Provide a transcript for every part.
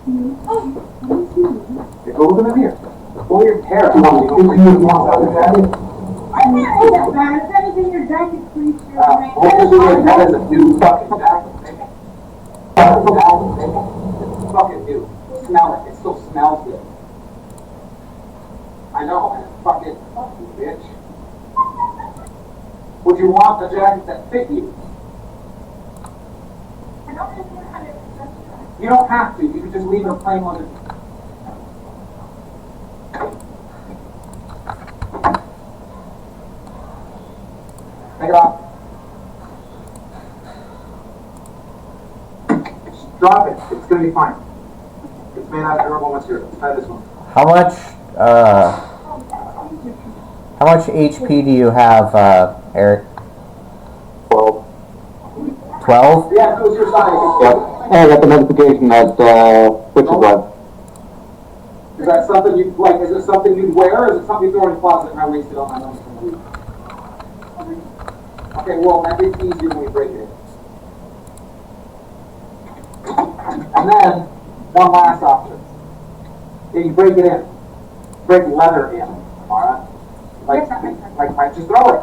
Go with them in here. Pull your hair. You want to other jacket? I can't make that bad. If anything, your jacket's pretty sure. That is a new fucking jacket. It's fucking new. Smell it. It still smells good. I know, man. Fuck you, bitch. Would you want a jacket that fit you? I don't even know how to dress that. You don't have to. You can just leave it plain on it. Take it off. Just drop it. It's gonna be fine. It's made out of durable material. Try this one. How much HP do you have, Eric? 12. 12? Yeah, if it was your size. Yep. Hey, I got the notification that Twitch is live. Is that something you'd like? Is it something you'd wear, or is it something you throw in the closet and I wasted all my money from the week? Okay, well, that gets easier when we break it. And then, one last option. Yeah, you break it in. Break leather in, alright? Like, just throw it.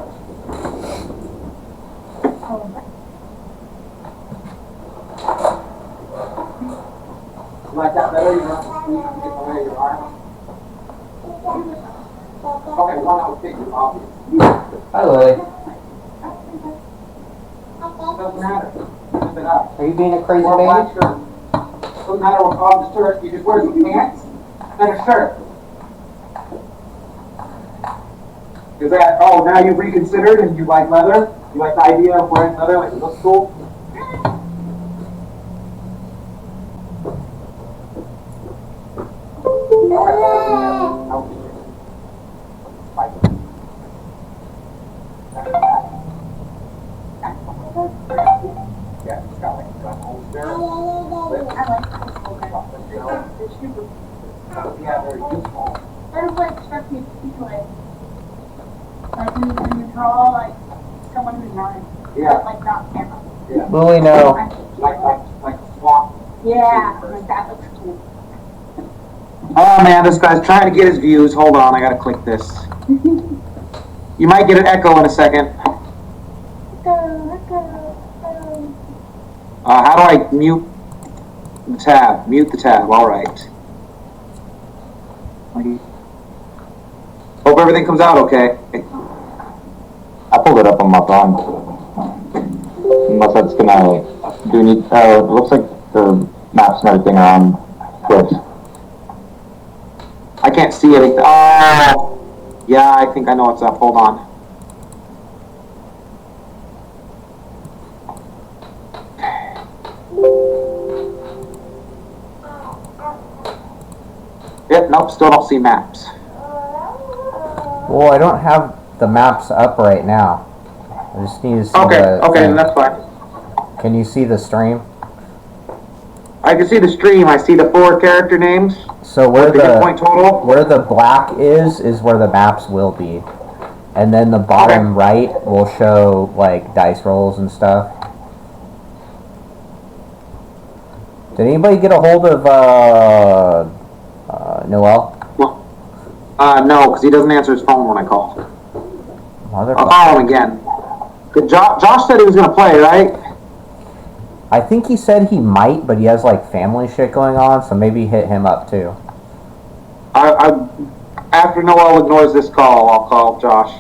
Like that leather, you don't have to squeeze and get away your arm. Okay, one that would fit you, obvious. Hi, Lily. Doesn't matter. Keep it up. Are you being a crazy Or a black baby? shirt. Doesn't matter what color the shirt. You just wear some pants and a shirt. Is that, oh, now you've reconsidered and you like leather? You like the idea of wearing leather, like it looks cool? Yeah, it's got like a holes there. Yeah, very useful. That is what expect me to speak like when you draw like someone who's not Yeah. like not camera. Yeah. Lily, no. Like swamp. Yeah, like that looks cool. Oh man, this guy's trying to get his views. Hold on, I gotta click this. You might get an echo in a second. How do I mute the tab? Mute the tab, alright. Hope everything comes out okay. I pulled it up on my phone. Unless that's gonna do need. It looks like the maps and everything are on Twitch. I can't see anything. Oh! Yeah, I think I know what's up. Hold on. Yep, nope, still don't see maps. Well, I don't have the maps up right now. I just need to see Okay, the okay, thing. then that's fine. Can you see the stream? I can see the stream. I see the 4 character names. So where The hit point total. where the black is where the maps will be. And then the bottom right will show like dice rolls and stuff. Did anybody get a hold of Noel? No, because he doesn't answer his phone when I call. I'll Motherfucker. call him again. Good Josh said he was going to play, right? I think he said he might, but he has like family shit going on, so maybe hit him up too. After Noel ignores this call, I'll call Josh.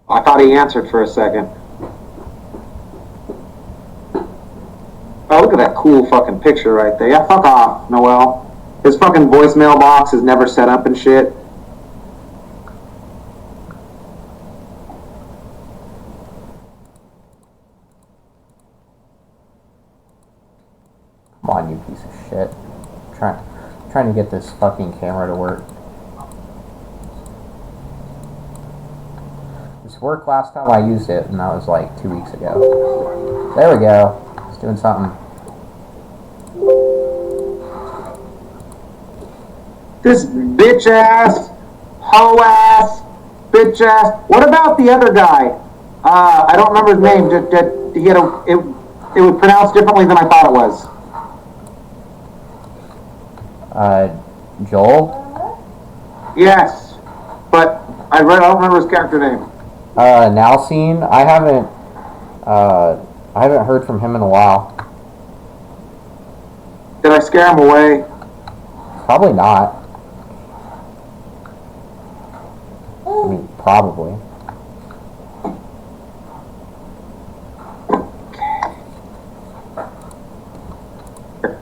I thought he answered for a second. Oh, look at that cool fucking picture right there. Yeah, fuck off, Noel. His fucking voicemail box is never set up and shit. Come on, you piece of shit. Trying to get this fucking camera to work. This worked last time I used it, and that was like 2 weeks ago. There we go. It's doing something. This bitch ass, hoe ass, bitch ass. What about the other guy? I don't remember his name. He had it was pronounced differently than I thought it was. Joel? Yes, but I don't remember his character name. Nalcine? I haven't heard from him in a while. Did I scare him away? Probably not. I mean, probably.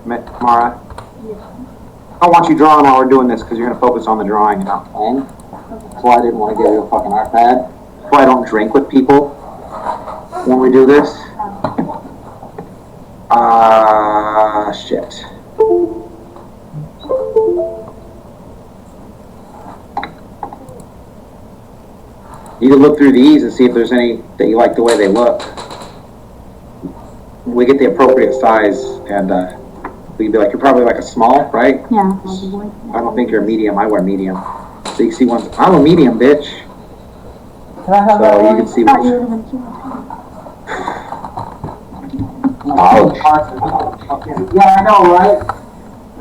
Mara, I don't want you drawing while we're doing this because you're going to focus on the drawing and not playing. That's why I didn't want to give you a fucking art pad. That's why I don't drink with people when we do this. Shit. You can look through these and see if there's any that you like the way they look. We get the appropriate size and we can be like, you're probably like a small, right? Yeah. I don't think you're a medium. I wear medium. So you can see ones. I'm a medium, bitch. Can I have that So you one? can see Thought you which. would have been cute. Ouch. Yeah, I know, right?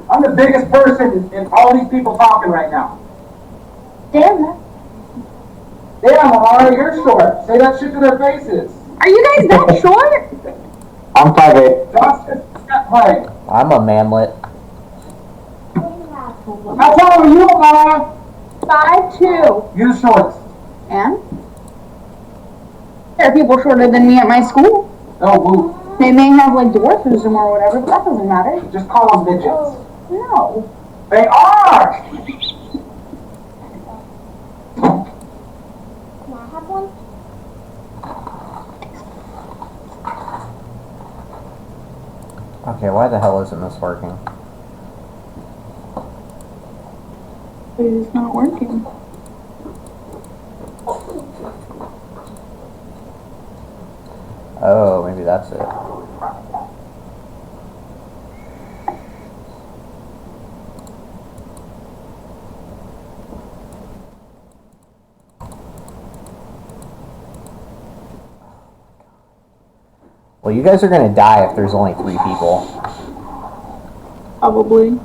I'm the biggest person in all these people talking right now. Damn that. Damn, Amara, you're short. Say that shit to their faces. Are you guys that short? I'm 5'8". Justin, step play. I'm a manlet. How tall are you, Amara? 5'2". You're the shortest. And? There are people shorter than me at my school. Oh, woo. They may have like dwarfism or whatever, but that doesn't matter. Just call them midgets. No. They are! Can I have one? Okay, why the hell isn't this working? It's not working. Oh, maybe that's it. Well, you guys are gonna die if there's only 3 people. Probably.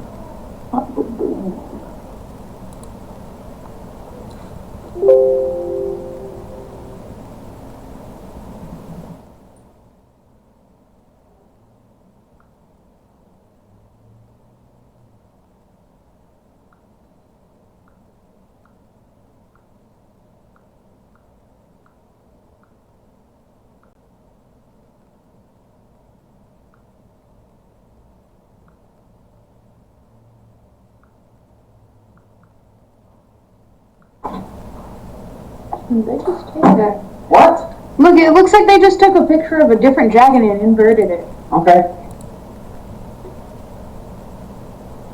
They just take that. What? Look, it looks like they just took a picture of a different dragon and inverted it. Okay.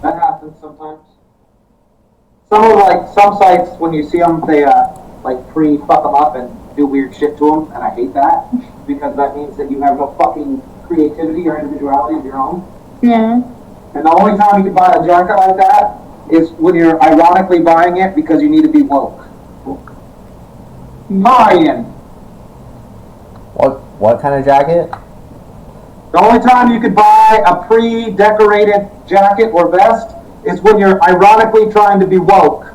That happens sometimes. Some sites, when you see them, they like pre-fuck them up and do weird shit to them, and I hate that because that means that you have no fucking creativity or individuality of your own. Yeah. And the only time you can buy a jacket like that is when you're ironically buying it because you need to be woke. Buy-in. What kind of jacket? The only time you could buy a pre-decorated jacket or vest is when you're ironically trying to be woke.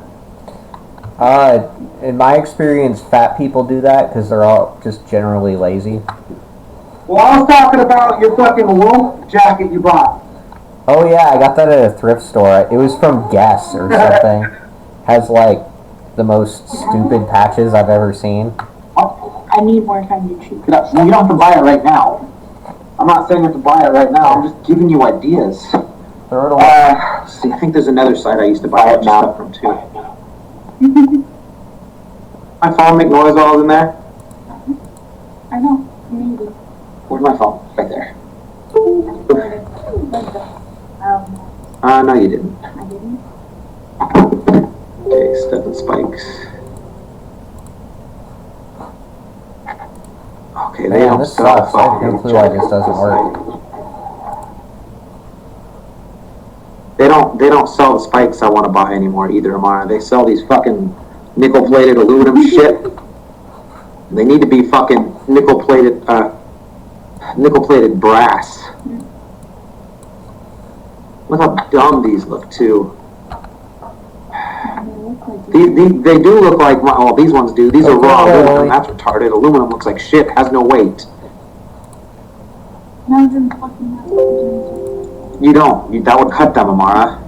In my experience, fat people do that because they're all just generally lazy. Well, I was talking about your fucking woke jacket you bought. Oh yeah, I got that at a thrift store. It was from Guess or something. Has like the most stupid patches I've ever seen. I need more time to chew. You don't have to buy it right now. I'm not saying you have to buy it right now. I'm just giving you ideas. Throw it away. See, I think there's another site I used to buy it now from too. My phone make noise while I was in there. I know, maybe. Where's my phone? Right there. No, you didn't. I didn't. Okay, stepping spikes. Okay, they Man, don't this sell sucks. I have no clue why this doesn't work. They don't don't sell the spikes I want to buy anymore either, Amara. They sell these fucking nickel-plated aluminum shit. They need to be fucking nickel-plated brass. Look how dumb these look too. They do look like, well, these ones do. These are raw aluminum. That's retarded. Aluminum looks like shit. Has no weight. You don't. That would cut them, Amara.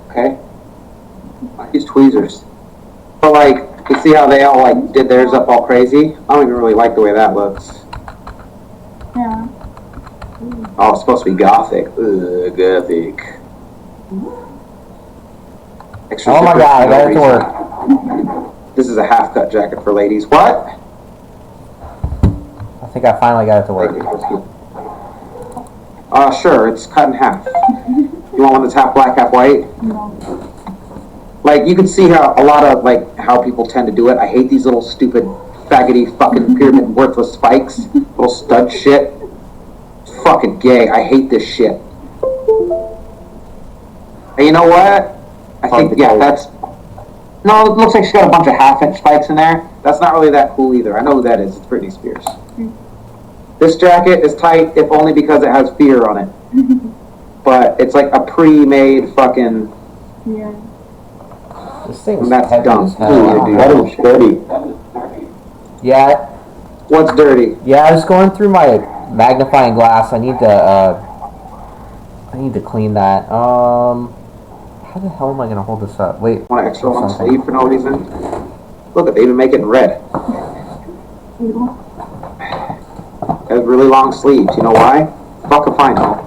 Okay. I use tweezers. But like, you see how they all like did theirs up all crazy? I don't even really like the way that looks. Yeah. Oh, it's supposed to be gothic. Ugh, gothic. Extra Oh my zipper god, I for got it no to reason. work. This is a half-cut jacket for ladies. What? I think I finally got it to work. Sure, it's cut in half. You want one that's half black, half white? No. Like, you can see how a lot of, like, how people tend to do it. I hate these little stupid, faggoty, fucking pyramid worthless spikes. Little stud shit. Fucking gay. I hate this shit. And you know what? I think, yeah, that's... No, it looks like she's got a bunch of half-inch spikes in there. That's not really that cool either. I know who that is. It's Britney Spears. This jacket is tight, if only because it has fear on it. But it's like a pre-made fucking... Yeah. This thing's That's heavy dumb. as hell. That is dirty. Yeah, What's dirty? yeah. I was going through my magnifying glass. I need to clean that. How the hell am I gonna hold this up? Wait. Want an extra long something. sleeve for no reason? Look, they even make it in red. It has really long sleeves. You know why? Fuck if I know.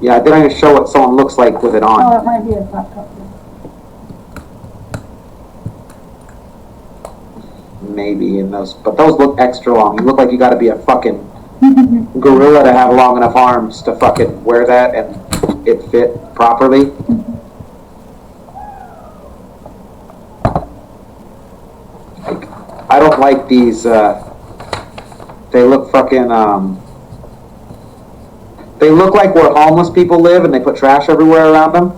Yeah, I didn't even show what someone looks like with it Oh, on. it might be a flat cup. Maybe in those, but those look extra long. You look like you gotta be a fucking gorilla to have long enough arms to fucking wear that and it fit properly. Like, I don't like these, they look fucking, they look like where homeless people live and they put trash everywhere around them.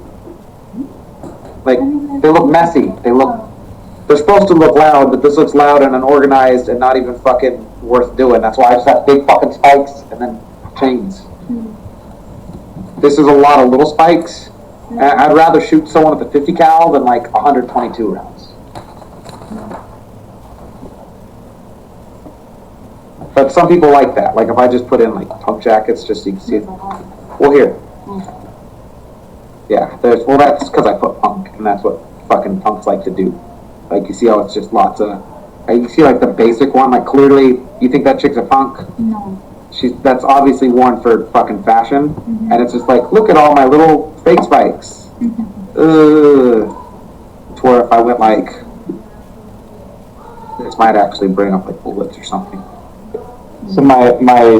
Like, they look messy. They're supposed to look loud, but this looks loud and unorganized and not even fucking worth doing. That's why I just have big fucking spikes and then chains. This is a lot of little spikes. And I'd rather shoot someone with a 50 cal than like 122 rounds. But some people like that. Like if I just put in like punk jackets just so you can see it. Well, here. Yeah, well that's because I put punk and that's what fucking punks like to do. Like you see how it's just lots of, you see like the basic one, like clearly you think that chick's a punk? No. That's obviously worn for fucking fashion, and it's just like, look at all my little fake spikes. Ugh. To where if I went like, this might actually bring up like bullets or something. So my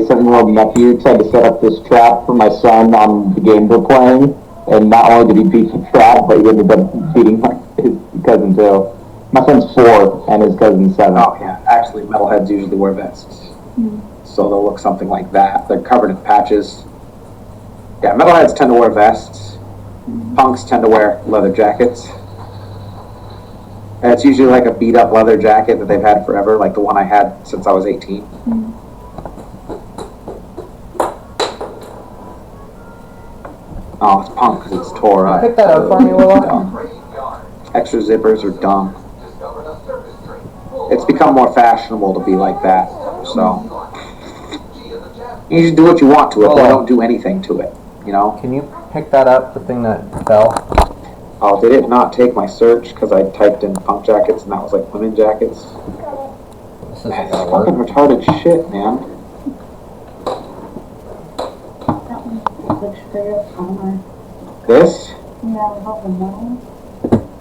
7-year-old nephew tried to set up this trap for my son on the game we're playing, and not only did he beat the trap, but he ended up beating his cousin too. My son's 4 and his cousin's 7. Oh yeah, actually metalheads usually wear vests. So they'll look something like that. They're covered in patches. Yeah, metalheads tend to wear vests. Punks tend to wear leather jackets. And it's usually like a beat up leather jacket that they've had forever, like the one I had since I was 18. Oh, it's punk because it's tore up. Pick that up for me, Willa. Dumb. Extra zippers are dumb. It's become more fashionable to be like that, so you just do what you want to it, but don't do anything to it, you know? Can you pick that up, the thing that fell? Oh, did it not take my search because I typed in punk jackets and that was like women jackets? This isn't That's gonna fucking work. retarded shit, man. That one looks straight up armor. This? Yeah, without the metal.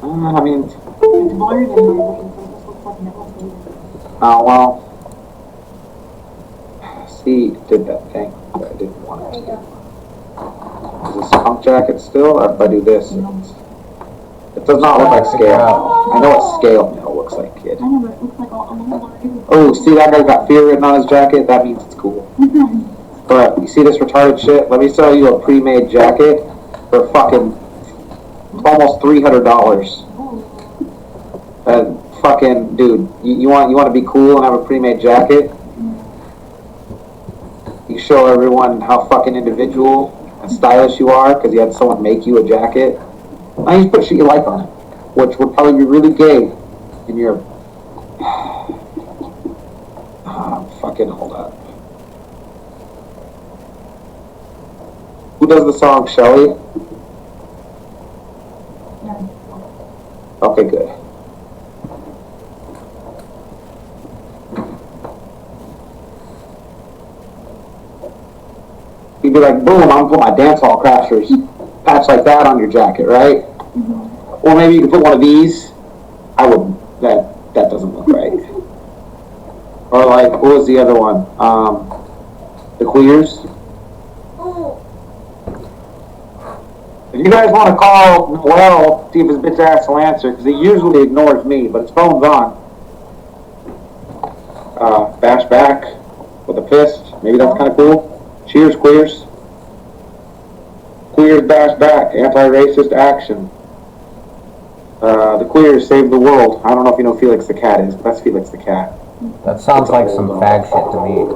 I mean, It's blurred in there, but it looks like metal. oh well. See, it did that thing that I didn't want it to do. Is this pump jacket still? Or if I do this, it does not look like scale. I know what scale mail looks like, kid. I know, but it looks like all I'm gonna do. Oh, see that guy got fear written on his jacket? That means it's cool. But you see this retarded shit? Let me sell you a pre-made jacket for fucking almost $300. Fucking dude, you want to be cool and have a pre-made jacket? You show everyone how fucking individual and stylish you are because you had someone make you a jacket. Now you just put shit you like on it, which would probably be really gay in your fucking hold up. Who does the song, Shelly? Okay, good. You'd be like, boom, I'm gonna put my dance hall crashers patch like that on your jacket, right? Or maybe you could put one of these. I wouldn't. That doesn't look right. Or like, what was the other one? The Queers. If you guys want to call Noel, see if his bitch ass will answer, because he usually ignores me, but his phone's on. Bash back with a fist. Maybe that's kind of cool. Cheers, Queers. Queers bash back. Anti-racist action. The Queers save the world. I don't know if you know Felix the Cat is, but that's Felix the Cat. That sounds like some fag shit to me.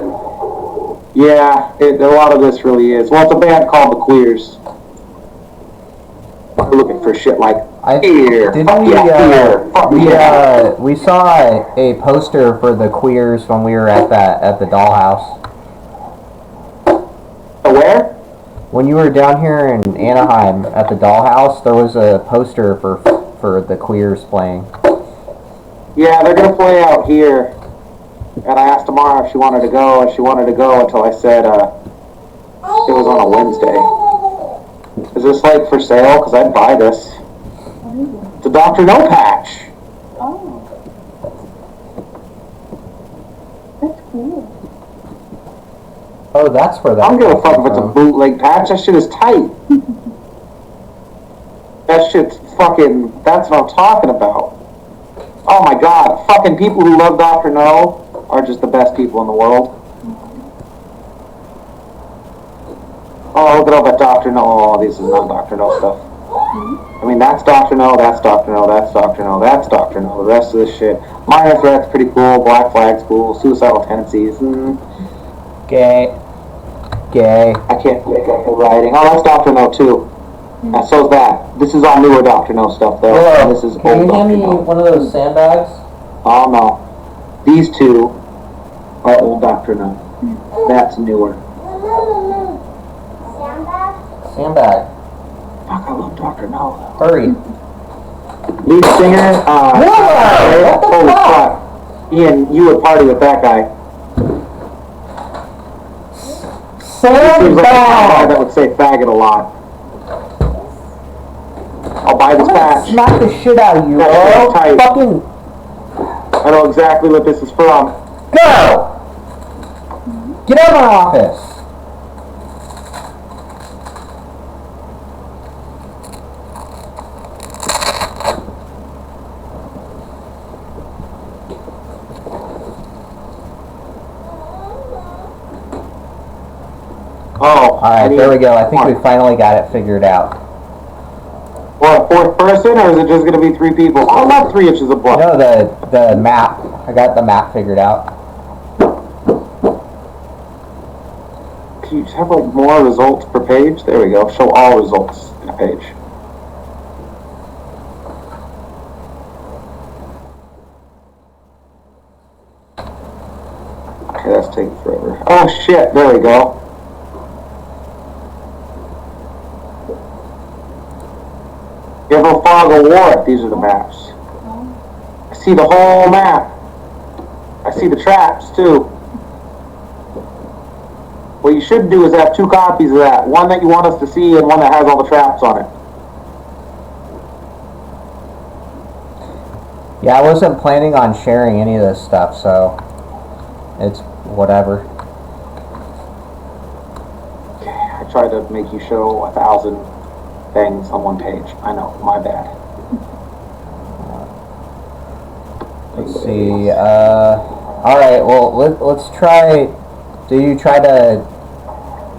Yeah, a lot of this really is. Well, it's a band called the Queers. We're looking for shit like here. We saw a poster for the Queers when we were at the dollhouse. Where? When you were down here in Anaheim at the dollhouse, there was a poster for the Queers playing. Yeah, they're gonna play out here. And I asked Tamara if she wanted to go, and she wanted to go until I said it was on a Wednesday. Is this like for sale? Because I'd buy this. It's a Dr. No patch. Oh. That's cool. Oh, that's where that. I don't give a fuck if it's a bootleg patch. That shit is tight. That shit's fucking. That's what I'm talking about. Oh my god, fucking people who love Dr. No are just the best people in the world. Oh, look at all that Dr. No. Oh, this is not Dr. No stuff. I mean, that's Dr. No, that's Dr. No, that's Dr. No, that's Dr. No. The rest of this shit. Minor Threat's pretty cool. Black Flag's cool. Suicidal Tendencies. Gay. I can't make up the writing. Oh, that's Dr. No, too. And so's that. This is all newer Dr. No stuff, though. Hello. This is Can old you hand Dr. me No. one of those sandbags? Oh, no. These two are old Dr. No. That's newer. Sandbag. Fuck, I love Dr. No. Hurry. Lead singer, holy fuck. Ian, you would party with that guy. Seems like a guy that would say faggot a lot. I'll buy this patch. Smack the shit out of you, That's tight. Fucking I know exactly what this is from. go! Get out of my office. Oh. Alright, there we go. I think we finally got it figured out. What, fourth person, or is it just going to be 3 people? Oh, not 3 inches of blood. No, the map. I got the map figured out. Can you just have like more results per page? There we go. Show all results in a page. Okay, that's taking forever. Oh shit, there we go. You have a fog of war. These are the maps. I see the whole map. I see the traps too. What you should do is have 2 copies of that. One that you want us to see and one that has all the traps on it. Yeah, I wasn't planning on sharing any of this stuff, so it's whatever. I tried to make you show 1,000 things on one page. I know, my bad. Let's see. Alright, well, let's try. Do you try to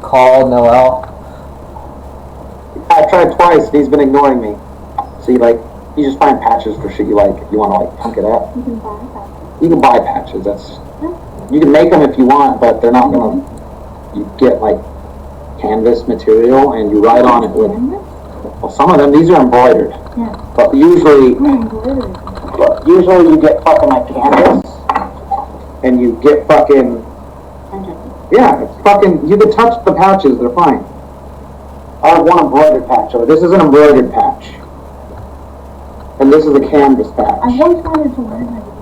call Noel? I tried twice, and he's been ignoring me. See, like, you just find patches for shit you like. If you want to, like, punk it up. You can buy that. You can buy patches. You can make them if you want, but they're not gonna. You get, like, canvas material, and you write on it with. Well, some of them, these are embroidered. Yeah. But usually you get fucking, like, canvas, and you get fucking. Yeah, it's fucking. You can touch the patches, they're fine. I have one embroidered patch. So this is an embroidered patch. And this is a canvas patch. I've always wanted to learn how to do it.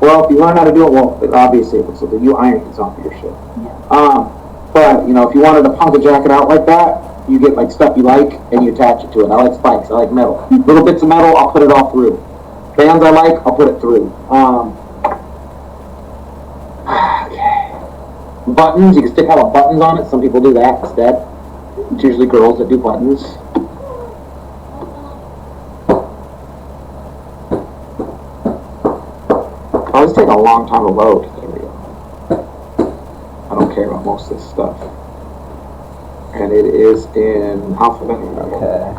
Well, if you learn how to do it, well, obviously, if it's something you iron, it's not for your shit. Yeah. But, you know, if you wanted to punk a jacket out like that, you get, like, stuff you like, and you attach it to it. I like spikes. I like metal. Little bits of metal, I'll put it all through. Bands I like, I'll put it through. Buttons, you can stick all the buttons on it. Some people do that instead. It's usually girls that do buttons. Oh, this takes a long time to load. There we go. I don't care about most of this stuff. And it is in alphabetical. Okay.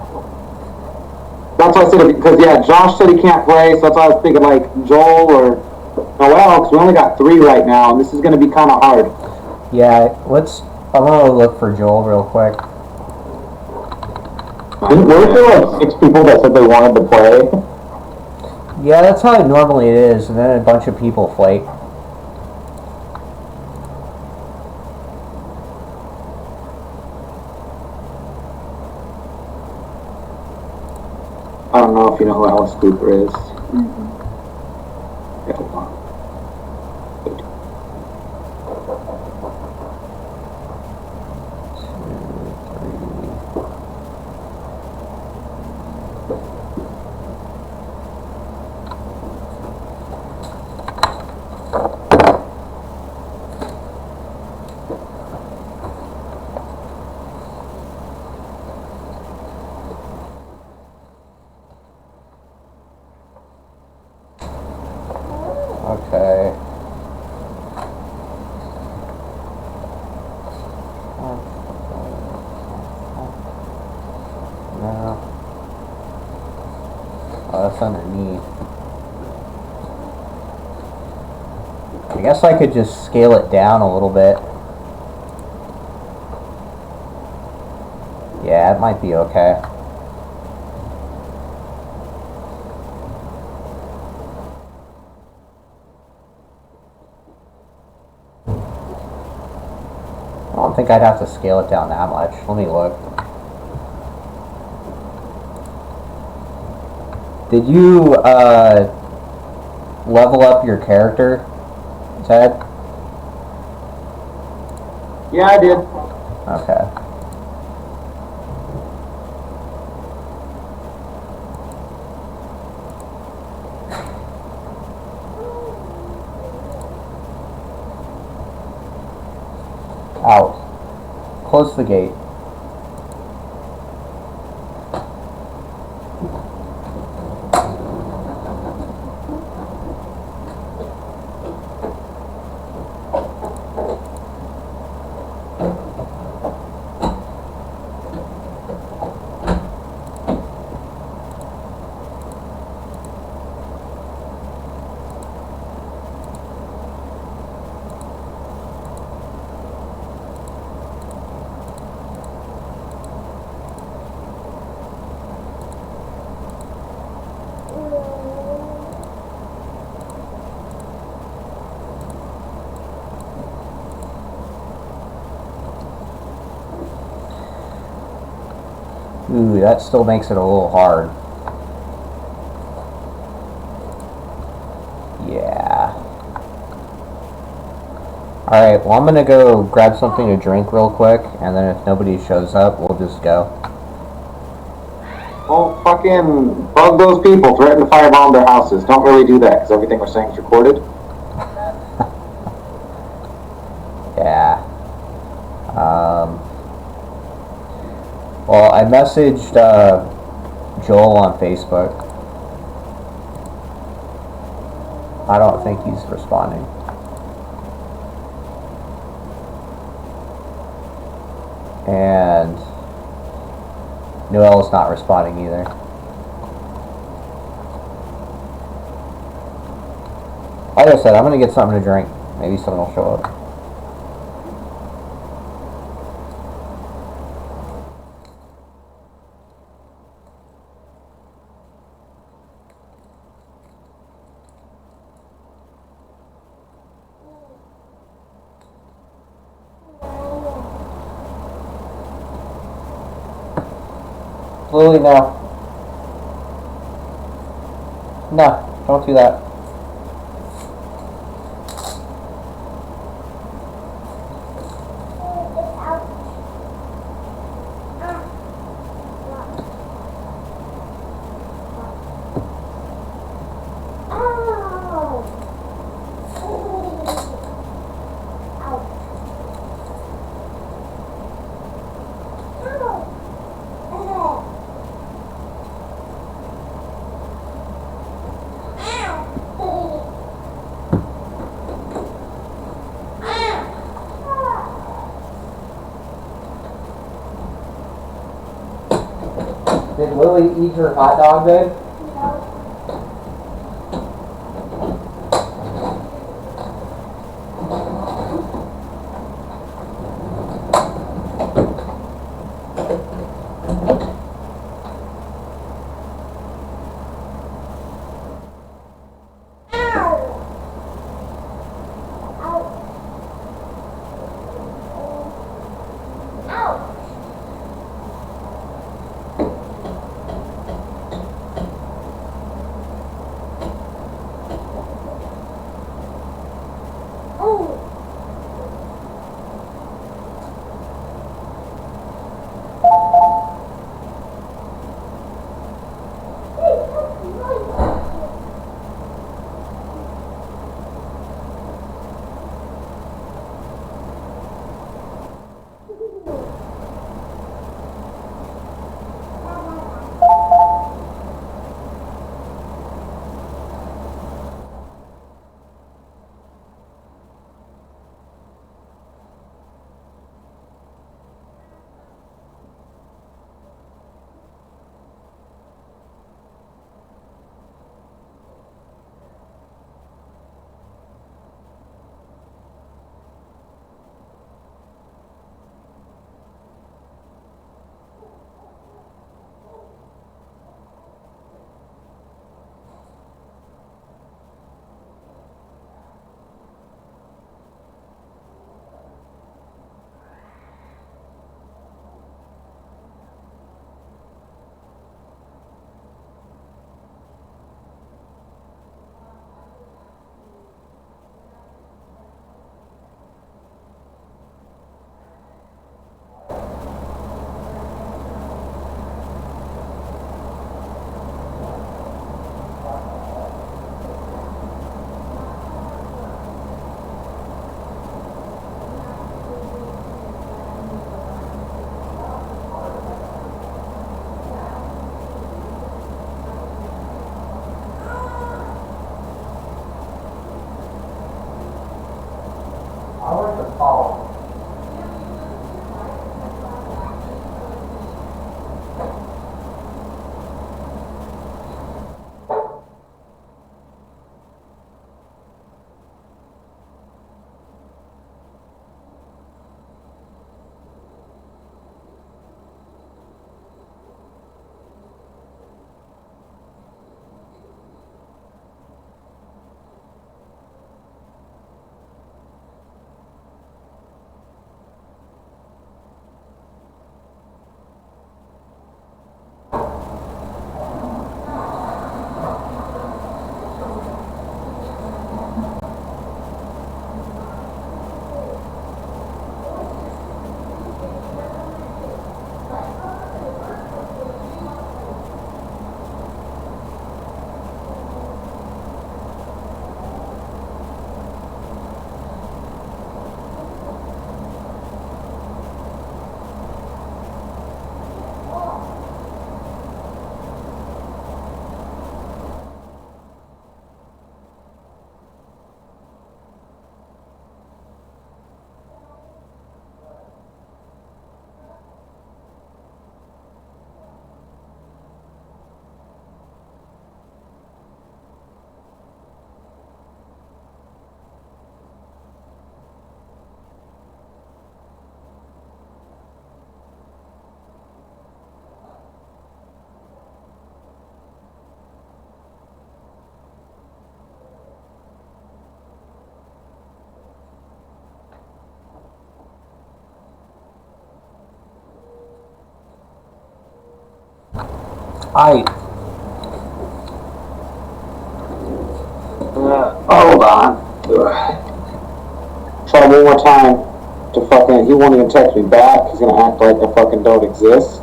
That's why I said, because, yeah, Josh said he can't play, so that's why I was thinking, like, Joel or Noel, because we only got 3 right now, and this is going to be kind of hard. Yeah, I'm gonna look for Joel real quick. Weren't there like 6 people that said they wanted to play? Yeah, that's how it normally is, and then a bunch of people flake. I don't know if you know who Alice Cooper is. Mm-hmm. Yeah, hold on. Okay. No. Oh, that's underneath. I guess I could just scale it down a little bit. Yeah, it might be okay. I don't think I'd have to scale it down that much. Let me look. Did you level up your character, Ted? Yeah, I did. Okay. Out. Close the gate. Ooh, that still makes it a little hard. Yeah. Alright, well I'm gonna go grab something to drink real quick, and then if nobody shows up, we'll just go. Well, fucking bug those people, threaten to firebomb their houses. Don't really do that, because everything we're saying is recorded. Yeah. Well, I messaged Joel on Facebook. I don't think he's responding. And Noel's not responding either. Like I said, I'm gonna get something to drink. Maybe someone will show up. Lily, no. No, don't do that. Did Lily eat her hot dog, babe? Hold on. Try one more time to fucking. He won't even text me back. He's gonna act like I fucking don't exist.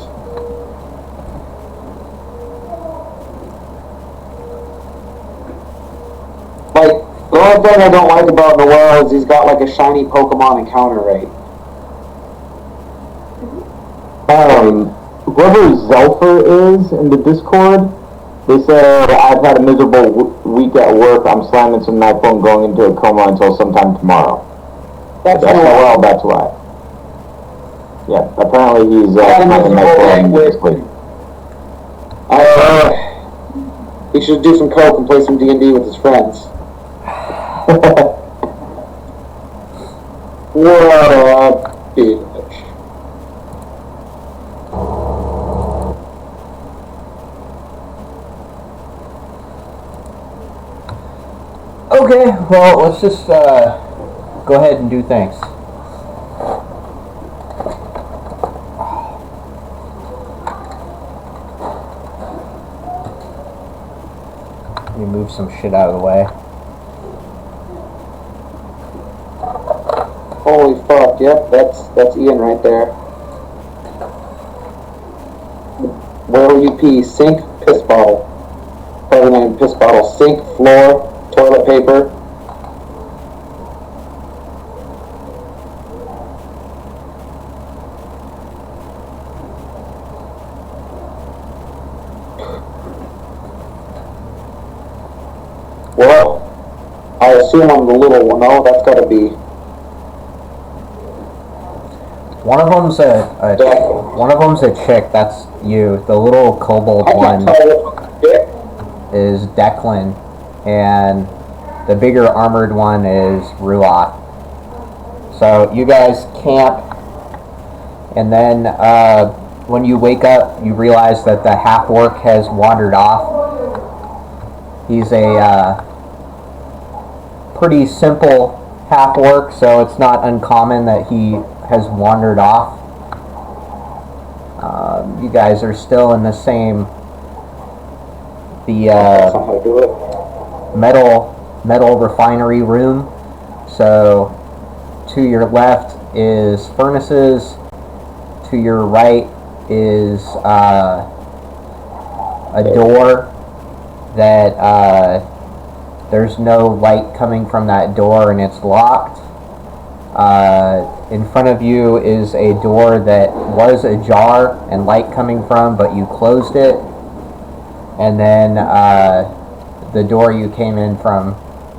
Like, the only thing I don't like about Noel is he's got like a shiny Pokemon encounter rate. Whoever Zelfer is in the Discord, they said, I've had a miserable week at work. I'm slamming some NyQuil and going into a coma until sometime tomorrow. That's Noel, that's why. Yeah, apparently he's slamming NyQuil this week. He should do some coke and play some D&D with his friends. What a bitch. Okay, well, let's just go ahead and do things. Let me move some shit out of the way. Holy fuck, yep, that's Ian right there. Where will you pee? Sink, piss bottle. Probably not even piss bottle. Sink, floor, toilet paper. Well, I assume I'm the little one. No, that's gotta be. One of them's a chick. That's you. The little kobold one is Declan, and the bigger armored one is Ruat. So you guys camp, and then when you wake up, you realize that the half-orc has wandered off. He's a pretty simple half-orc, so it's not uncommon that he has wandered off. You guys are still in the same metal refinery room. So to your left is furnaces, to your right is a door that there's no light coming from that door and it's locked. In front of you is a door that was ajar and light coming from, but you closed it. And then the door you came in from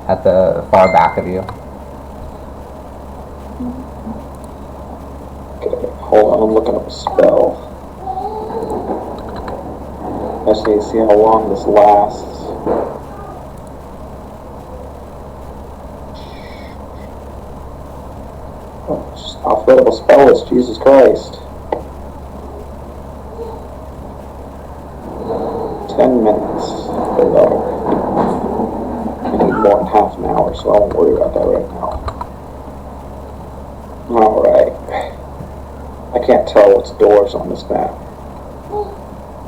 at the far back of you. Okay, hold on, I'm looking up a spell. I just need to see how long this lasts. Alphabetical spell list, Jesus Christ. 10 minutes. There we go. I need more than half an hour, so I won't worry about that right now. Alright. I can't tell what's doors on this map.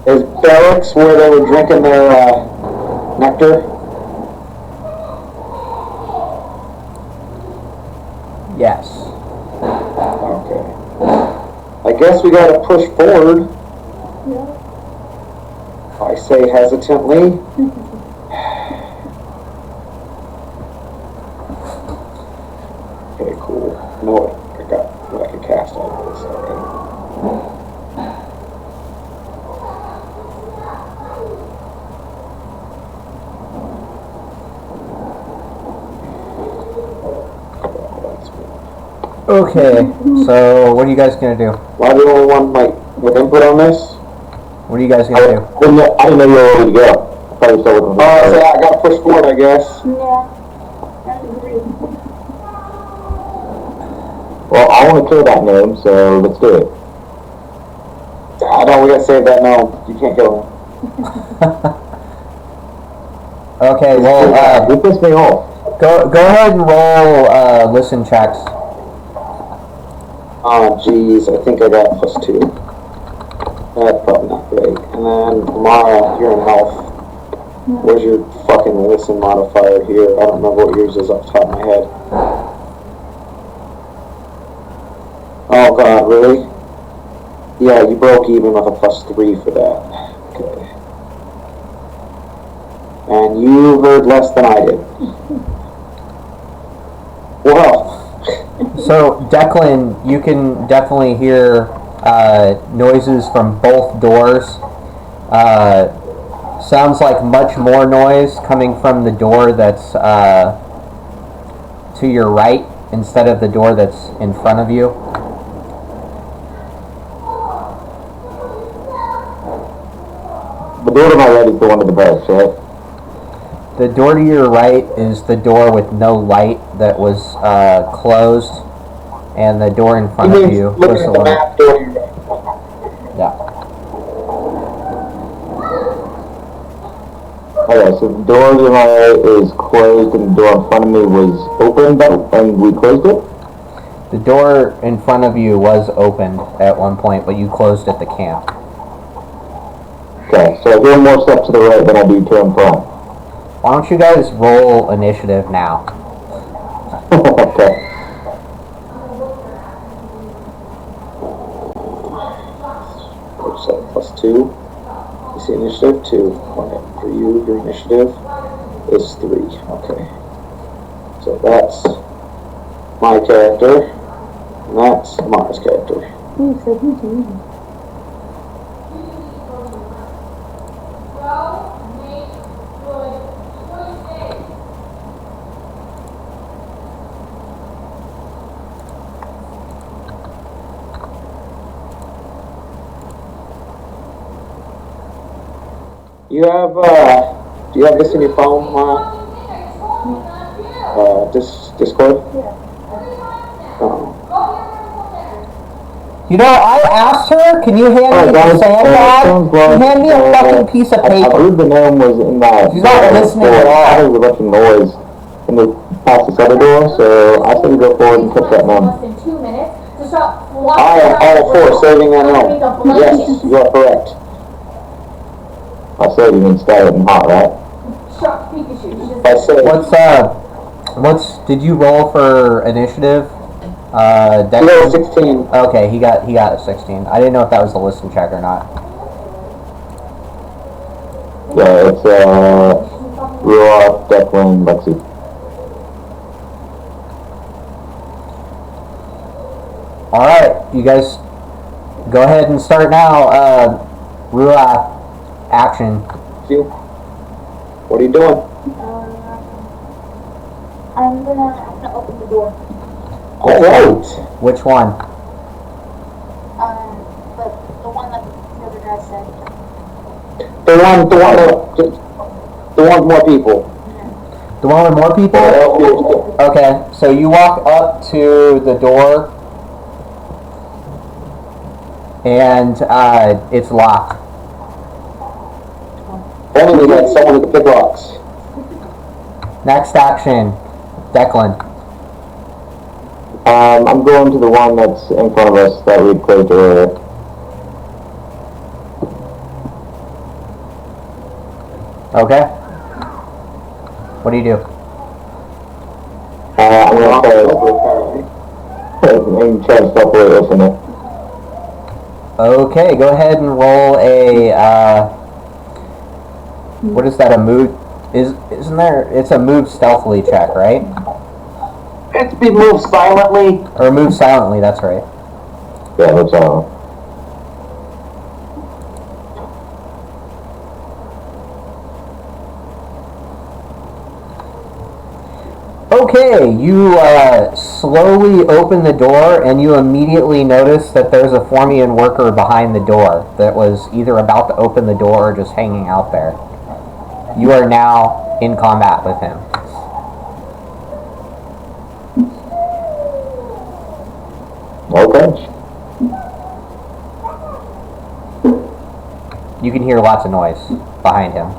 Is barracks where they were drinking their nectar? Yes. Okay. I guess we gotta push forward. I say hesitantly. Okay, cool. I know what I got, what I can cast out of this already. Okay, so what are you guys gonna do? Am I the only one like with input on this? What are you guys gonna do? I didn't know you were ready to go. I thought you were still looking for So I gotta push forward, I guess. Yeah. That's agreed. Well, I want to kill that gnome, so let's do it. I know we gotta save that gnome. You can't kill him. Okay, well, You pissed me off. go ahead and roll listen checks. Oh, jeez, I think I got +2. That's probably not great. And then Mara, you're in health. Where's your fucking listen modifier here? I don't remember what yours is off the top of my head. Oh god, really? Yeah, you broke even with a +3 for that. Okay. And you heard less than I did. Well. So, Declan, you can definitely hear noises from both doors. Sounds like much more noise coming from the door that's to your right instead of the door that's in front of you. The door to my right is the one to the best, right? The door to your right is the door with no light that was closed, and the door in front of you was the one. Map door. Yeah. Okay, so the door to my right is closed and the door in front of me was open, and we closed it? The door in front of you was opened at one point, but you closed at the camp. Okay, so I do more steps to the right than I do to in front. Why don't you guys roll initiative now? Okay. So +2. You see initiative 2. Okay. For you, your initiative is 3. Okay. So that's my character, and that's Mara's character. You have, do you have this in your phone, Discord? Oh. You know, I asked her, can you hand me the sandbag? Hand me a fucking piece of I paper. believe the gnome was in that. She's not listening at all. I heard a bunch of noise in the past this other door, so I said we go forward and catch that gnome. I am all for saving that gnome. Yes, you are correct. I said you mean stab it in hot, right? I say, Did you roll for initiative? you Declan? rolled 16. Okay, he got a 16. I didn't know if that was the listen check or not. Yeah, it's Ruoff, Declan, Lexi. Alright, you guys go ahead and start now. Ruoff, action. You. What are you doing? I'm gonna open the door. Alright. Which one? The one that the other guy said. The one with more people. The one with more people? Okay, so you walk up to the door, and it's locked. Only we had someone who could pick rocks. Next action, Declan. I'm going to the one that's in front of us that we closed earlier. Okay. What do you do? I'm going to try to stealthily open it. Okay, go ahead and roll a, what is that, a move? Isn't there, it's a move stealthily check, right? It's be moved silently. Or move silently, that's right. Yeah, that's all. Okay, you slowly open the door and you immediately notice that there's a Formian worker behind the door that was either about to open the door or just hanging out there. You are now in combat with him. Okay. You can hear lots of noise behind him.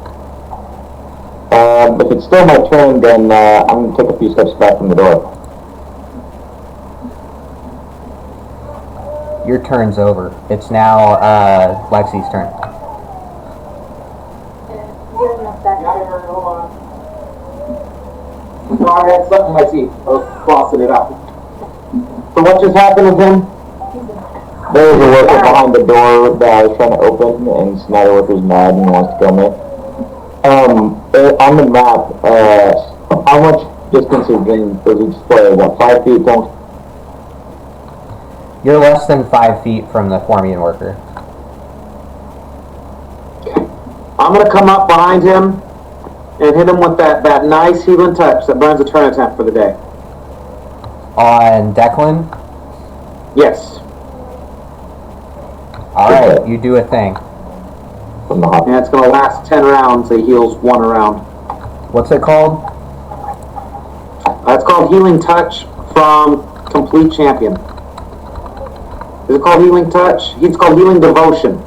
If it's still my turn, then I'm going to take a few steps back from the door. Your turn's over. It's now Lexi's turn. No, I had something in my teeth. I was flossing it out. So what just happened again? There was a worker behind the door that I was trying to open, and so now the worker's mad and wants to kill me. On the map, how much distance does it display? About 5 feet long? You're less than 5 feet from the Formian worker. I'm gonna come up behind him and hit him with that nice healing touch that burns a turn attempt for the day. On Declan? Yes. Alright, you do a thing. From the hot. And it's gonna last 10 rounds. He heals 1 round. What's it called? It's called Healing Touch from Complete Champion. Is it called Healing Touch? It's called Healing Devotion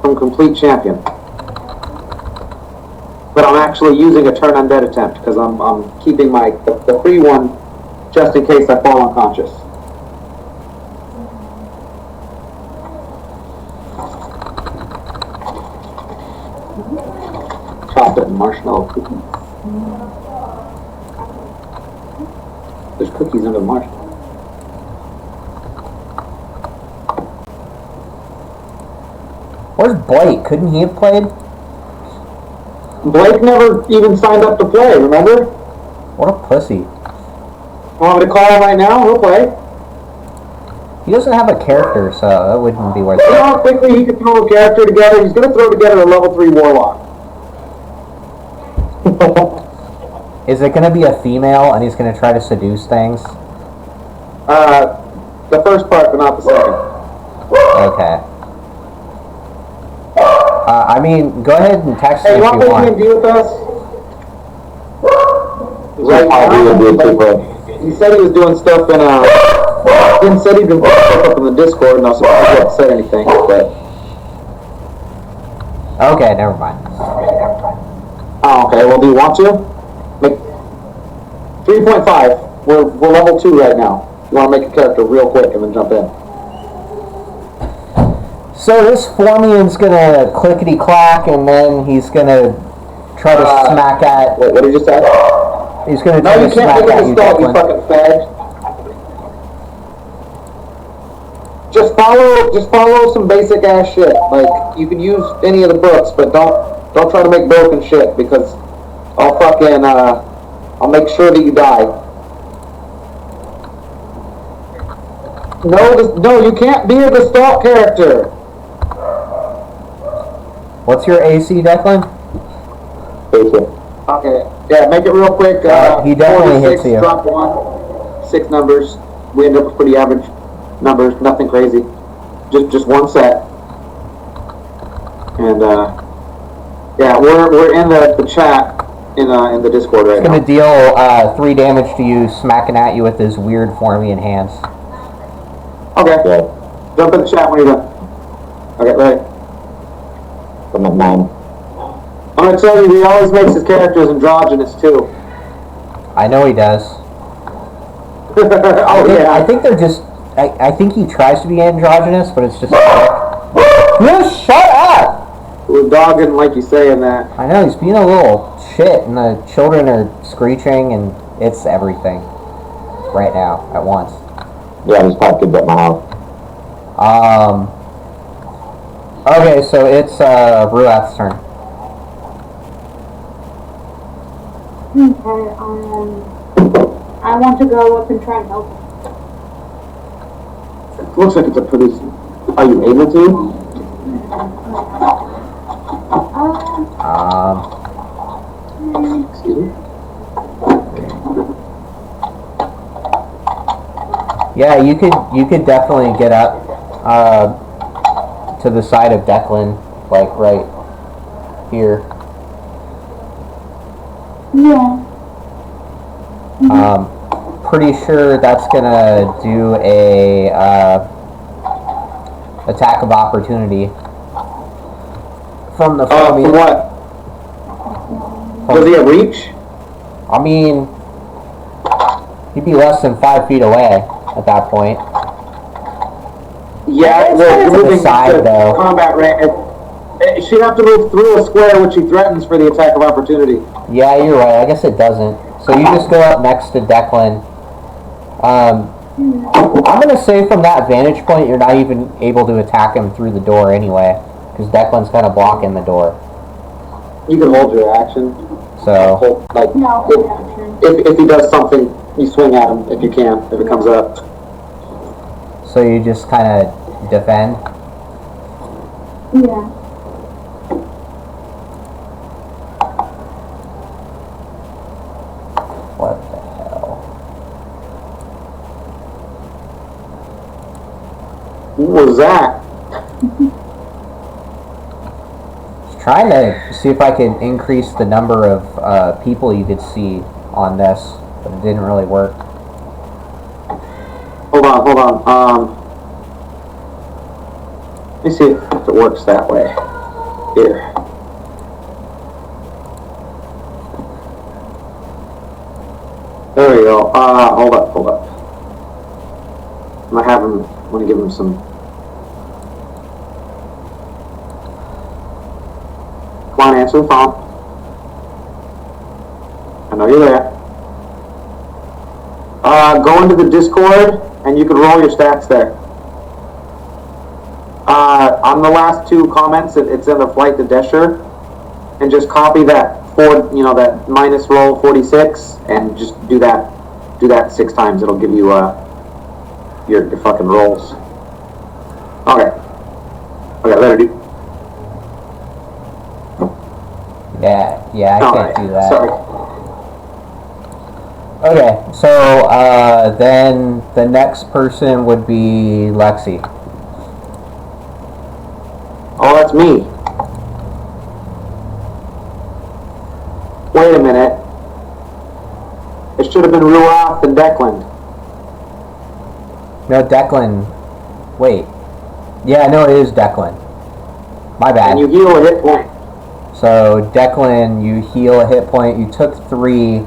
from Complete Champion. But I'm actually using a turn undead attempt because I'm keeping the free one just in case I fall unconscious. Chocolate and marshmallow cookies. There's cookies under the marshmallow. Where's Blake? Couldn't he have played? Blake never even signed up to play, remember? What a pussy. Want me to call him right now? He'll play. He doesn't have a character, so that wouldn't be worth You know it. how quickly he could throw a character together? He's going to throw together a level 3 warlock. Is it going to be a female and he's going to try to seduce things? The first part, but not the second. Okay. I mean, go ahead and text Hey, me you if want you to want. D&D with us? Right I'll do a now, he said he was doing stuff in he said he'd been putting stuff up in the Discord, and I was surprised he hadn't said anything, but... Okay, never mind. Oh, okay, well, do you want to? Make 3.5. We're level 2 right now. You want to make a character real quick and then jump in. So this Formian's gonna clickety-clack, and then he's gonna try to smack at... Wait, what did you say? He's gonna No, try you to can't smack make at it you, a stall, you Declan. fucking fag. Just follow some basic ass shit. Like, you can use any of the books, but don't try to make broken shit, because I'll fucking, I'll make sure that you die. No, you can't be a Gestalt character. What's your AC, Declan? Thank you. Okay, yeah, make it real quick. He definitely 46, hits you. Drop 1, 6 numbers. We end up with pretty average numbers, nothing crazy. Just one set. And yeah, we're in the chat in the Discord right He's gonna now. deal 3 damage to you, smacking at you with his weird Formian hands. Okay, Yeah. jump in the chat when you're done. Okay, ready. I'm at 9. I'm gonna tell you, he always makes his characters androgynous too. I know he does. Oh yeah. I think they're just... I think he tries to be androgynous, but it's just... You shut up! We're dogging like you saying that. I know, he's being a little shit, and the children are screeching, and it's everything. Right now, at once. Yeah, there's 5 kids at my house. Okay, so it's Ruath's turn. Okay, I want to go up and try and help him. It looks like it's a pretty... Are you able to? Excuse me? Yeah, you could definitely get up to the side of Declan, like right here. Yeah. Pretty sure that's gonna do a attack of opportunity from the From what? Does he have reach? I mean, he'd be less than 5 feet away at that point. Yeah, It's well, kinda to the moving side, to though. combat range. She'd have to move through a square which he threatens for the attack of opportunity. Yeah, you're right. I guess it doesn't. So you just go up next to Declan. I'm gonna say from that vantage point, you're not even able to attack him through the door anyway, because Declan's kind of blocking the door. You can hold your action. So Like, No, if he does something, you swing at him if you can, if it comes up. so you just kind of defend. yeah. What the hell? What was that? Just trying to see if I could increase the number of people you could see on this, but it didn't really work. Hold on. Let me see if it works that way. Here. There we go. Hold up. I'm gonna give him some. Come on, answer the phone. I know you're there. Go into the Discord, and you can roll your stats there. On the last two comments, it's in the flight to Deshur, and just copy that that minus roll 46, and just do that 6 times. It'll give you your fucking rolls. Okay, let her do. Yeah, I can't do that. Sorry. Okay, so then the next person would be Lexi. Oh, that's me. Wait a minute. It should have been Ruoff and Declan. No, Declan. Wait. Yeah, no, it is Declan. My bad. And you heal a hit point. So, Declan, you heal a hit point. You took 3.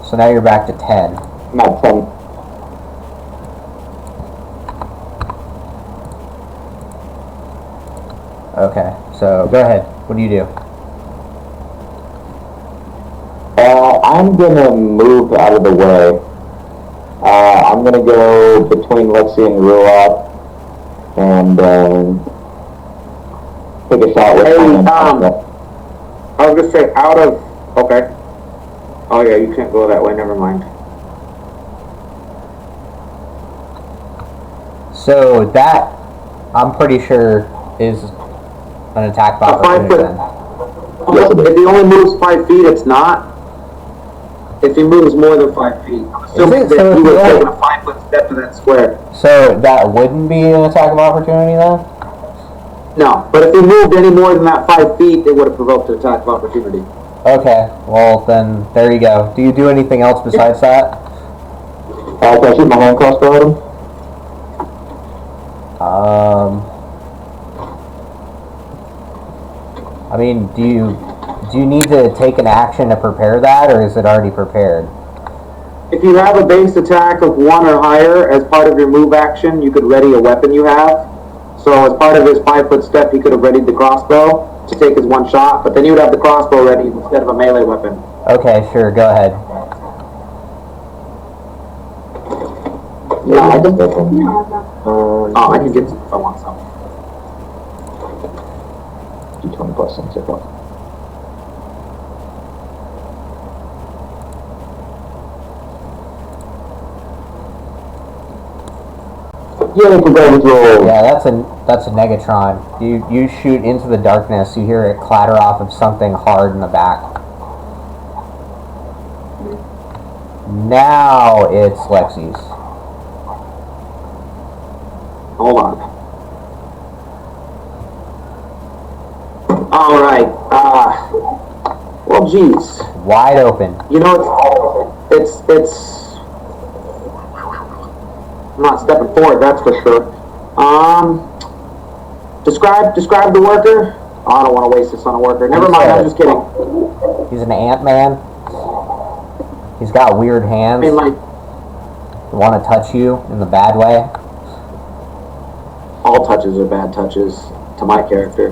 So now you're back to 10. Not 10. Okay, so go ahead. What do you do? I'm gonna move out of the way. I'm gonna go between Lexi and Ruat and take a shot with Hey, him. I was gonna say out of. Okay. Oh yeah, you can't go that way. Never mind. So that, I'm pretty sure, is an attack of A 5 opportunity foot. then. Yes, it is. If he only moves 5 feet, it's not. If he moves more than 5 feet, I'm assuming Is it? So that he if would you have only- taken a 5-foot step to that square. So that wouldn't be an attack of opportunity then? No, but if he moved any more than that 5 feet, it would have provoked an attack of opportunity. Okay, well then, there you go. Do you do anything else besides that? Can I shoot my hand crossbow at him? I mean, do you need to take an action to prepare that, or is it already prepared? If you have a base attack of 1 or higher as part of your move action, you could ready a weapon you have. So as part of his 5-foot step, he could have readied the crossbow to take his 1 shot, but then you would have the crossbow ready instead of a melee weapon. Okay, sure, go ahead. Yeah, I can take him. Oh, I can get some if I want some. D20 plus 6, I thought. Yeah, it's a damage roll. Yeah, that's a Negatron. You shoot into the darkness, you hear it clatter off of something hard in the back. Now it's Lexi's. Hold on. Alright, well, geez. Wide open. You know, it's I'm not stepping forward, that's for sure. Describe the worker. Oh, I don't want to waste this on a worker. Never mind, I'm just kidding. He's an ant-man. He's got weird I hands. mean, like, Want to touch you in the bad way. all touches are bad touches to my character.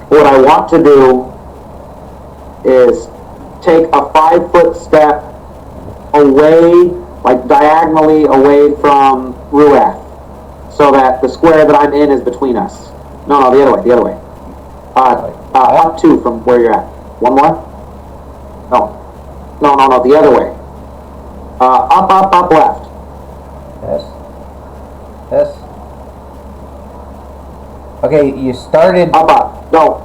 What I want to do is take a 5-foot step away, like diagonally away from Ruath, so that the square that I'm in is between us. No, the other way. Up 2 from where you're at. One more? No, the other way. Up, left. Yes. Okay, you started. Up. No.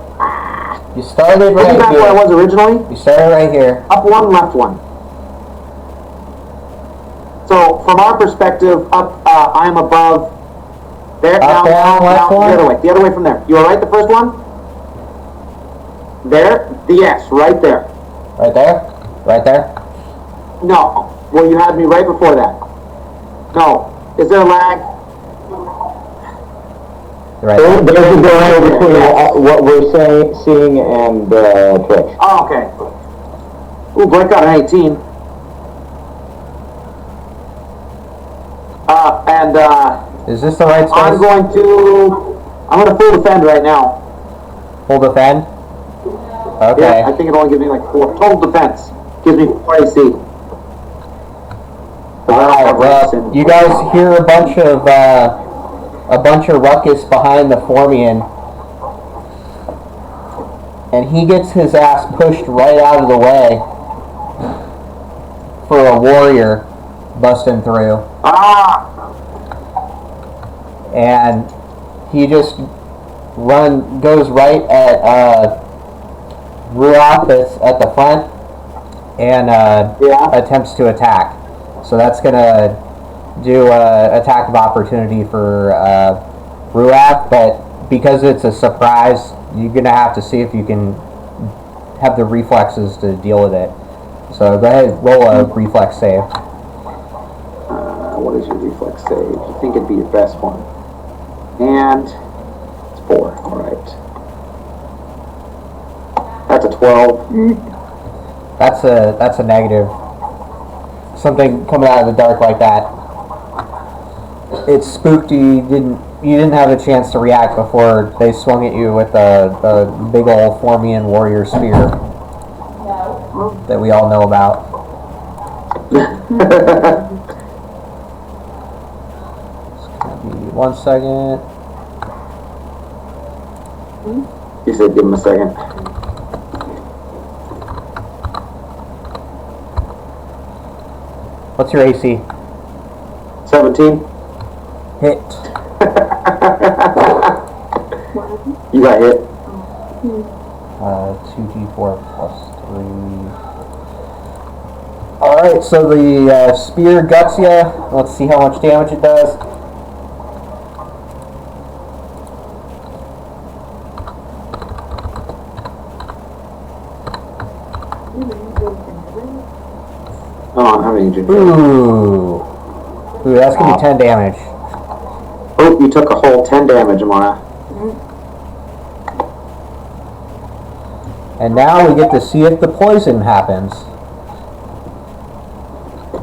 You started Isn't right that where I here. was originally? You started right here. Up 1, left 1. So from our perspective, up, I'm above. There, Up now, one, left one? the other way from there. You were right the first one? There? Yes, right there. Right there? Right there? No. Well, you had me right before that. No. Is there a lag? Right there. There's a delay between what we're seeing and Twitch. Oh, okay. Ooh, Blake got an 18. Is this the right space? I'm going to full defend right now. Full defend? Okay. Yeah, I think it'll only give me like 4. Total defense. Gives me 4 AC. Alright, well, you guys hear a bunch of ruckus behind the Formian, and he gets his ass pushed right out of the way for a warrior busting through. And he just goes right at Ruath that's at the front and attempts to attack. So that's gonna do a attack of opportunity for Ruath, but because it's a surprise, you're gonna have to see if you can have the reflexes to deal with it. So go ahead, roll a reflex save. What is your reflex save? You think it'd be your best one? And it's 4. All right. That's a 12. That's a negative. Something coming out of the dark like that. It spooked you. You didn't have a chance to react before they swung at you with the big old Formian warrior spear that we all know about. One second. He said, give him a second. What's your AC? 17. Hit. You got hit. 2d4 plus 3. Alright, so the spear guts ya. Let's see how much damage it does. Oh, how many did you take? Ooh, that's gonna be 10 damage. Oh, you took a whole 10 damage, Amara. And now we get to see if the poison happens.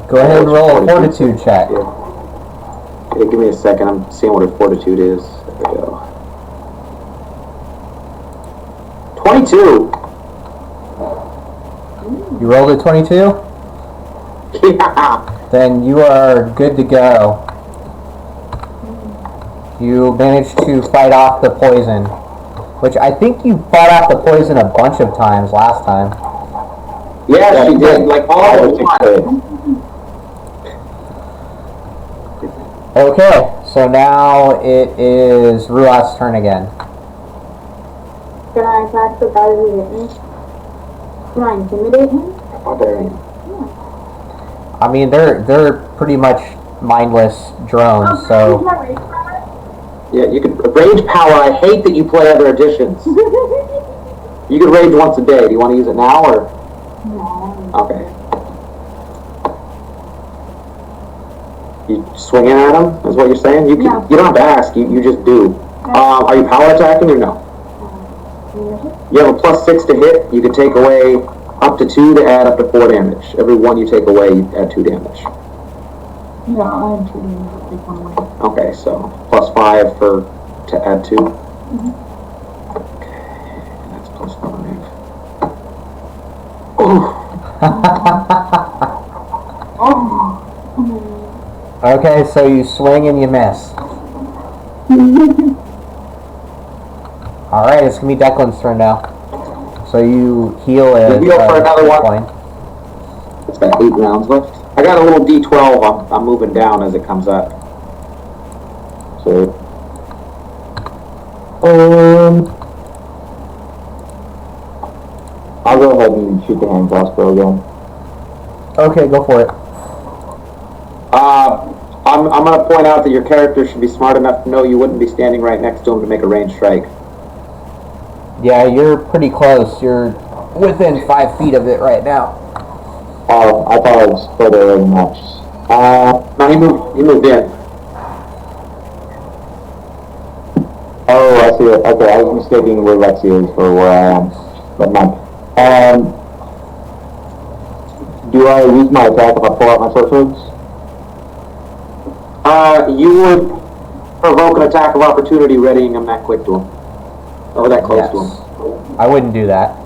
Go ahead and roll a fortitude check. Yeah, give me a second. I'm seeing what her fortitude is. There we go. 22. You rolled a 22? Yeah. Then you are good to go. You managed to fight off the poison, which I think you fought off the poison a bunch of times last time. Yeah, she did. Like all at once. Okay, so now it is Ruath's turn again. Can I attack the guy who hit me? Can I intimidate him? Oh, there. I mean, they're pretty much mindless drones, so Yeah, you could rage power. I hate that you play other editions. You could rage once a day. Do you want to use it now or? No. Okay. You swinging at him? Is what you're saying? You can. Yeah. You don't have to ask. You just do. Are you power attacking or no? You have a +6 to hit. You can take away up to 2 to add up to 4 damage. Every one you take away, you add 2 damage. No, I'm shooting the big one. Okay, so +5 to add 2. Okay, that's +5. Oh, Okay, so you swing and you miss. Alright, it's gonna be Declan's turn now. So you heal it. You heal for another one. Point. It's got 8 rounds left. I got a little D12. I'm moving down as it comes up. So, I'll go ahead and shoot the hand crossbow again. Okay, go for it. I'm going to point out that your character should be smart enough to know you wouldn't be standing right next to him to make a ranged strike. Yeah, you're pretty close. You're within 5 feet of it right now. Oh, I thought it was further than much. No, he moved in. Oh, I see it. Okay, I was mistaking where Lexi is for where I am. But not. Do I use my attack if I pull out my short swords? You would provoke an attack of opportunity readying him that quick to him. Or that close to him. I wouldn't do that.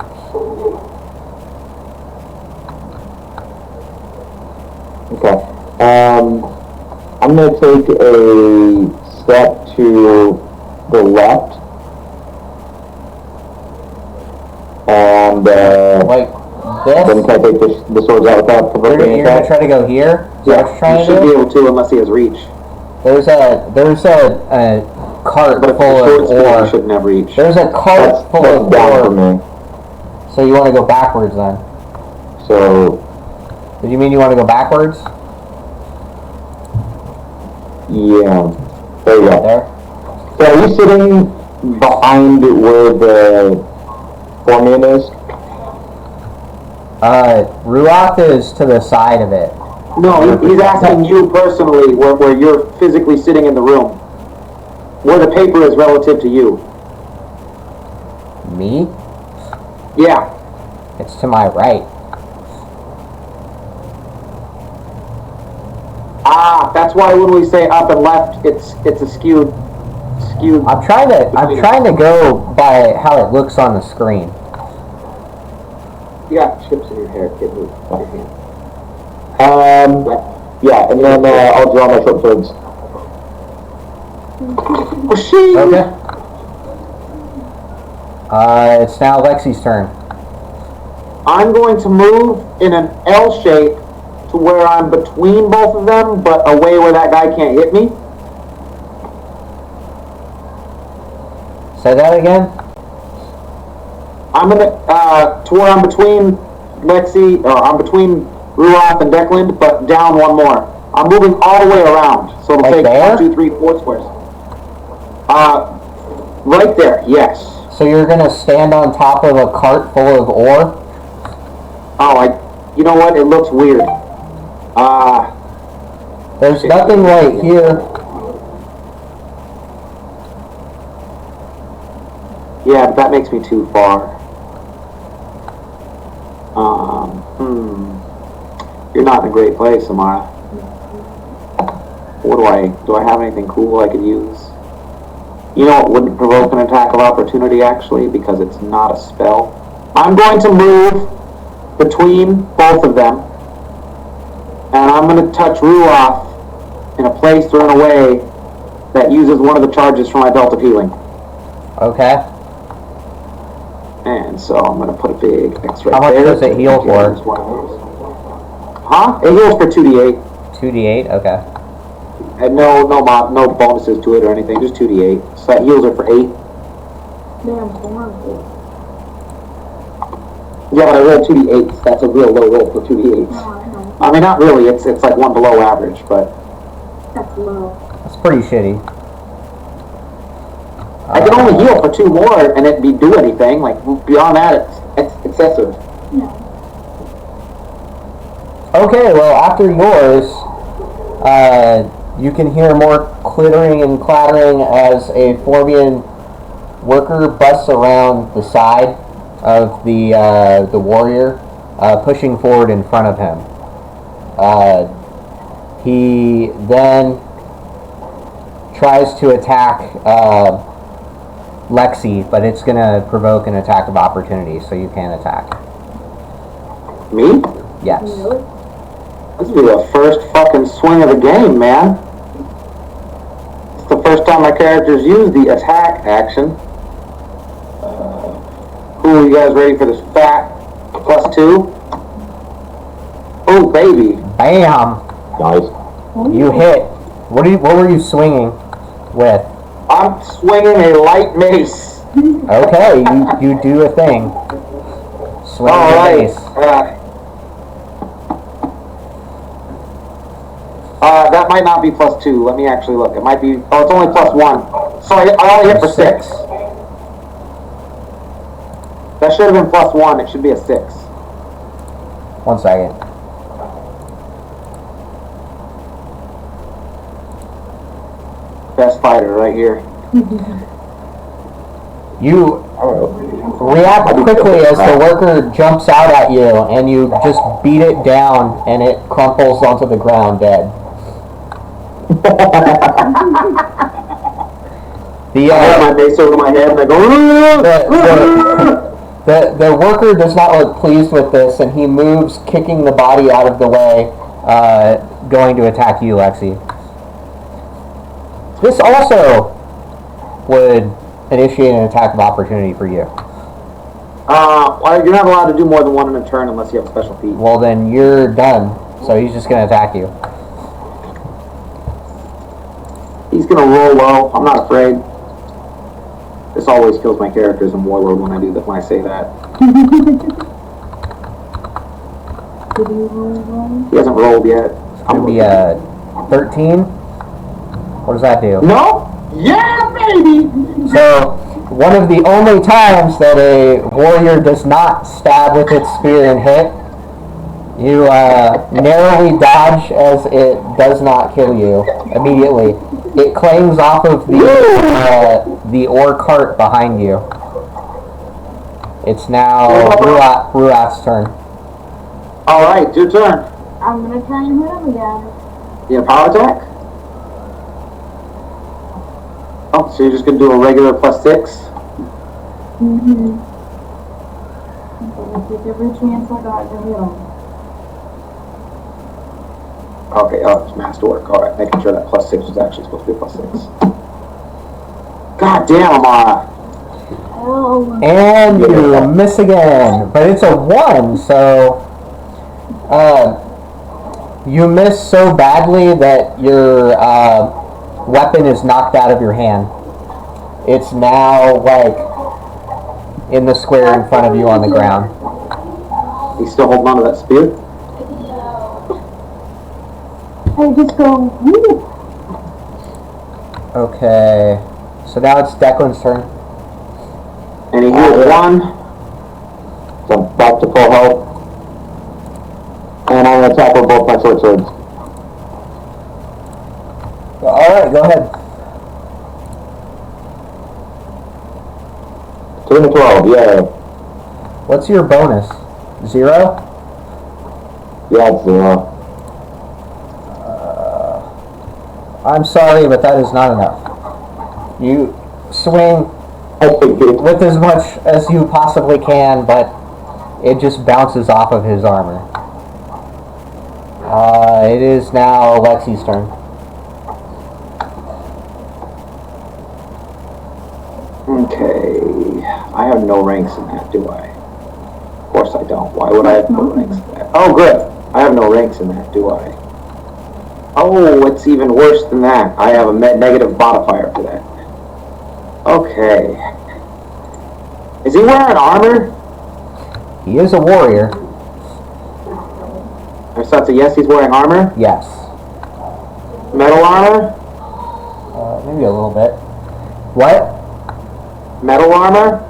Okay. I'm going to take a step to the left. And, Like then this? can I take the swords out without provoking You're gonna attack? try to go here? Is that what you're trying you to should do? be able to unless he has reach. There's a cart But if full the of sword's full, you ore. shouldn't have reach. There's a cart full That's of down for ore. me. So you want to go backwards then? So, Did you mean you want to go backwards? yeah. There you Right go. there. So are you sitting behind where the Formian is? Ruoth is to the side of it. No, he's asking you personally where you're physically sitting in the room. Where the paper is relative to you. Me? Yeah. It's to my right. Ah, that's why when we say up and left, it's a skewed. I'm trying to go by how it looks on the screen. You got chips in your hair, kid. Move your hand. Yeah, and then I'll draw my short swords. Oh, shit! Okay. It's now Lexi's turn. I'm going to move in an L shape to where I'm between both of them, but away where that guy can't hit me. Say that again? I'm gonna to where I'm between Lexi, or I'm between Ruoth and Declan, but down one more. I'm moving all the way around, so it'll Like take there? 1, 2, 3, 4 squares. Right there, yes. So you're gonna stand on top of a cart full of ore? Oh, you know what? It looks weird. There's nothing right here. Yeah, but that makes me too far. You're not in a great place, Amara. What do I have anything cool I could use? You know what wouldn't provoke an attack of opportunity, actually, because it's not a spell? I'm going to move between both of them, and I'm going to touch Ruoth in a place or in a way that uses one of the charges from my belt of healing. Okay. And so I'm going to put a big X right there. How much does it heal for? Huh? It heals for 2d8. 2d8? Okay. And no bonuses to it or anything, just 2d8. So that heals her for 8. Damn, horrible. Yeah, but I rolled 2d8s. That's a real low roll for 2d8s. No, I know. I mean, not really. It's like one below average, but That's low. That's pretty shitty. I can only heal for 2 more and it be do anything. Like beyond that, it's excessive. No. Okay, well, after yours, you can hear more clittering and clattering as a Formian worker busts around the side of the warrior, pushing forward in front of him. He then tries to attack Lexi, but it's going to provoke an attack of opportunity, so you can attack. Me? Yes. This will be the first fucking swing of the game, man. It's the first time my characters use the attack action. Cool, you guys ready for this fat +2? Oh, baby. Bam! Nice. You hit. What were you swinging with? I'm swinging a light mace. Okay, you do a thing. Swing All the right. base. That might not be +2. Let me actually look. It might be. Oh, it's only +1. So I only hit for 6. That should have been +1. It should be a 6. 1 second. Best fighter right here. You react quickly as the worker jumps out at you, and you just beat it down, and it crumples onto the ground dead. I have my mace over my head and I go. The worker does not look pleased with this, and he moves, kicking the body out of the way, going to attack you, Lexi. This also would initiate an attack of opportunity for you. Well, you're not allowed to do more than one in a turn unless you have a special feat. Well, then you're done, so he's just going to attack you. He's gonna roll low. I'm not afraid. This always kills my characters in Warlord when I do that. When I say that, he hasn't rolled yet. It's going to be a 13. What does that do? No. Yeah, baby. So, one of the only times that a warrior does not stab with its spear and hit, you narrowly dodge as it does not kill you immediately. It clangs off of the ore cart behind you. It's now Ruath's turn. All right, your turn. I'm gonna try and hit him again. You have power attack? Oh, so you're just gonna do a regular +6? Mm-hmm. I'm gonna take every chance I got to hit him. Okay, oh, it's masterwork. All right, making sure that +6 was actually supposed to be a +6. God damn, Amara. Oh. And you miss again, but it's a 1, so you miss so badly that your weapon is knocked out of your hand. It's now like in the square in front of you on the ground. He's still holding on to that spear? I just go, woo. Okay, so now it's Declan's turn. And he heals 1. So I'm back to full health. And I'm going to attack with both my short swords. Alright, go ahead. 2 and 12, yeah. What's your bonus? 0? Yeah, it's 0. I'm sorry, but that is not enough. You swing with as much as you possibly can, but it just bounces off of his armor. It is now Lexi's turn. Okay. I have no ranks in that, do I? Of course I don't. Why would I have no ranks in that? Oh, good. I have no ranks in that, do I? Oh, it's even worse than that. I have a negative modifier for that. Okay. Is he wearing armor? He is a warrior. So that's a yes, he's wearing armor? Yes. Metal armor? Maybe a little bit. What? Metal armor?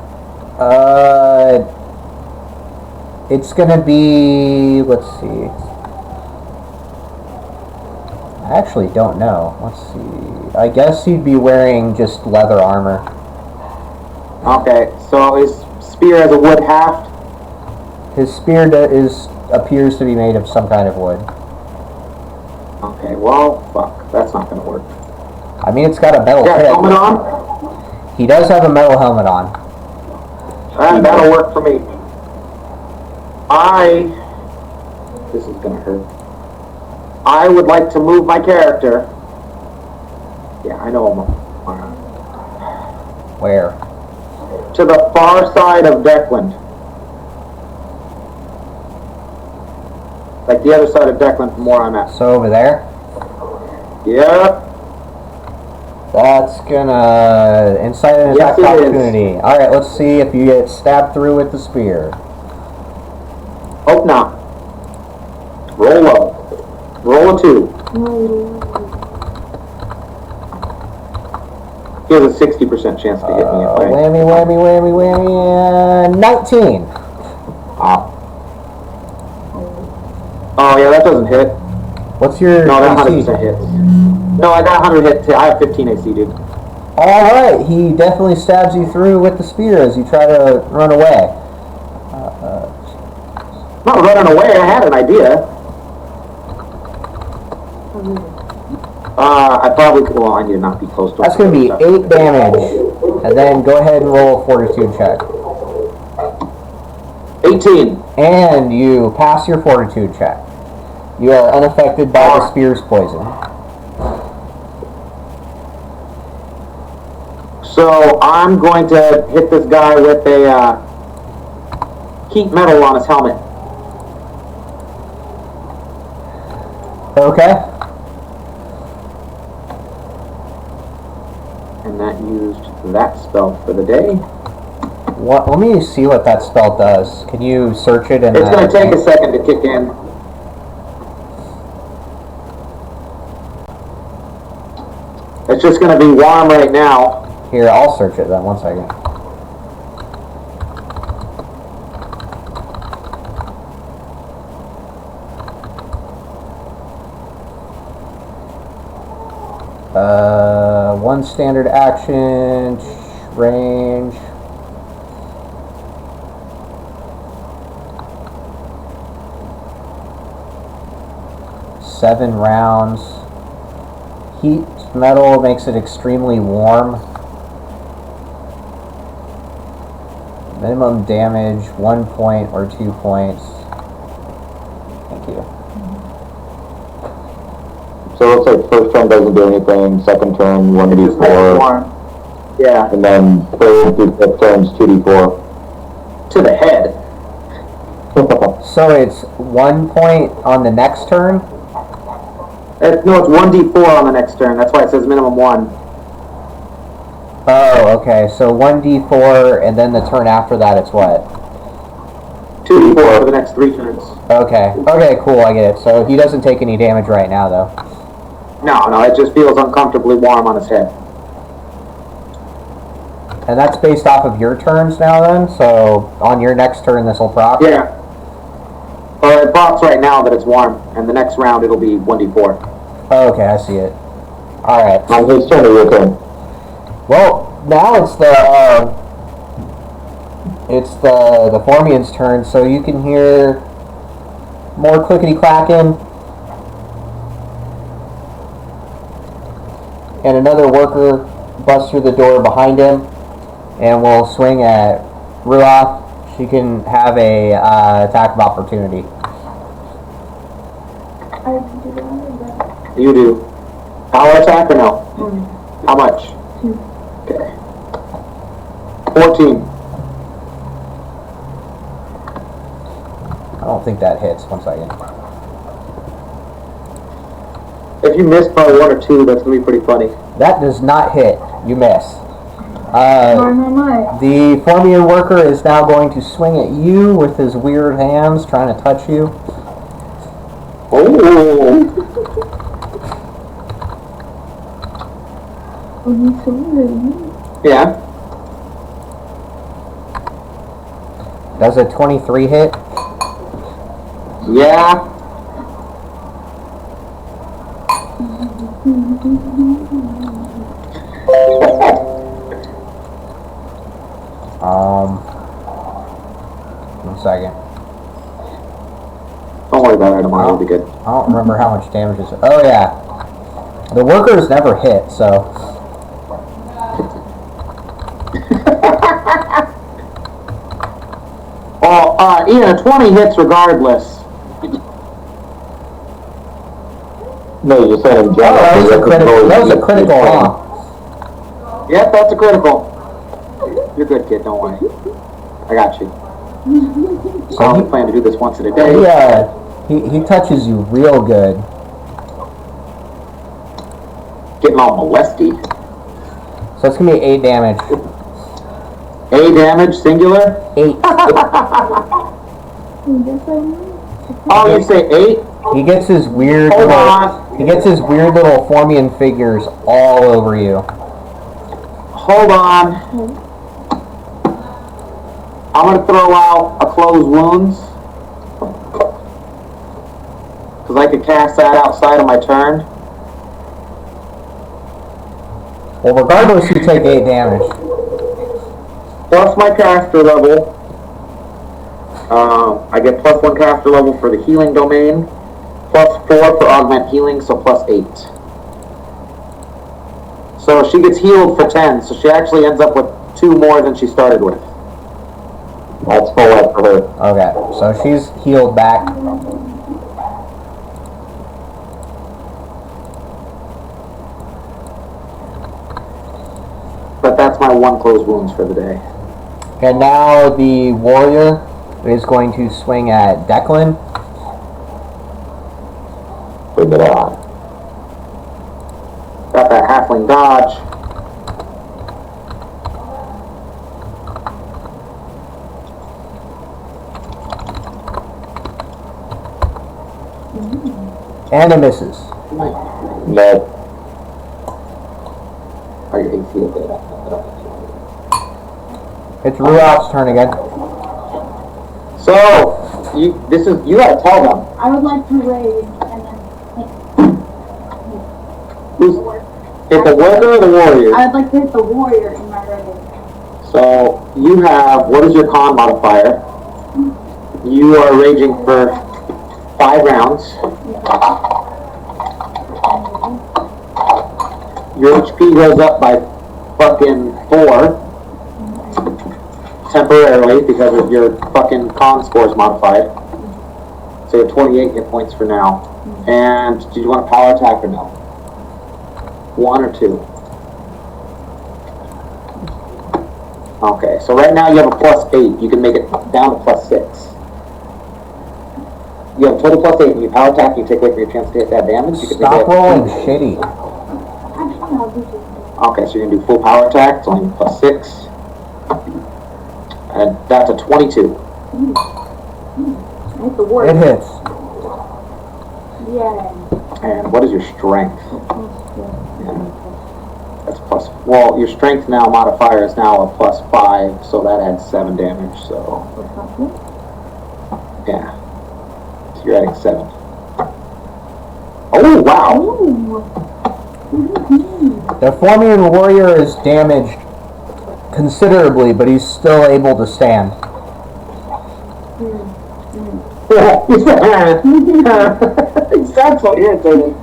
It's gonna be, let's see. I actually don't know. Let's see. I guess he'd be wearing just leather armor. Okay, so his spear has a wood haft? His spear appears to be made of some kind of wood. Okay, well, fuck. That's not gonna work. I mean, it's got a metal Yeah, head. helmet on? He does have a metal helmet on. That'll work for me. this is gonna hurt. I would like to move my character. Yeah, I know him. Where? To the far side of Declan. Like the other side of Declan from where I'm at. So over there? Yep. That's gonna incite an attack Yes, it is. opportunity. Alright, let's see if you get stabbed through with the spear. Hope not. Roll up. Roll a 2. He has a 60% chance to hit me if I... Whammy, whammy, whammy, whammy, and 19. Oh yeah, that doesn't hit. What's your No, that AC? 100% hits. No, I got 100 hit. I have 15 AC, dude. Alright, he definitely stabs you through with the spear as you try to run away. Not running away, I had an idea. I probably could, well, I need to not be close to That's going to be 8 damage. And then go ahead and roll a fortitude check. 18. And you pass your fortitude check. You are unaffected by the spear's poison. So I'm going to hit this guy with a heat metal on his helmet. Okay. And that used that spell for the day. What? Let me see what that spell does. Can you search it? It's going to take a second to kick in. It's just going to be warm right now. Here, I'll search it then. 1 second. One standard action, range. Seven rounds. Heat metal makes it extremely warm. Minimum damage, 1 point or 2 points. Thank you. So it looks like first turn doesn't do anything, second turn Just makes it 1d4, warm. Yeah, and then third through fifth turns 2d4. to the head. So it's 1 point on the next turn? No, it's 1d4 on the next turn. That's why it says minimum 1. Oh, okay. So 1d4, and then the turn after that it's what? 2d4 for the next 3 turns. Okay. Okay, cool, I get it. So he doesn't take any damage right now, though. No, it just feels uncomfortably warm on his head. And that's based off of your turns now, then? So on your next turn, this will proc? Yeah. Well, it procs right now that it's warm, and the next round it'll be 1d4. Oh, okay, I see it. Alright. On his turn or your turn? Well, now it's the Formian's turn, so you can hear more clickety-clacking. And another worker busts through the door behind him and will swing at Ruoth. She can have a attack of opportunity. You do. Power attack or no? How much? 2. Okay. 14. I don't think that hits. 1 second. If you miss by 1 or 2, that's going to be pretty funny. That does not hit. You miss. My. The Formian worker is now going to swing at you with his weird hands, trying to touch you. Oh! Yeah. Does a 23 hit? Yeah. One second. Don't worry about it, tomorrow will be good. I don't remember how much damage is. Oh yeah. The workers never hit, so. Well, Ian, a 20 hits regardless. No, you just said in Oh, general. that was a critical. That was a critical, huh? Yep, that's a critical. You're good, kid. Don't worry. I got you. I only plan to do this once in a day. Yeah, he touches you real good. Getting all molesty. So it's gonna be 8 damage. 8 damage, singular? 8. Oh, you say 8? He gets his weird Hold little, on. he gets his weird little Formian figures all over you. Hold on. I'm gonna throw out a closed wounds. Because I could cast that outside of my turn. Well, regardless, you take 8 damage. Plus my caster level. I get plus 1 caster level for the healing domain. Plus 4 for augment healing, so plus 8. So she gets healed for 10, so she actually ends up with 2 more than she started with. That's full up for her. Okay, so she's healed back. But that's my 1 closed wounds for the day. And now the warrior is going to swing at Declan. Bring it on. Got that halfling dodge. And it misses. No. Are you AC okay? It's Ruat's turn again. So, you gotta tell them. I would like to raid and then Who's, hit the worker or the warrior? I'd like to hit the warrior in my raid. So, you have, what is your con modifier? You are raging for 5 rounds. Your HP goes up by fucking 4. Temporarily, because of your fucking con scores modified. So you have 28 hit points for now. And did you want a power attack or no? 1 or 2? Okay, so right now you have a plus 8. You can make it down to plus 6. You have a total plus 8. When you power attack, you take away from your chance to hit that damage. You can Stop rolling shitty. Okay, so you're going to do full power attack. It's only plus 6. And that's a 22. Hit the warrior. It hits. Yeah. And what is your strength? That's plus, well, your strength now modifier is now a plus 5, so that adds 7 damage, so, yeah. So you're adding 7. Oh, wow! The Formian warrior is damaged considerably, but he's still able to stand. He sounds so irritated.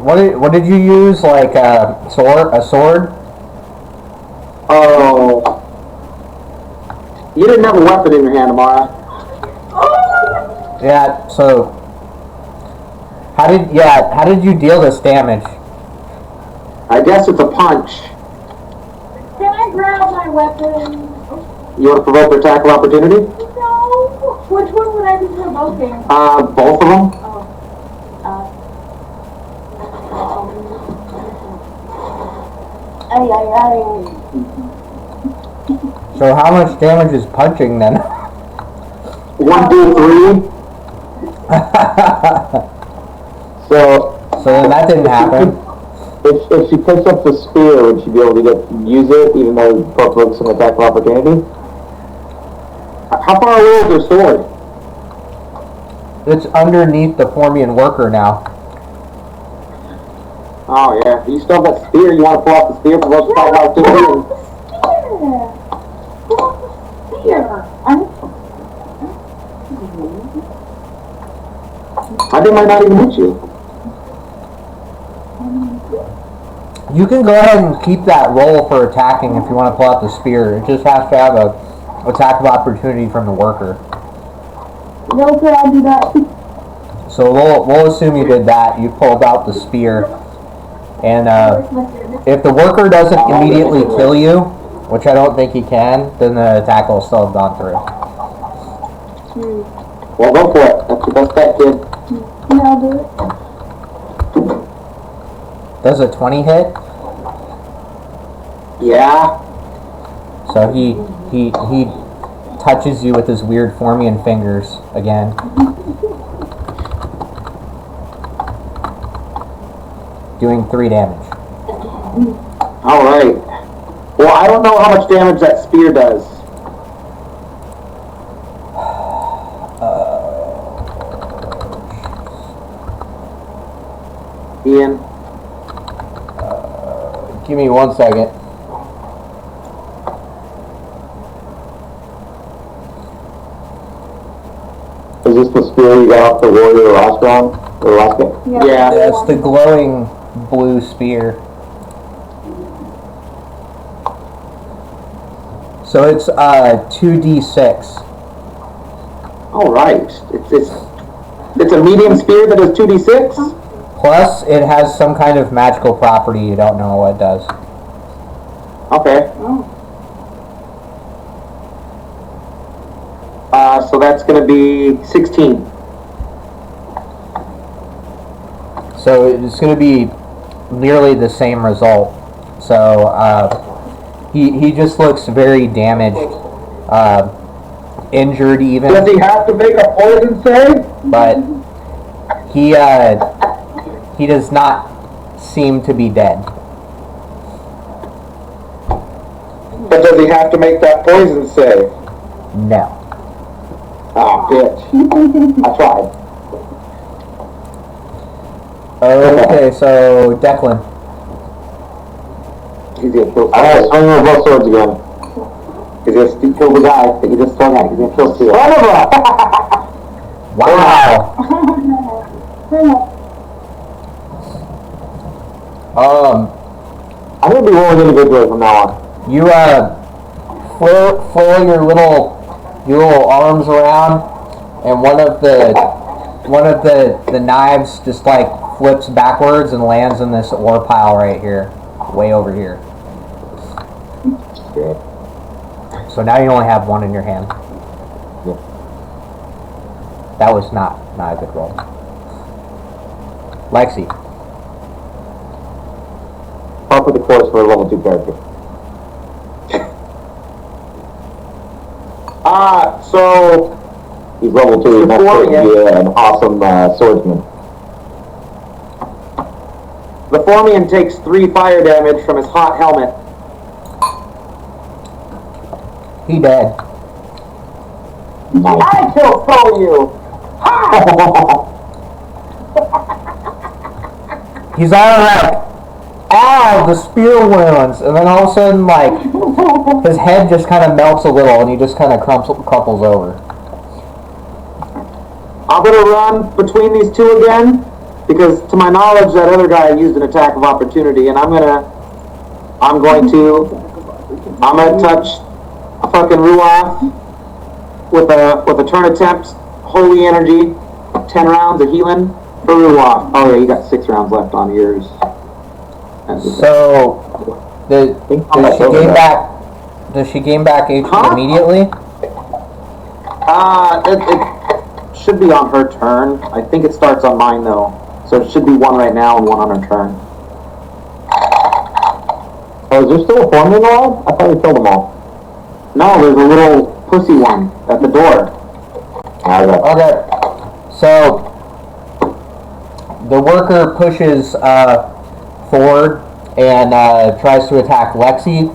What did you use? Like a sword? Oh. You didn't have a weapon in your hand, Amara. Yeah. So how did you deal this damage? I guess it's a punch. Can I grab my weapon? You want to provoke their attack of opportunity? No. Which one would I be provoking? Both of them. So how much damage is punching then? 1, 2, 3. So then that didn't happen. if she picks up the spear, would she be able to use it, even though it provokes an attack of opportunity? How far away is your sword? It's underneath the Formian worker now. Oh yeah, you still have that spear. You want to pull off the spear, provoke the attack of opportunity? I think I might not even hit you. You can go ahead and keep that roll for attacking if you want to pull out the spear. It just has to have a attack of opportunity from the worker. Okay, I'll do that. So we'll assume you did that. You pulled out the spear, and if the worker doesn't immediately kill you, which I don't think he can, then the attack will still have gone through. Well, go for it. That's your best bet, kid. Yeah, I'll do it. Does a 20 hit? Yeah. So he touches you with his weird Formian fingers again. Doing 3 damage. Alright. Well, I don't know how much damage that spear does. Ian? Give me 1 second. Is this the spear you got off the warrior last round? Or last game? Yeah. It's the glowing blue spear. So it's 2d6. Alright. It's a medium spear that does 2d6? Plus, it has some kind of magical property. You don't know what it does. Okay. So that's going to be 16. So it's going to be nearly the same result. So he just looks very damaged, injured even. Does he have to make a poison save? But he does not seem to be dead. But does he have to make that poison save? No. Ah, bitch. I tried. Okay, so Declan. He's gonna kill. Alright, swing with both swords again. He's gonna kill the guy that you just swung at. He's gonna kill two. Wow. I'm gonna be rolling individually from now on. You flail your little arms around, and one of the knives just like flips backwards and lands in this ore pile right here, way over here. Okay. So now you only have one in your hand. Yeah. That was not a good roll. Lexi. Par for the course for a level 2 character. So He's level 2, he's not Before, supposed to be an awesome swordsman. the Formian takes 3 fire damage from his hot helmet. He dead. Nice. I killed you. He's all like, ow, the spear wounds, and then all of a sudden, like, his head just kind of melts a little, and he just kind of crumples over. I'm gonna run between these two again, because to my knowledge, that other guy used an attack of opportunity, and I'm gonna touch a fucking Ruach with a turn attempt, holy energy, 10 rounds of healing for Ruach. Oh yeah, you got 6 rounds left on yours. So, does she gain back HP immediately? It should be on her turn. I think it starts on mine though. So it should be 1 right now and 1 on her turn. Oh, is there still a Formian alive? I thought we killed them all. No, there's a little pussy one at the door. Okay. So, the worker pushes forward and tries to attack Lexi,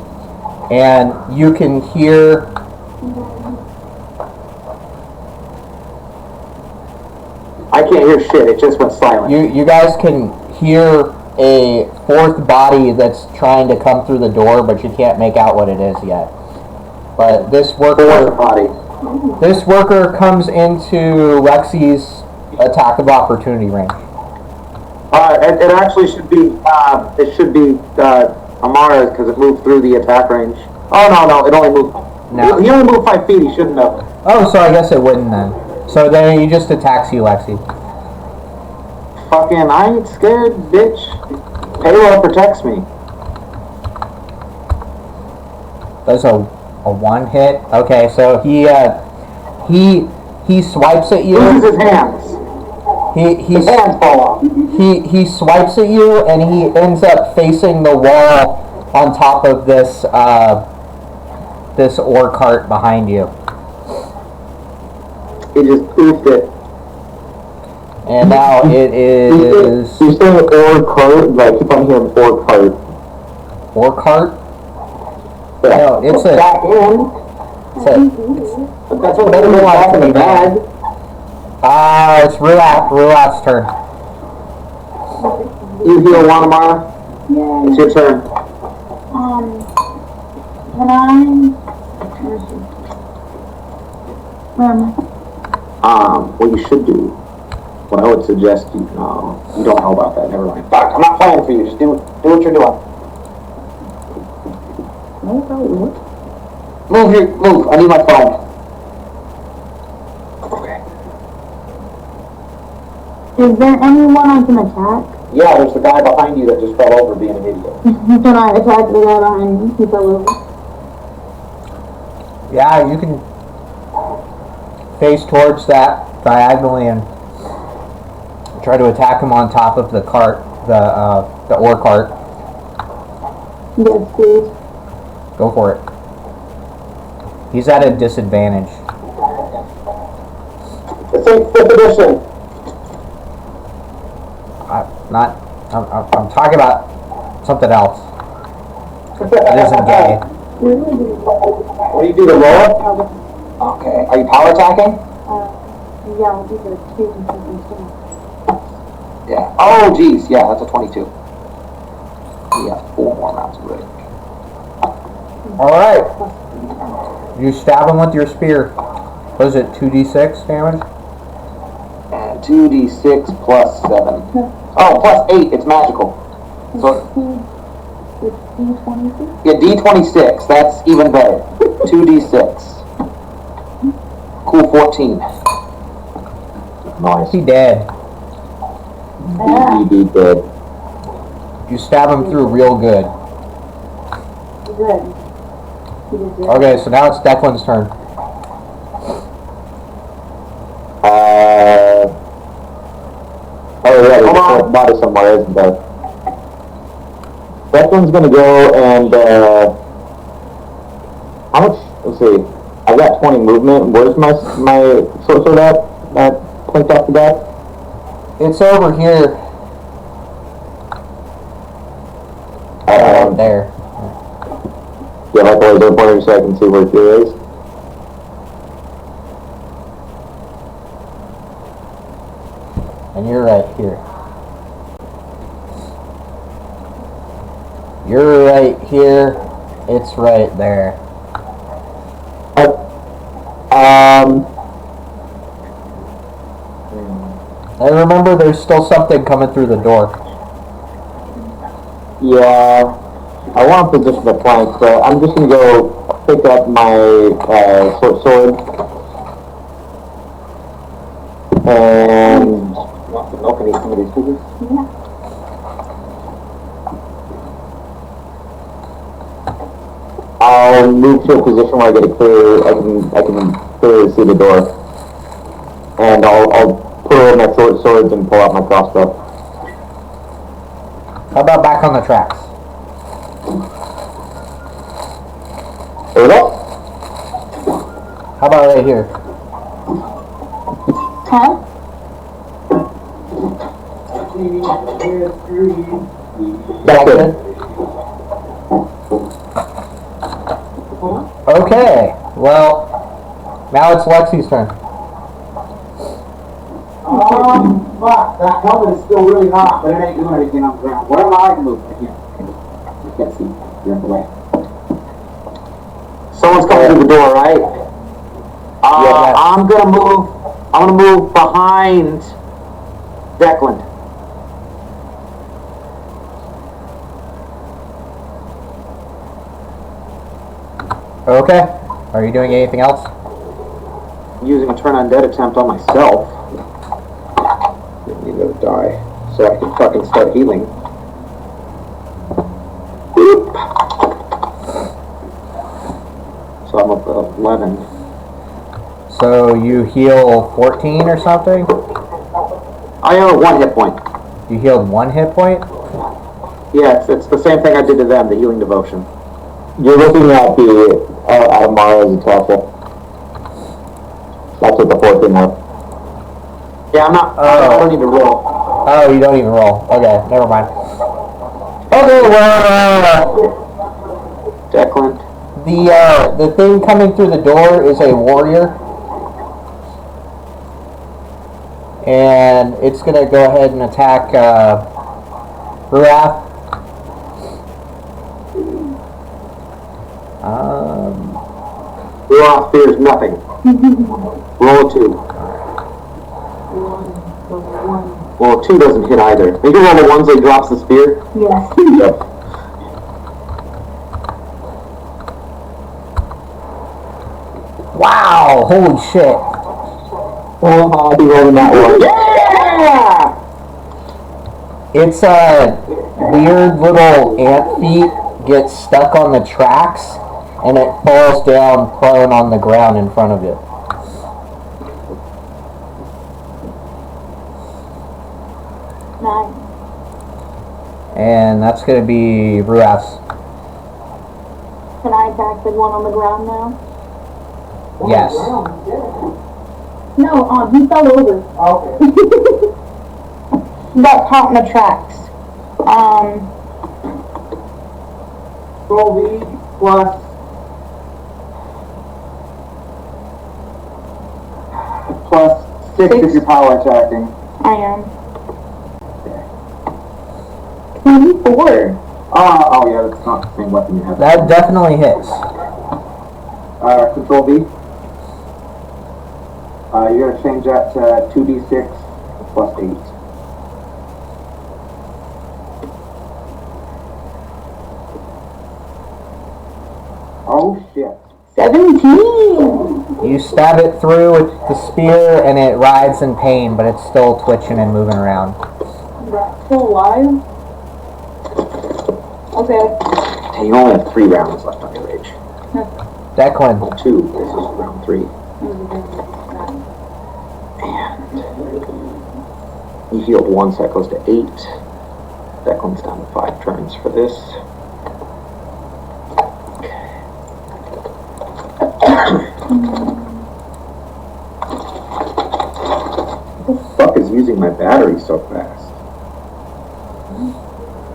and you can hear I can't hear shit, it just went silent. you guys can hear a 4th body that's trying to come through the door, but you can't make out what it is yet. But this worker comes into Lexi's attack of opportunity range. It actually should be, Amara, because it moved through the attack range. Oh, no, it only moved. No. He only moved 5 feet, he shouldn't have. Oh, so I guess it wouldn't then. So then he just attacks you, Lexi. Fucking, I ain't scared, bitch. Payload protects me. That's a one hit. Okay, so he swipes at you. Uses his hands. His hands fall off. He swipes at you, and he ends up facing the wall on top of this this ore cart behind you. He just oofed it. And now it is You're saying ore cart? I keep on hearing ore cart. ore cart. Yeah. No, it's a. Back in. That's what they do back in the bag. It's Ruat's turn. You heal Wanamara. Yeah. It's your turn. Can I? Where am I? What you should do, what I would suggest you, no, you don't know about that, never mind. Fuck, I'm not playing for you, just do what you're doing. Move, I need my phone. Okay. Is there anyone I can attack? Yeah, there's the guy behind you that just fell over being an idiot. Can I attack the guy behind me? He fell over. Yeah, you can face towards that diagonally and try to attack him on top of the cart, the ore cart. Yes, please. Go for it. He's at a disadvantage. It's in 5th edition. I'm talking about something else. It isn't gay. What do you do, the roller? Okay, are you power attacking? Yeah, I'll do the 2 and 2. Yeah. Oh, geez, yeah, that's a 22. Yeah, 4 more rounds of range. Alright. You stab him with your spear. What is it, 2d6 damage? And 2d6 plus 7. Oh, plus 8, it's magical. So, It's D26? yeah, d26, that's even better. 2d6. Cool, 14. Nice. He dead. He dead. You stab him through real good. Good. He did good. Okay, so now it's Declan's turn. Oh yeah, there's a body somewhere, isn't there? Declan's gonna go and, how much, let's see, I've got 20 movement, where's my sword at? Point off the back? It's over here. There. Yeah, like always, I'm pointing so I can see where it is. And you're right here. You're right here. It's right there. And remember, there's still something coming through the door. Yeah, I want to position the flank, but I'm just gonna go pick up my sword. And Want some milk and eat some of these cookies? Yeah. I'll move to a position where I get a clear. I can clearly see the door, and I'll put away my short swords and pull out my crossbow. How about back on the tracks? There we go. How about right here? Huh? That's good. Okay, well, now it's Lexi's turn. Fuck, that helmet is still really hot, but it ain't doing anything on the ground. Where am I to move? I can't see. You're in the way. Someone's coming through the door, right? Yeah. I'm gonna move behind Declan. Okay, are you doing anything else? using a turn undead attempt on myself. Didn't need to die, so I can fucking start healing. Boop. So I'm up to 11. So you heal 14 or something? I have 1 hit point. You healed 1 hit point? Yeah, it's the same thing I did to them, the healing devotion. You're looking at the Adamara's attack. That's what the 14 was. Yeah, I don't need to roll. Oh, you don't even roll. Okay, never mind. Okay, well, Declan. the thing coming through the door is a warrior. And it's gonna go ahead and attack, Ruath. Ruath fears nothing. Roll a 2. Well, 2 doesn't hit either. Think you roll the 1 so he drops the spear? Yes. Yep. Wow! Holy shit! Oh, I'll be rolling that one. Yeah! It's a weird little ant feet gets stuck on the tracks, and it falls down prone on the ground in front of it. Nice. And that's gonna be Ruath's. Can I attack the one on the ground now? Yes. No, he fell over. Okay. Got caught in the tracks. Roll V plus +6 if you're power attacking. I am. 24. Oh yeah, that's not the same weapon you have. That definitely hits. Control V. You're gonna change that to 2d6 plus 8. Oh shit. 17! You stab it through with the spear, and it writhes in pain, but it's still twitching and moving around. Still alive? Okay. Hey, you only have 3 rounds left on your rage. Declan. Well, 2. This is round 3. And you healed 1, so that goes to 8. Declan's down to 5 turns for this. Who the fuck is using my battery so fast?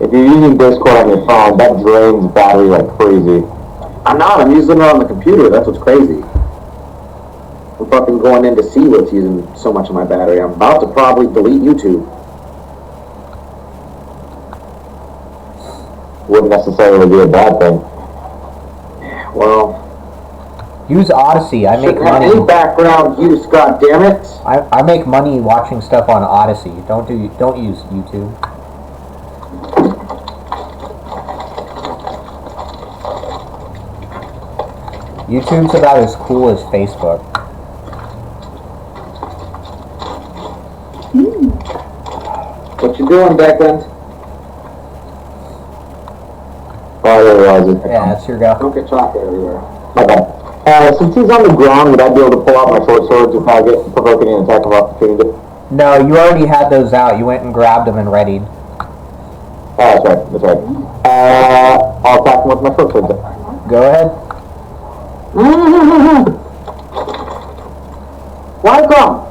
If you're using Discord on your phone, that drains battery like crazy. I'm not, I'm using it on the computer, that's what's crazy. I'm fucking going in to see what's using so much of my battery. I'm about to probably delete YouTube. Wouldn't necessarily be a bad thing. Well, Use Odyssey. I make shouldn't have money. any background use, goddammit. I make money watching stuff on Odyssey. Don't use YouTube. YouTube's about as cool as Facebook. What you doing, Declan? Oh, I realize it. Yeah, that's your go. Don't get chocolate everywhere. Okay. Since he's on the ground, would I be able to pull out my short swords if I get provoking an attack of opportunity? No, you already had those out. You went and grabbed them and readied. Oh, that's right. That's right. I'll attack him with my short swords. Go ahead.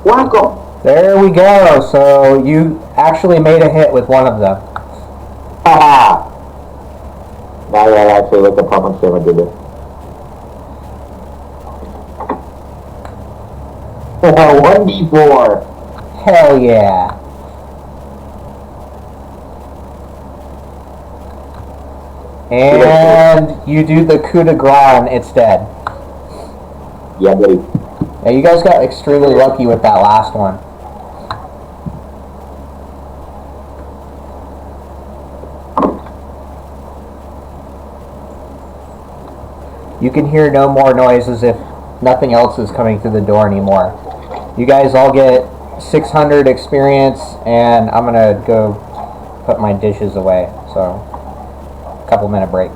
Welcome. There we go. So you actually made a hit with one of them. Haha! Now that actually look up how much damage I did. 1d4. Hell yeah. And you do the coup de grace and it's dead. Yeah, buddy. Now you guys got extremely lucky with that last one. You can hear no more noises if nothing else is coming through the door anymore. You guys all get 600 experience, and I'm gonna go put my dishes away. So, couple minute break.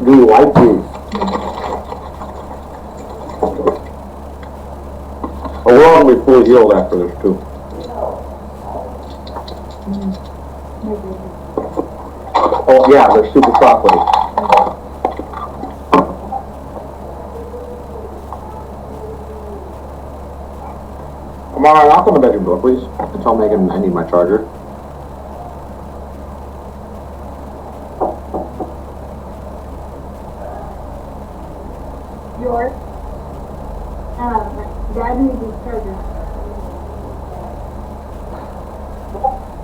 Do you like these? Oh, we're only fully healed after this too. Oh yeah, they're super chocolatey. Come on, knock on the bedroom door, please. And tell Megan I need my charger. Yours. Dad needs his charger.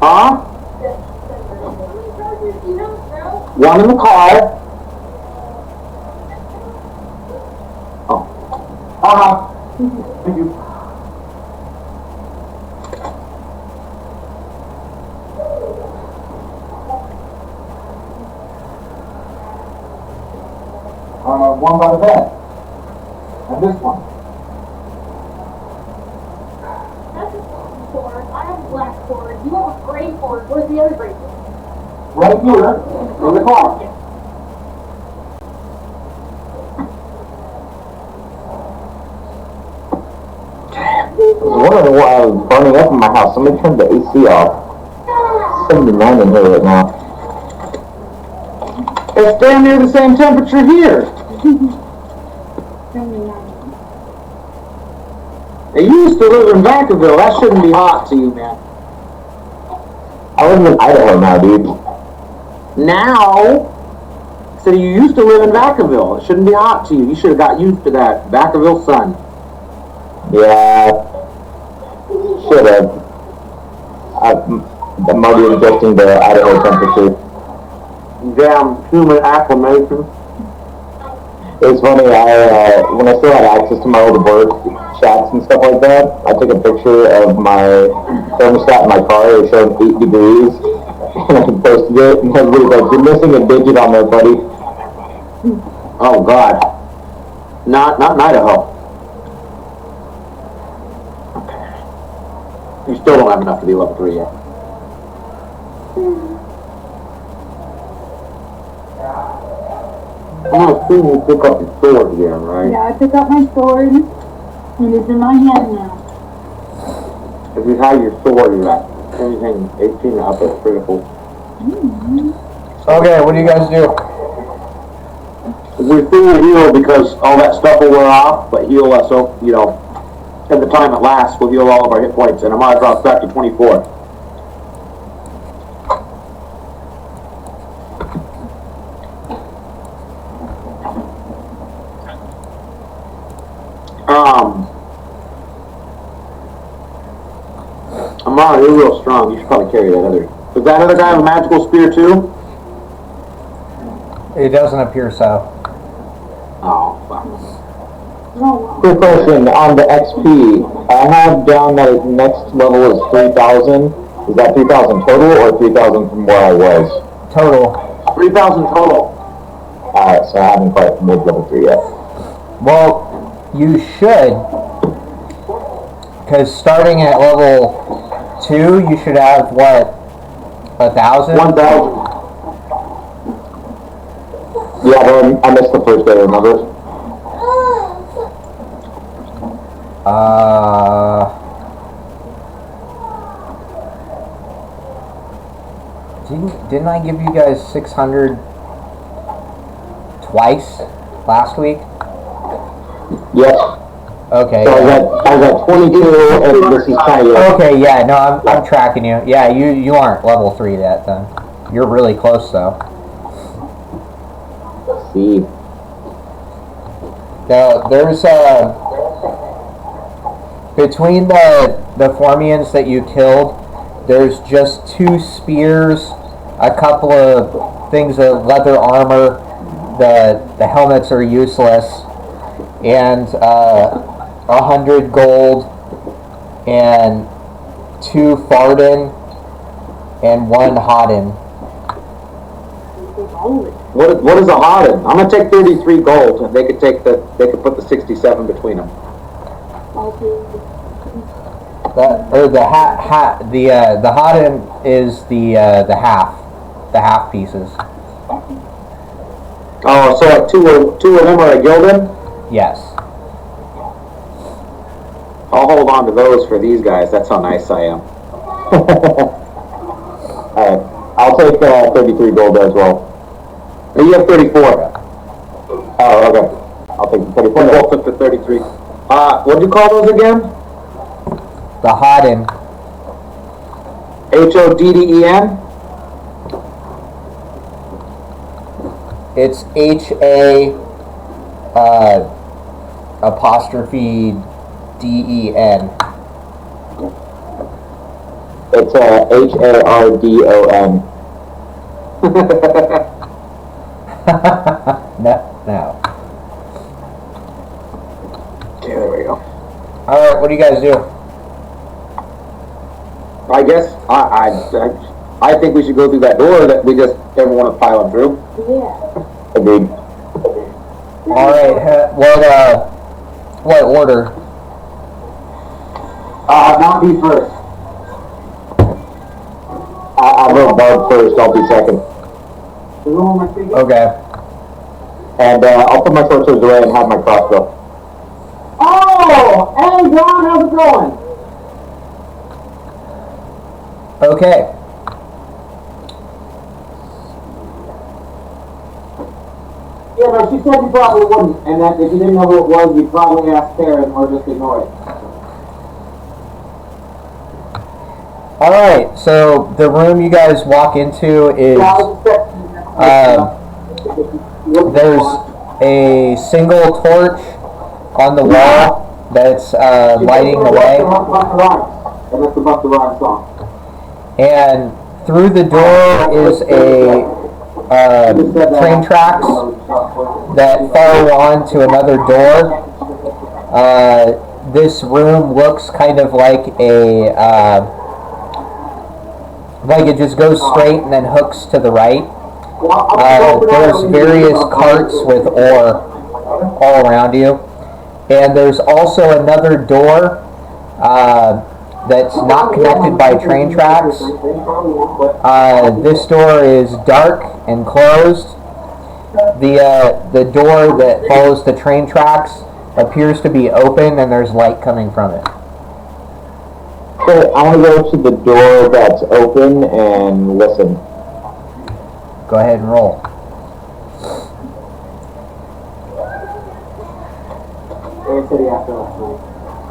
Huh? One in the car. Oh. Thank you. One by the bed. And this one. That's a cord. I have a black cord. You have a gray cord. Where's the other gray cord? Right here, in the car. I was wondering why I was burning up in my house. Somebody turned the AC off. 79 in here right now. It's damn near the same temperature here. They used to live in Vacaville. That shouldn't be hot to you, man. I live in Idaho now, dude. Now, so you used to live in Vacaville. It shouldn't be hot to you. You should have got used to that Vacaville sun. Yeah. Should have. I'm already adjusting the Idaho temperature. Damn human acclimation. It's funny, when I still had access to my old work chats and stuff like that, I took a picture of my thermostat in my car. It showed 8 degrees, and I posted it, and everybody was like, "You're missing a digit on there, buddy." Oh God. Not in Idaho. Okay. You still don't have enough to be level 3 yet. I'm gonna assume you pick up your sword again, right? Yeah, I pick up my sword, and it's in my hand now. If you have your sword, you're at anything 18 and up is critical. Okay, what do you guys do? We fully heal because all that stuff will wear off, but heal us, so, you know, at the time it lasts, we'll heal all of our hit points, and I'm gonna drop back to 24. Amara, you're real strong. You should probably carry that other. Does that other guy have a magical spear too? It doesn't appear so. Oh, fuck. Quick question, on the XP, I have down that its next level is 3,000. Is that 3,000 total or 3,000 from where I was? Total. 3,000 total. Alright, so I haven't quite made level 3 yet. Well, you should, because starting at level 2, you should have, what, 1,000? 1,000. Yeah, but I missed the first day, remember? Didn't I give you guys 600 twice last week? Yes. Okay. So Yeah. I was at 22, and this is kind of... Okay, yeah, no, I'm tracking you. Yeah, you aren't level 3 yet then. You're really close though. See. Now there's between the Formians that you killed, there's just 2 spears, a couple of things of leather armor. The helmets are useless, and 100 gold, and 2 Farden, and 1 Hodden. What is a Hodden? I'm gonna take 33 gold, and they could put the 67 between them. The Hodden is the half pieces. Oh, so like two of them are a gilden? Yes. I'll hold on to those for these guys. That's how nice I am. Alright, I'll take 33 gold as well. You have 34. Oh, okay. I'll take the 34. We'll both took the 33. What'd you call those again? The Hodden. Hodden? It's apostrophe DEN. It's HARDON. No. Okay, there we go. Alright, what do you guys do? I guess I think we should go through that door that we just everyone is piling through. Yeah. Agreed. Alright, what order? Not me first. I'll go Bard first, I'll be second. Okay. And I'll put my short swords away and have my crossbow. Oh! Hey John, how's it going? Okay. Yeah, no, she said you probably wouldn't, and that if you didn't know who it was, you'd probably ask Karen or just ignore it. Alright, so the room you guys walk into is, there's a single torch on the wall that's lighting the way. And that's the Buster Rhymes song. And through the door is a train tracks that follow on to another door. This room looks kind of like like it just goes straight and then hooks to the right. There's various carts with ore all around you. And there's also another door that's not connected by train tracks. This door is dark and closed. The door that follows the train tracks appears to be open and there's light coming from it. Okay, I want to go to the door that's open and listen. Go ahead and roll.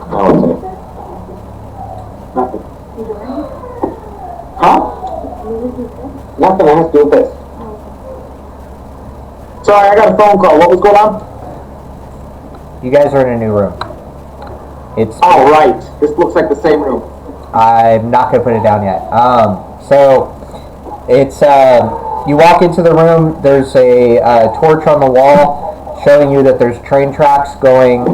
Now what's it? Nothing. Huh? Nothing, I have to do with this. Sorry, I got a phone call. What was going on? You guys are in a new room. It's. Oh, right. This looks like the same room. I'm not going to put it down yet. So, it's, you walk into the room, there's a torch on the wall showing you that there's train tracks going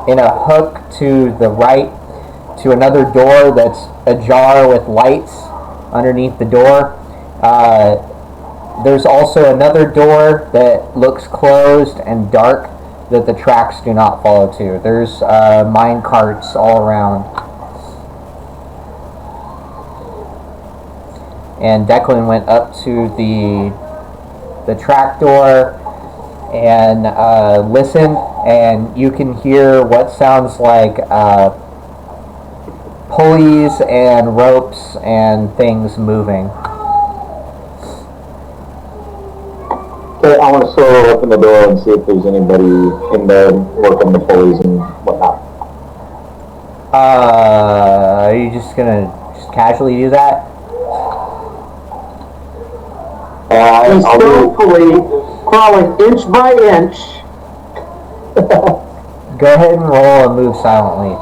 in a hook to the right to another door that's ajar with lights underneath the door. There's also another door that looks closed and dark that the tracks do not follow to. There's mine carts all around. And Declan went up to the track door and listened, and you can hear what sounds like pulleys and ropes and things moving. Okay, I want to slowly open the door and see if there's anybody in there working the pulleys and whatnot. Are you just gonna casually do that? He's I'll do. skillfully crawling inch by inch. Go ahead and roll and move silently.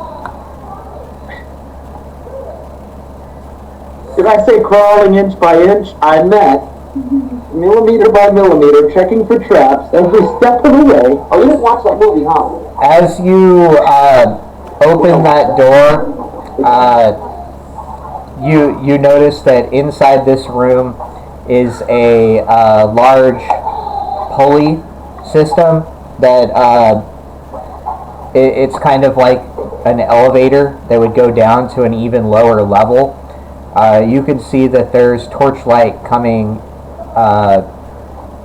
Did I say crawling inch by inch? I meant millimeter by millimeter, checking for traps every step of the way. Oh, you didn't watch that movie, huh? As you open that door, you notice that inside this room is a large pulley system that it's kind of like an elevator that would go down to an even lower level. You can see that there's torchlight coming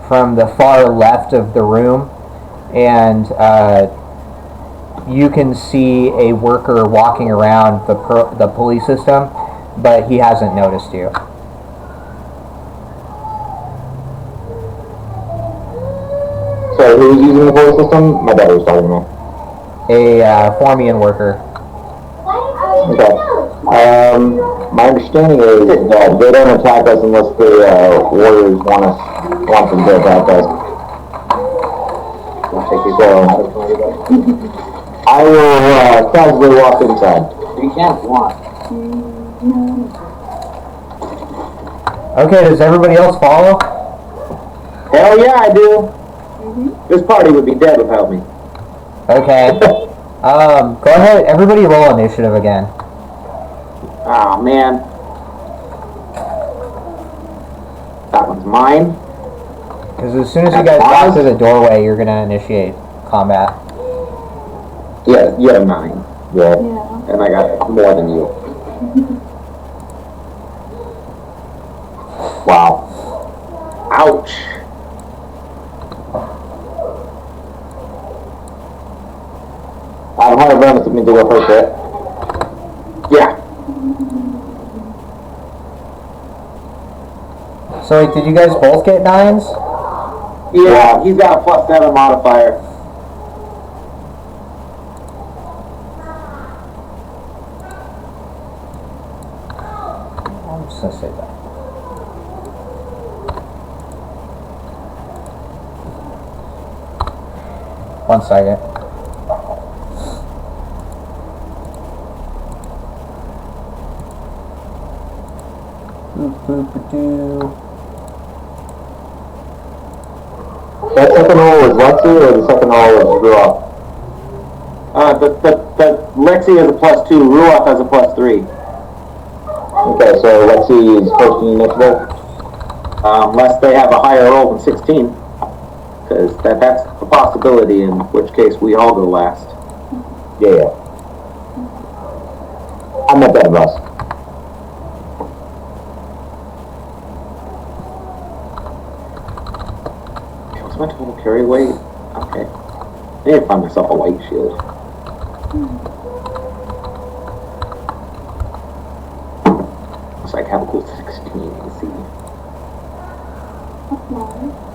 from the far left of the room, and you can see a worker walking around the pulley system, but he hasn't noticed you. So who's using the voice system? My dad was talking to me. A Formian worker. Okay. My understanding is that they don't attack us unless the warriors want them to attack us. So I will casually walk inside. You can if you want. Okay, does everybody else follow? Hell yeah, I do. This party would be dead without me. Okay. Go ahead, everybody roll initiative again. Oh man. That one's mine. Because as soon as you guys got to the doorway, you're going to initiate combat. Yeah, you have 9. Yeah. And I got more than you. Wow. Ouch. I don't have a bonus, it means to go first, right? Yeah. So wait, did you guys both get 9s? Yeah, he's got a +7 modifier. I'm just going to say that. One second. That second roll was Lexi or the second roll was Ruoff? The Lexi has a +2, Ruoff has a +3. Okay, so Lexi is first in initiative? Unless they have a higher roll than 16. Because that's a possibility, in which case we all go last. Yeah. I'm not that of us. What's my total carry weight? Okay. I need to find myself a white shield. Looks like I have a cool 16, you can see.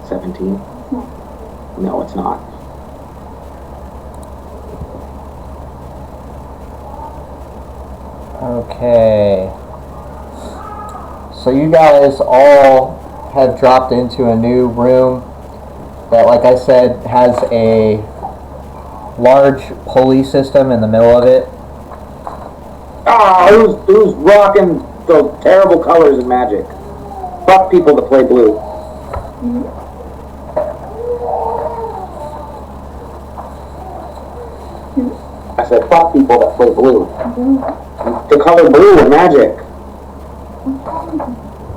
17? No, it's not. Okay. So you guys all have dropped into a new room that, like I said, has a large pulley system in the middle of it. Ah, who's rocking those terrible colors in Magic? Fuck people that play blue. I said fuck people that play blue. The color blue in Magic.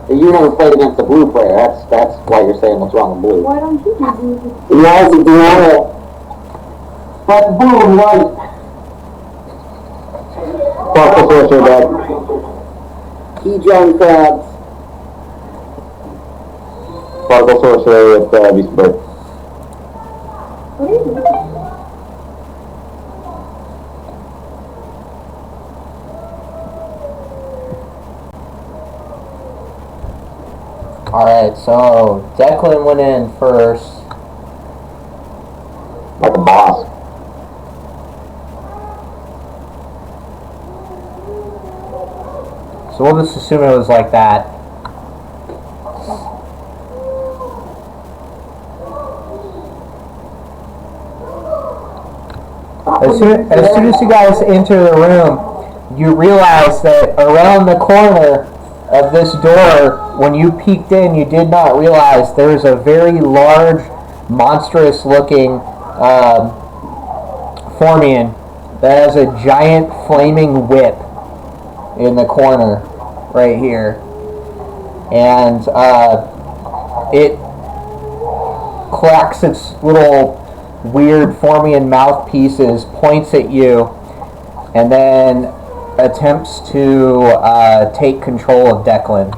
You never played against a blue player. That's why you're saying what's wrong with blue. Why don't you do this? Yeah, you do it. But blue and white. Fuck the sorcerer, Dad. Key Joan crabs. Sparkle sorcerer with Beast Bird. What is it? Alright, so Declan went in first. Like a boss. So we'll just assume it was like that. As soon as you guys enter the room, you realize that around the corner of this door, when you peeked in, you did not realize there's a very large, monstrous-looking Formian that has a giant flaming whip in the corner right here. And it cracks its little weird Formian mouthpieces, points at you, and then attempts to take control of Declan.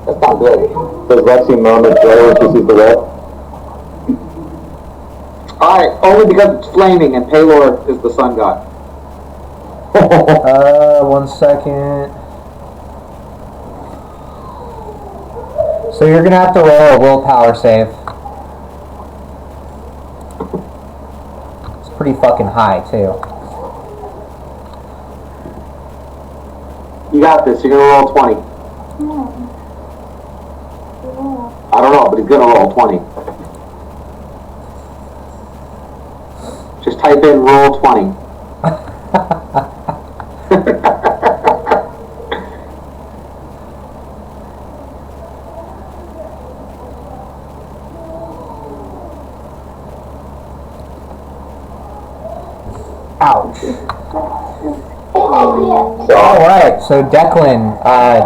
That's not good. Does Lexi moan with joy when she sees the whip? Only because it's flaming and Pelor is the sun god. 1 second. So you're gonna have to roll a willpower save. It's pretty fucking high too. You got this. You're gonna roll 20. I don't know, but he's gonna roll 20. Just type in roll 20. Ouch. Alright, so Declan,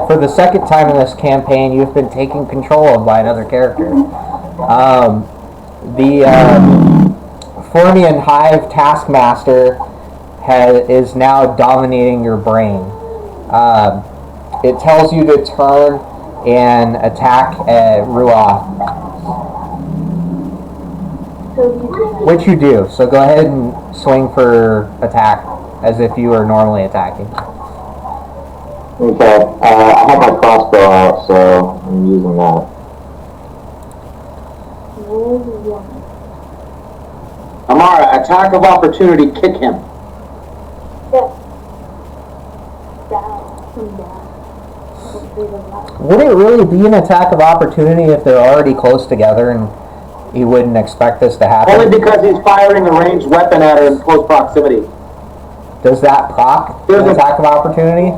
for the second time in this campaign, you've been taken control of by another character. The Formian Hive Taskmaster is now dominating your brain. It tells you to turn and attack at Ruah, which you do. So go ahead and swing for attack as if you were normally attacking. Okay, I have my crossbow out, so I'm using that. Amara, attack of opportunity, kick him. Would it really be an attack of opportunity if they're already close together and you wouldn't expect this to happen? Only because he's firing a ranged weapon at her in close proximity. Does that proc an attack of opportunity?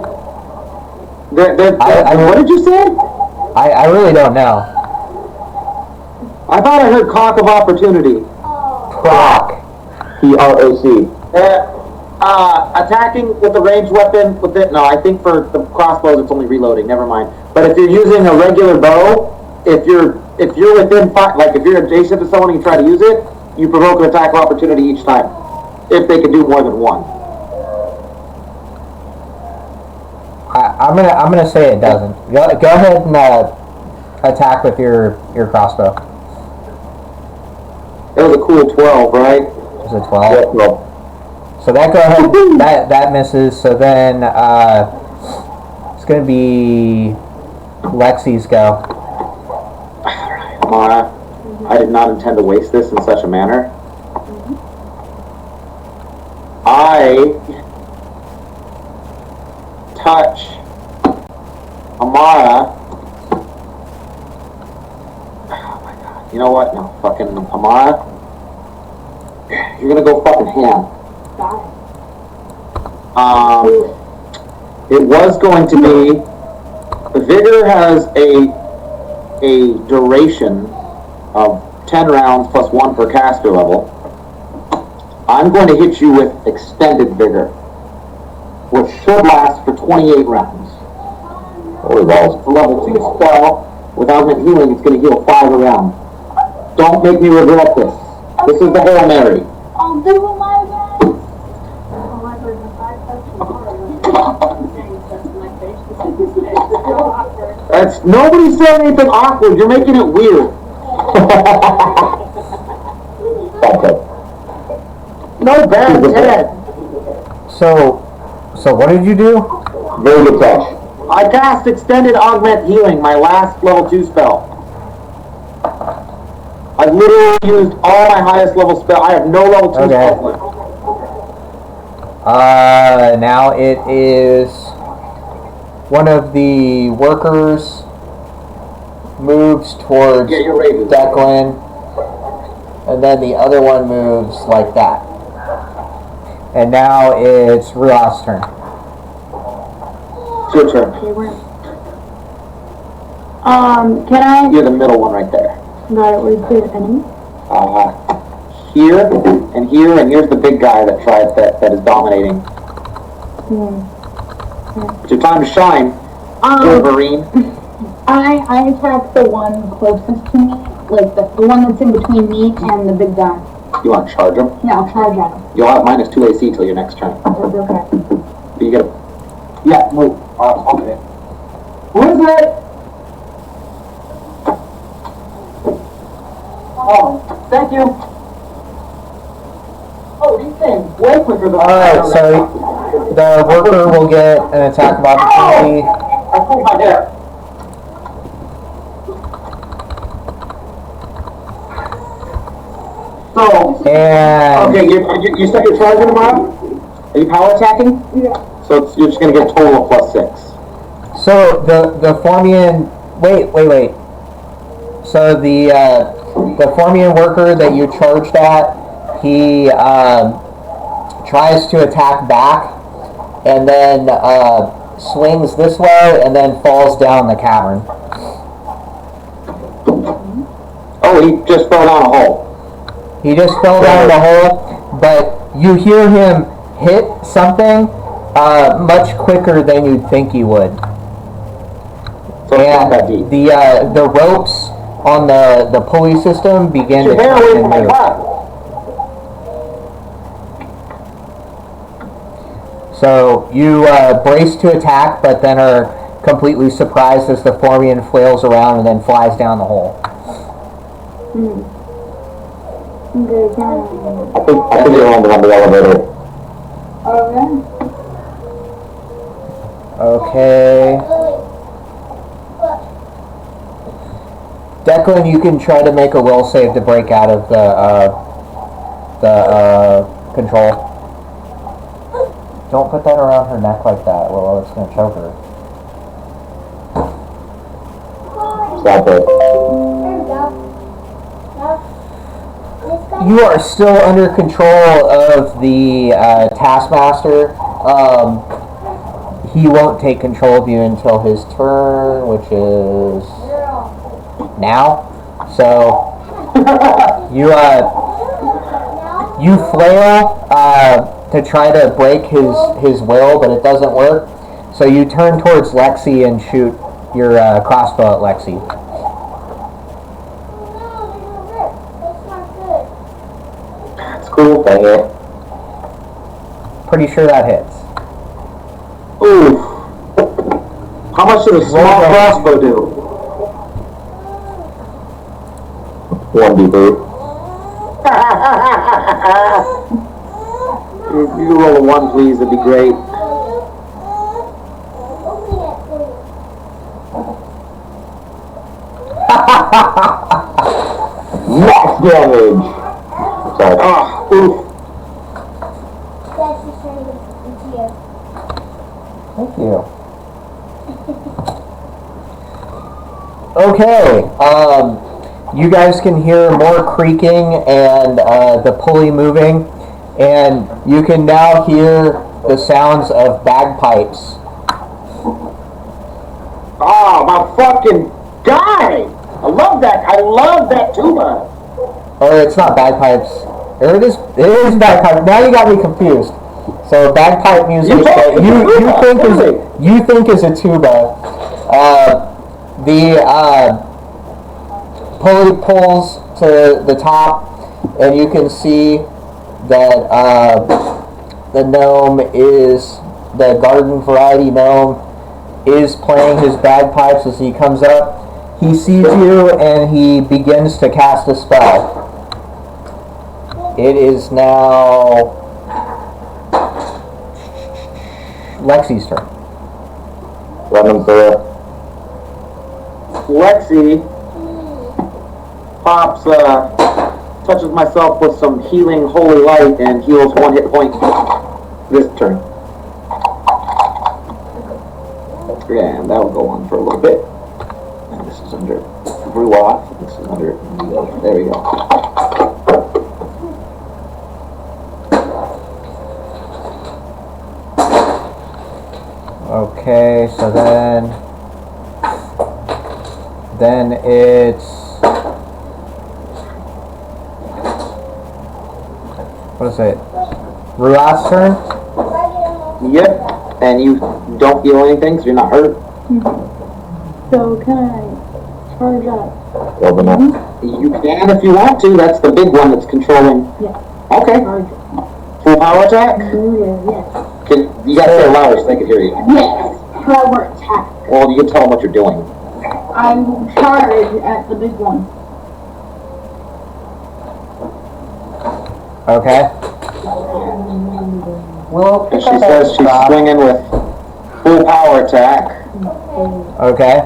What did you say? I really don't know. I thought I heard cock of opportunity. Proc. P-R-O-C. Attacking with a ranged weapon with it. No, I think for the crossbows it's only reloading. Never mind. But if you're using a regular bow, if you're within five, like if you're adjacent to someone and you try to use it, you provoke an attack of opportunity each time. If they can do more than one. I'm gonna say it doesn't. Go ahead and attack with your crossbow. It was a cool 12, right? Is it 12? Yeah, well, So that go ahead. that misses. So then it's gonna be Lexi's go. Amara, I did not intend to waste this in such a manner. I touch Amara. Oh my god. You know what? No, fucking Amara. You're gonna go fucking ham. It was going to be. Vigor has a duration of 10 rounds plus 1 per caster level. I'm going to hit you with extended vigor, which should last for 28 rounds. holy balls. It's a level 2 spell. With augment healing, it's going to heal 5 a round. Don't make me regret this. This is the Hail Mary. I'll do my best. That's nobody said anything awkward. You're making it weird. No bad Ted. So what did you do? Very good catch. I cast extended augment healing, my last level 2 spell. I've literally used all my highest level spell. I have no level 2 spells left. Now it is one of the workers moves towards Yeah, you're right. Declan and then the other one moves like that. And now it's Rua's turn. It's your turn. Okay, where? Can I? You're the middle one right there. Got it. Where's the enemy? Here, and here, and here's the big guy that that is dominating. It's your time to shine, Wolverine. I attack the one closest to me, like the one that's in between me and the big guy. You want to charge him? Yeah, I'll charge at him. You'll have -2 AC till your next turn. Okay. You get a... Yeah, move. Okay. Who is it? Oh, thank you. Oh, these things way quicker than Alright, so the worker will get an attack of opportunity. I pulled my hair. So, And okay, you start your charge tomorrow? Are you power attacking? Yeah. So you're just gonna get a total of +6. so the Formian, wait. So the Formian worker that you charged at, he tries to attack back, and then swings this way, and then falls down the cavern. Oh, he just fell down a hole. He just fell down the hole, but you hear him hit something much quicker than you'd think he would. So it's not that And deep. the ropes on the pulley system begin Get to your hair away turn from and my move. car. So you brace to attack, but then are completely surprised as the Formian flails around and then flies down the hole. Okay, can I think you're landing on the elevator. Okay. Declan, you can try to make a will save to break out of the control. Don't put that around her neck like that, well, it's going to choke her. Stop it. You are still under control of the Taskmaster. He won't take control of you until his turn, which is now. So you flail to try to break his will, but it doesn't work. So you turn towards Lexi and shoot your crossbow at Lexi. It's cool, dang it. Pretty sure that hits. Ooh. How much did a small crossbow do? 1d8. If you could roll a 1, please, that'd be great. Max damage! Sorry. Ah, oof. Thank you. Okay, you guys can hear more creaking and the pulley moving, and you can now hear the sounds of bagpipes. Ah, my fucking guy! I love that tuba! Or it's not bagpipes. Or it is bagpipes. Now you got me confused. So bagpipe music that you think is a tuba. The pulley pulls to the top, and you can see that the gnome is the garden variety gnome is playing his bagpipes as he comes up. He sees you and he begins to cast a spell. It is now Lexi's turn. Run through it. Lexi pops, touches myself with some healing holy light and heals 1 hit point this turn. Yeah, and that'll go on for a little bit. And this is under Ruoth. This is under... There we go. Okay, so then it's, what is it? Ruat's turn? Yep. And you don't feel anything, so you're not hurt. So can I charge up? Well, enough. You can if you want to. That's the big one that's controlling. Yeah. Okay. Charge. Full power attack? Yes. You gotta say it louder so they can hear you. Yes. Power attack. Well, you can tell them what you're doing. I'm charged at the big one. Okay. Well, And she says she's swinging with full power attack. Okay.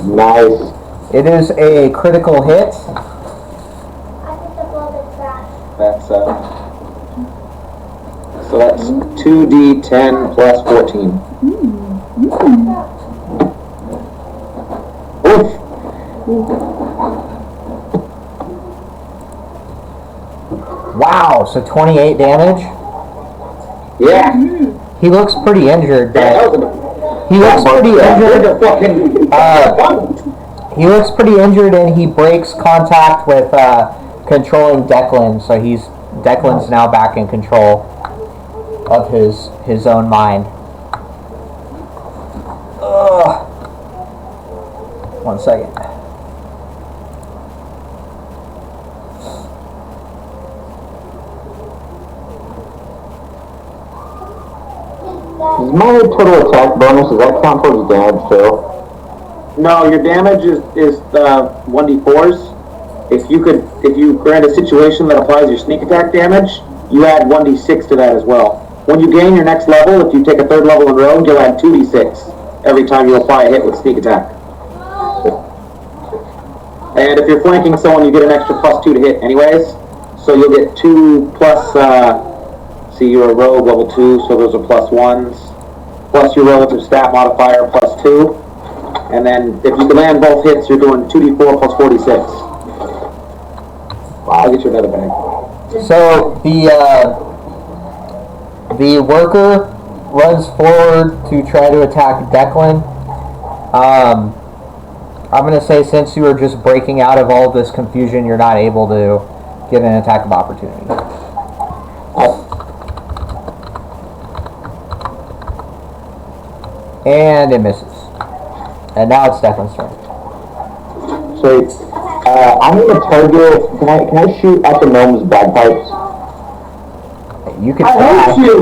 Nice. It is a critical hit. That's so that's 2d10 plus 14. Oof. Wow, so 28 damage. Yeah. He looks pretty injured, That but was he looks pretty injured. He looks pretty injured, and he breaks contact with controlling Declan. So Declan's now back in control of his own mind. Ugh. 1 second. Is my total attack bonus, does that count towards damage too? No, your damage is 1d4s. If you grant a situation that applies your sneak attack damage, you add 1d6 to that as well. When you gain your next level, if you take a 3rd level in rogue, you'll add 2d6 every time you apply a hit with sneak attack. And if you're flanking someone, you get an extra +2 to hit anyways. So you'll get 2 plus, see, you're a rogue level 2, so those are +1s. Plus your relative stat modifier +2. And then if you can land both hits, you're doing 2d4 plus 46. I'll get you another bag. So the worker runs forward to try to attack Declan. I'm going to say since you were just breaking out of all this confusion, you're not able to get an attack of opportunity. And it misses. And now it's Declan's turn. So, I'm gonna target, can I shoot at the gnome's bagpipes? You can I try. hate you!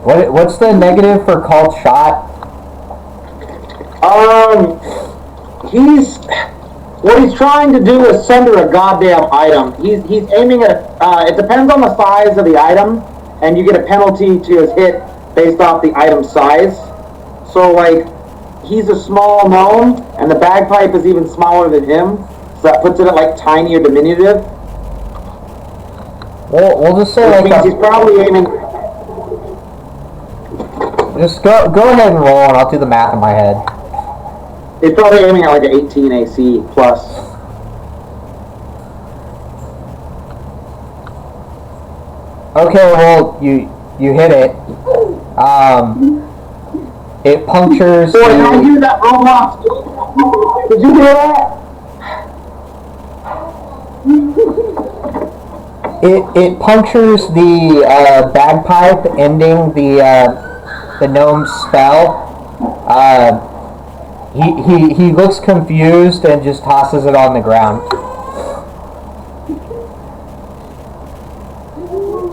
What's the negative for called shot? What he's trying to do is sunder a goddamn item. He's aiming at, it depends on the size of the item, and you get a penalty to his hit based off the item size. So, like, he's a small gnome, and the bagpipe is even smaller than him, so that puts it at, like, tiny or diminutive. We'll just say Which like means he's probably aiming... just go ahead and roll, and I'll do the math in my head. He's probably aiming at, like, an 18 AC plus. Okay, well, you hit it. It punctures. Boy, did I hear that, Roblox? Did you hear that? It punctures the bagpipe, ending the gnome's spell. He looks confused and just tosses it on the ground.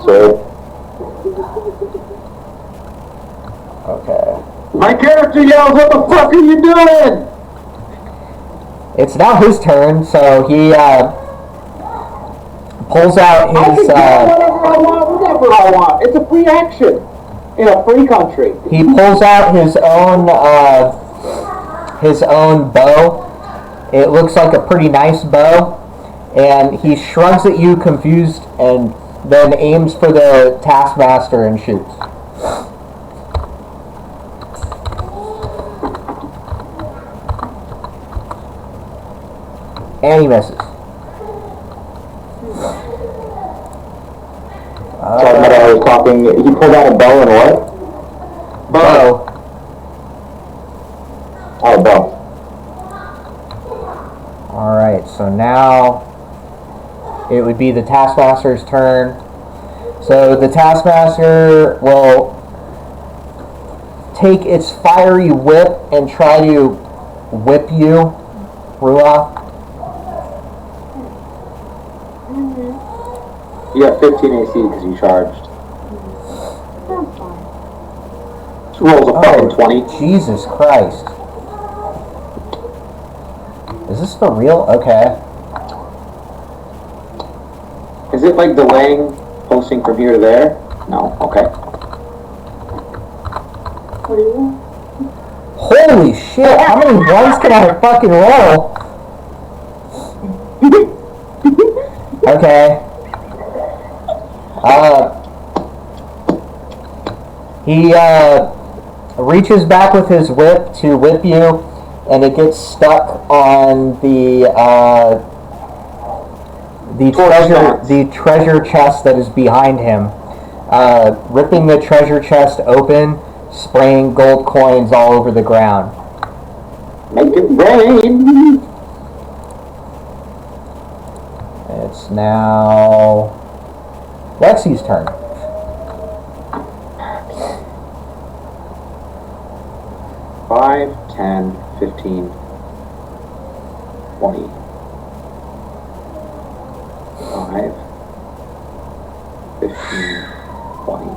So, Okay. My character yells, "What the fuck are you doing?" It's now his turn, so he pulls out I can his. do whatever I want, whatever I want. It's a free action in a free country. He pulls out his own bow. It looks like a pretty nice bow, and he shrugs at you, confused, and then aims for the taskmaster and shoots. And he misses. Sorry, I was talking. He pulled out a bow and what? Bow. Oh, bow. Alright, so now it would be the Taskmaster's turn. So the Taskmaster will take its fiery whip and try to whip you, Ruach. You have 15 AC because you charged. This rolls a fucking 20. Jesus Christ. Is this for real? Okay. Is it like delaying posting from here to there? No. Okay. Holy shit, how many ones can I fucking roll? Okay. He reaches back with his whip to whip you, and it gets stuck on the treasure chest that is behind him, ripping the treasure chest open, spraying gold coins all over the ground. Make it rain. It's now Lexi's turn. Five, 10, 15, 20. 5, 15, 20.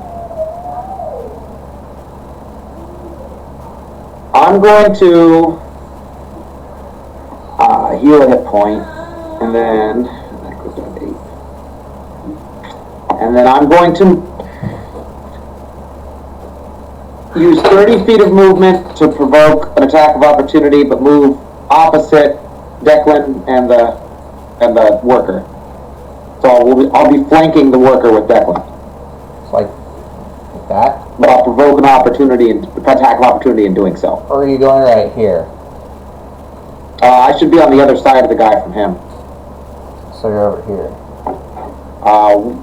I'm going to heal a hit point, and then that goes down to 8. And then I'm going to use 30 feet of movement to provoke an attack of opportunity, but move opposite Declan and the worker. So I'll be flanking the worker with Declan. It's like that. But I'll provoke an opportunity and attack of opportunity in doing so. Or are you going right here? I should be on the other side of the guy from him. So you're over here.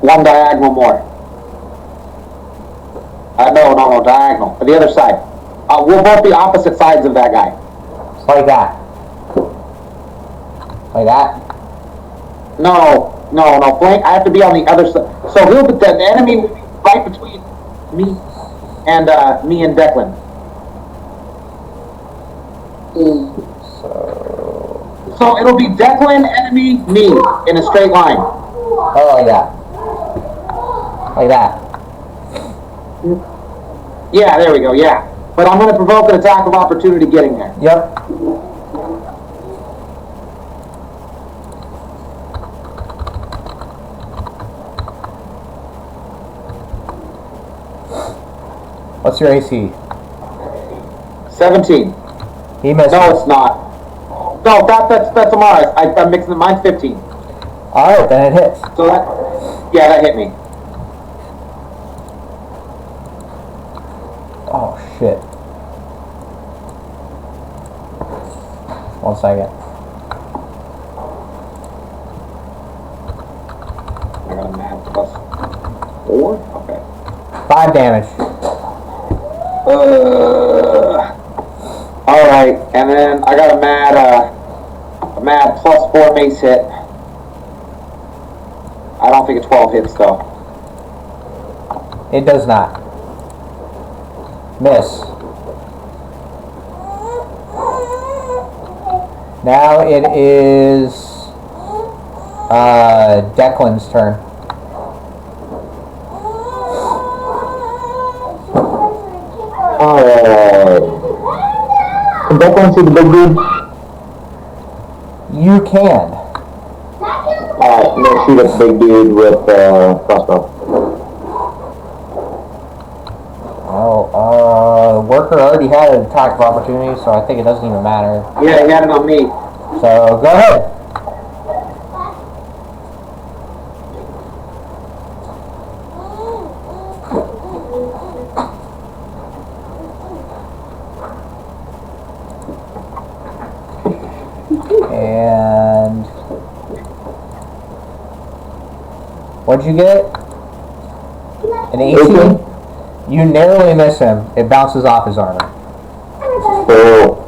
One diagonal more. No, diagonal. The other side. We'll both be opposite sides of that guy. It's like that. Like that? No, flank. I have to be on the other side. So the enemy will be right between me and Declan. So it'll be Declan, enemy, me in a straight line. Oh, like that. Like that. Yeah, there we go. Yeah, but I'm going to provoke an attack of opportunity getting there. Yep. What's your AC? 17. He missed. No, it's not. No, that's Amara's. I'm mixing it. Mine's 15. Alright, then it hits. So that hit me. Oh, shit. 1 second. I got a mad plus 4? Okay. 5 damage. Alright, and then I got a mad plus 4 mace hit. I don't think a 12 hits though. It does not. Miss. Now it is Declan's turn. Alright. Can Declan see the big dude? You can. Alright, I'm gonna shoot at the big dude with crossbow. Oh, worker already had an attack of opportunity, so I think it doesn't even matter. Yeah, he had it on me. So go ahead. And what'd you get? An 18? You narrowly miss him. It bounces off his armor. Oh.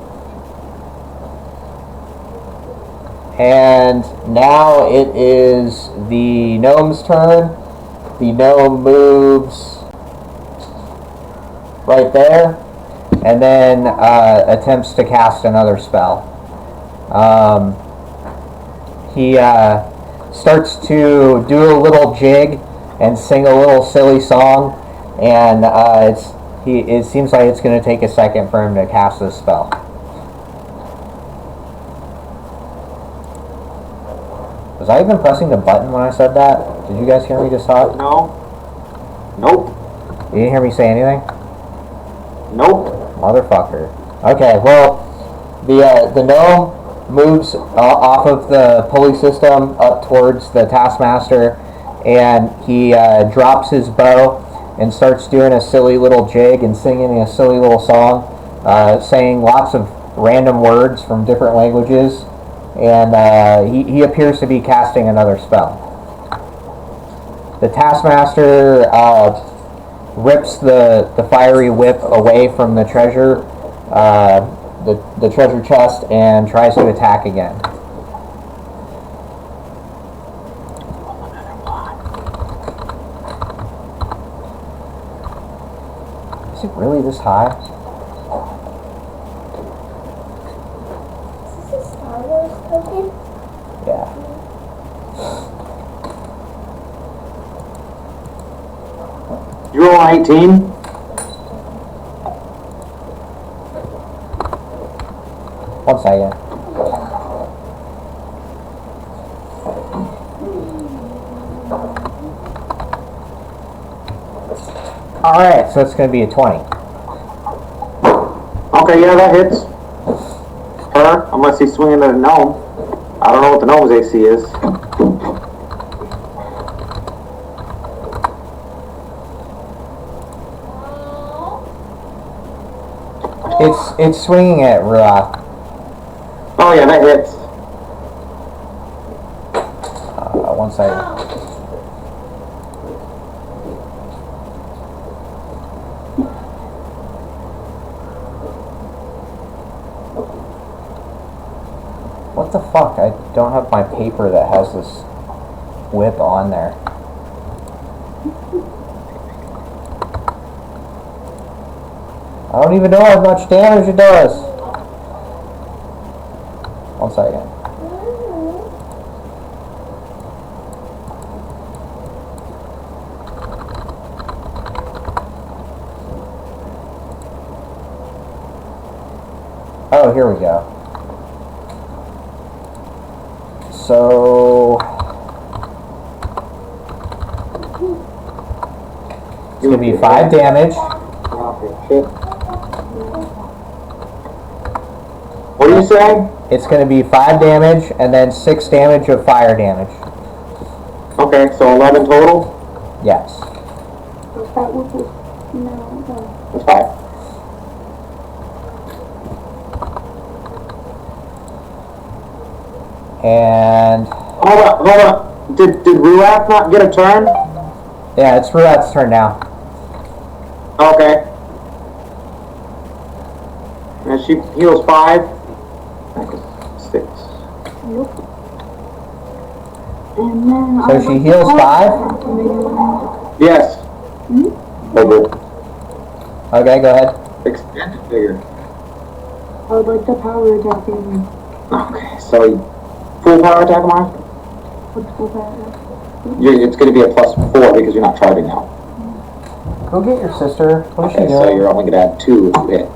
And now it is the gnome's turn. The gnome moves right there, and then attempts to cast another spell. He starts to do a little jig and sing a little silly song, and it seems like it's going to take a second for him to cast this spell. Was I even pressing the button when I said that? Did you guys hear me just talk? No. Nope. You didn't hear me say anything? Nope. Motherfucker. Okay, well, the gnome moves off of the pulley system up towards the taskmaster, and he drops his bow and starts doing a silly little jig and singing a silly little song, saying lots of random words from different languages, and he appears to be casting another spell. The taskmaster rips the fiery whip away from the treasure, the treasure chest, and tries to attack again. Is it really this high? Is this a Star Wars token? Yeah. You roll 18? One second. Alright, so it's going to be a 20. Okay, yeah, that hits. Her, unless he's swinging at a gnome. I don't know what the gnome's AC is. It's swinging at Ruach. Oh yeah, that hits. One second. What the fuck? I don't have my paper that has this whip on there. I don't even know how much damage it does. One second. Oh, here we go. So it's gonna be 5 damage. What are you saying? It's gonna be 5 damage and then 6 damage of fire damage. Okay, so 11 total? Yes. That was no. That's fine. And Hold on. Did Ruach not get a turn? yeah, it's Ruat's turn now. Okay. And she heals 5. 6. Nope. And then So she heals 5? Yes. Okay. Okay, go ahead. Extended figure. I would like the power attack in. Okay, so full power attack, Mark? What's the power attack? It's going to be a +4 because you're not charging now. Go get your sister. What is she Okay, so doing? you're only going to add 2 if you hit.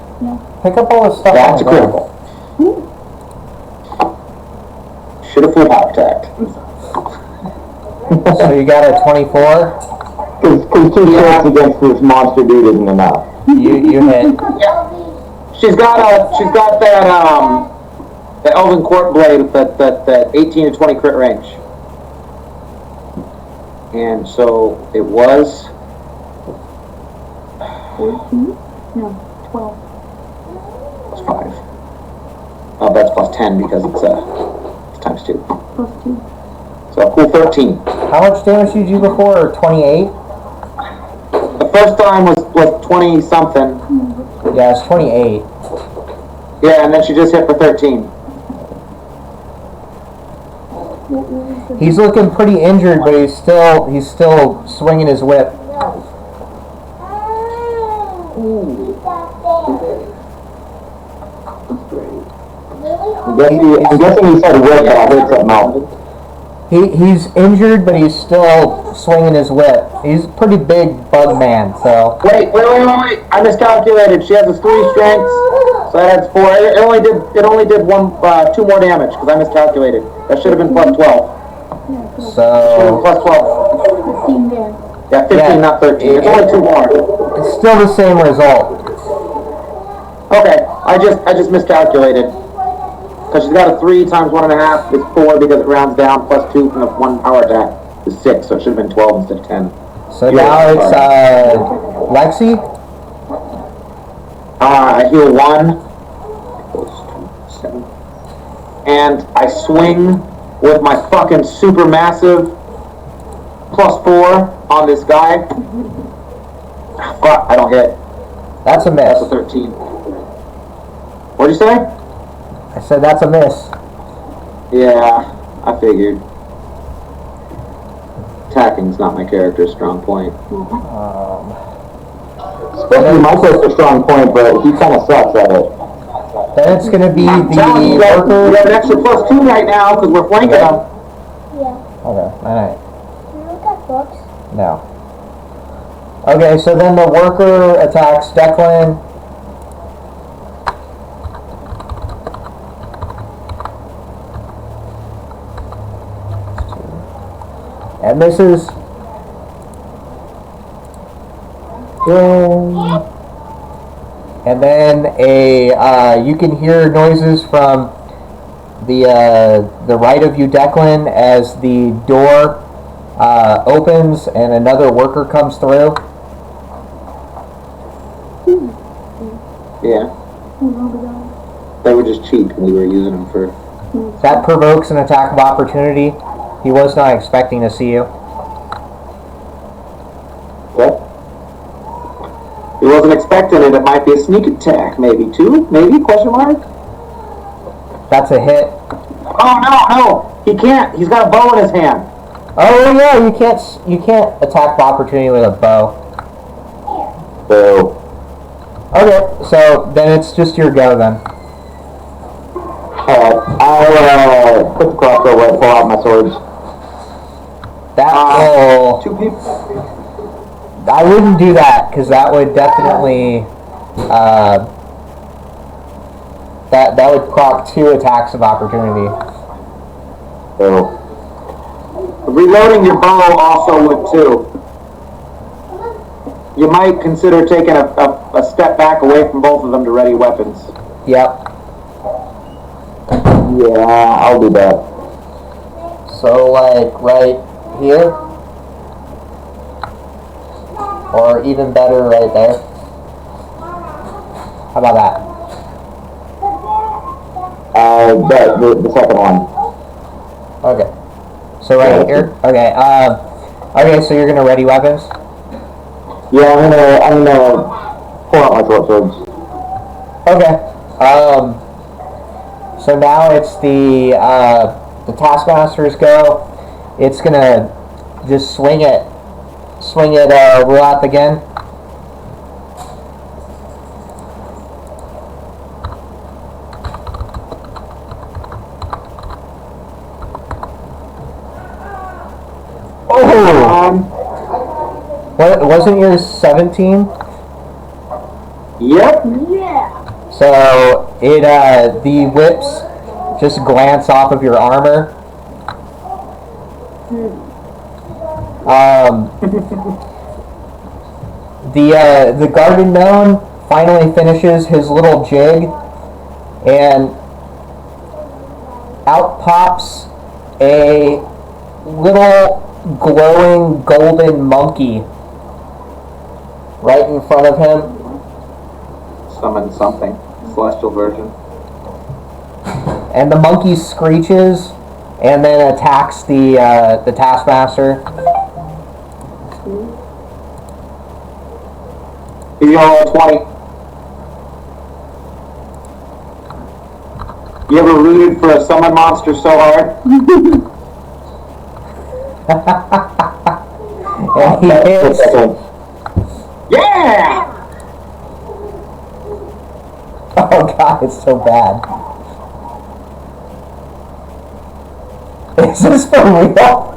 Pick up all the stuff. That's a on the ground. critical. Should have full power attacked. So you got a 24. Because 2 shots against this monster dude isn't enough. You hit. She's got that the Elven Court blade with that 18 to 20 crit range. And so it was 14? No, 12. +5. Oh, that's +10 because it's times 2. +2. So a cool 13. How much damage did you do before? 28? first time was 20 something. Yeah, it's 28. Yeah, and then she just hit for 13. He's looking pretty injured, but he's still swinging his whip. I'm guessing he said whip, but I heard something else. He's injured, but he's still swinging his whip. He's a pretty big bug man, so. Wait. I miscalculated. She has a 3 strengths, so that adds 4. It only did 2 more damage because I miscalculated. That should have been plus 12. Should have been So. plus 12. 15 there. Yeah, 15, Yeah. not 13. It's only 2 more. It's still the same result. Okay, I just miscalculated. Because she's got a 3 times 1.5 is 4 because it rounds down, plus 2 from the 1 power attack is 6, so it should have been 12 instead of 10. So now it's Lexi. I heal 1. 7. And I swing with my fucking super massive plus 4 on this guy. Fuck, I don't hit. That's a miss. That's a 13. What'd you say? I said that's a miss. Yeah, I figured. Attacking's not my character's strong point. Especially Michael's a strong point, but he kind of sucks at it. Then it's gonna be I'm telling you, the guys, worker. we have an extra plus 2 right now because we're flanking them. Yeah. Okay, alright. Can you look at books? No. Okay, so then the worker attacks Declan. And misses. And then you can hear noises from the right of you, Declan, as the door opens and another worker comes through. Yeah. They were just cheap and we were using them for... That provokes an attack of opportunity. He was not expecting to see you. What? He wasn't expecting it. It might be a sneak attack, maybe, too? Maybe? Question mark? That's a hit. Oh, no! He can't! He's got a bow in his hand! Oh yeah, you can't attack of opportunity with a bow. So, Okay, so then it's just your go then. I'll put the crossbow and pull out my swords. That will... 2 people? I wouldn't do that, because that would definitely... that would proc 2 attacks of opportunity. So, Reloading your bow also would, too. You might consider taking a step back away from both of them to ready weapons. Yep. yeah, I'll do that. So, like, right here? Or even better, right there? How about that? The second one. Okay. So right here? Okay, okay, so you're gonna ready weapons? Yeah, I'm gonna pull out my short swords. Okay. So now it's the Taskmaster's go. It's gonna just swing it Ruath again. Oh! What, wasn't yours 17? Yep. Yeah. So it the whips just glance off of your armor. The garden gnome finally finishes his little jig, and out pops a little glowing golden monkey right in front of him. Summon something. Celestial version. And the monkey screeches and then attacks the Taskmaster. He's gonna roll 20. You ever rooted for a summon monster so hard? And he hits. Yeah! Oh god, it's so bad. Is this for real?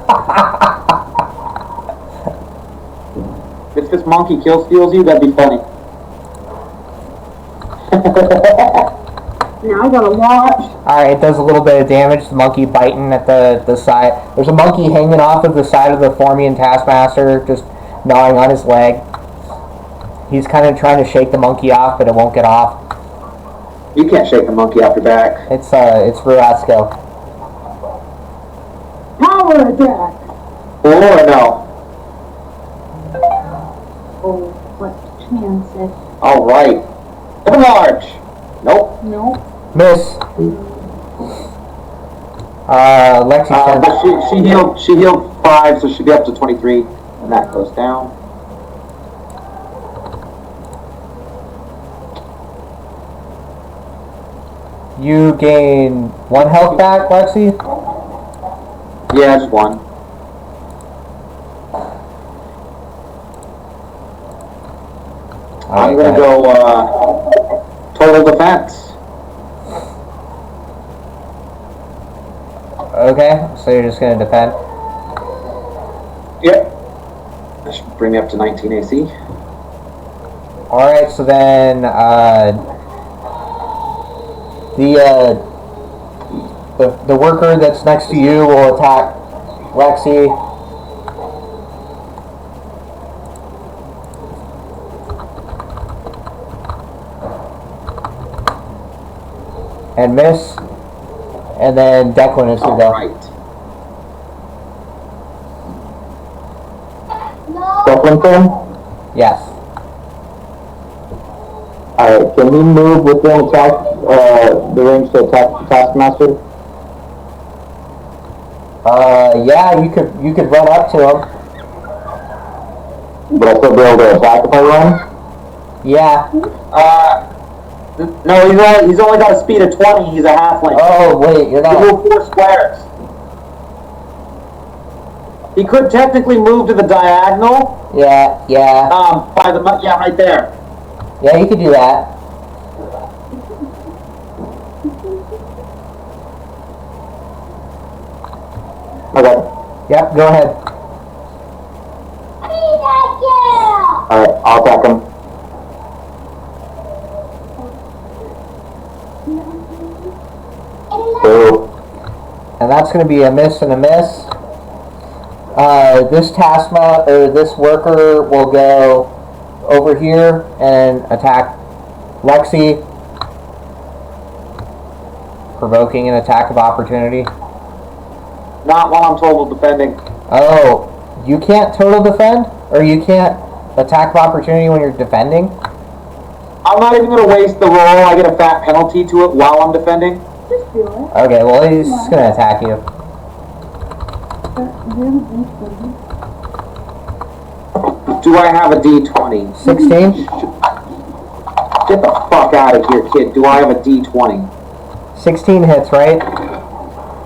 If this monkey kill steals you, that'd be funny. Now I gotta watch. Alright, it does a little bit of damage. The monkey biting at the side. There's a monkey hanging off of the side of the Formian Taskmaster, just gnawing on his leg. He's kind of trying to shake the monkey off, but it won't get off. You can't shake the monkey off your back. It's Ruatsko. Power attack. Or no. Oh, what chance it? Alright. Double large. Nope. Nope. Miss. Lexi's turn. But she healed 5, so she'll be up to 23. And that goes down. You gain 1 health back, Lexi? Yeah, just 1. I'm gonna go total defense. Okay, so you're just gonna defend. Yep. That should bring me up to 19 AC. Alright, so then the worker that's next to you will attack Lexi. And miss. And then Declan is to go. Alright. Declan turn? Yes. Alright, can we move within attack, the range to attack the Taskmaster? Yeah, you could run up to him. Would I still be able to attack if I run? Yeah. No, he's only got a speed of 20. He's a halfling. Oh, wait, you're He not. moved 4 squares. He could technically move to the diagonal. Yeah. By the right there. Yeah, you could do that. Okay. Yep, go ahead. Alright, I'll attack him. Boo. And that's going to be a miss and a miss. This worker will go over here and attack Lexi, provoking an attack of opportunity. Not while I'm total defending. Oh, you can't total defend? Or you can't attack of opportunity when you're defending? I'm not even going to waste the roll. I get a fat penalty to it while I'm defending. Just do it. Okay, well he's just going to attack you. Do I have a D20? 16? Get the fuck out of here, kid. Do I have a D20? 16 hits, right?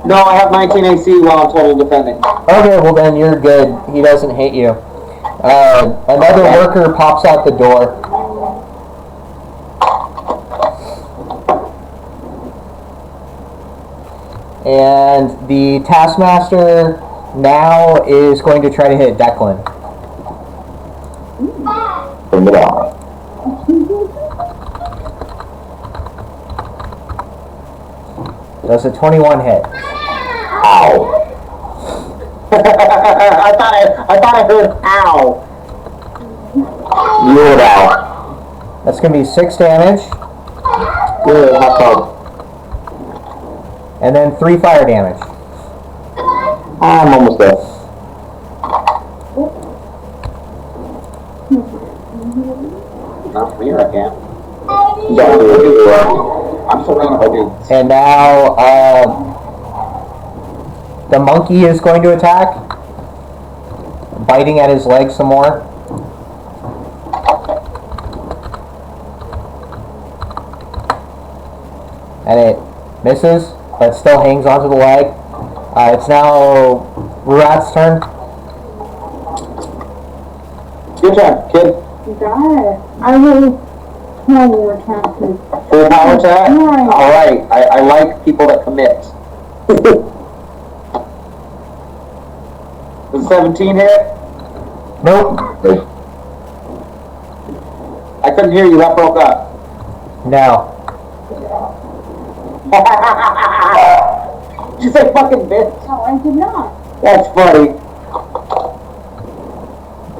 No, I have 19 AC while I'm total defending. Okay, well then you're good. He doesn't hit you. Another worker pops out the door. And the Taskmaster now is going to try to hit Declan. Bring it on. Does a 21 hit? Ow. I thought I heard ow. You heard ow. That's going to be 6 damage. Good, hot dog. And then 3 fire damage. I'm almost there. Not from here, I can't. Yeah. I'm surrounded by dudes. And now, the monkey is going to attack, biting at his leg some more. and it misses, but still hangs onto the leg. It's now Rurat's turn. Your turn, kid. Got it. I will power attack him. Full power attack? Right. Alright, I like people that commit. Does 17 hit? Nope. I couldn't hear you, that broke up. No. Did you say fucking bitch? No, I did not. That's funny.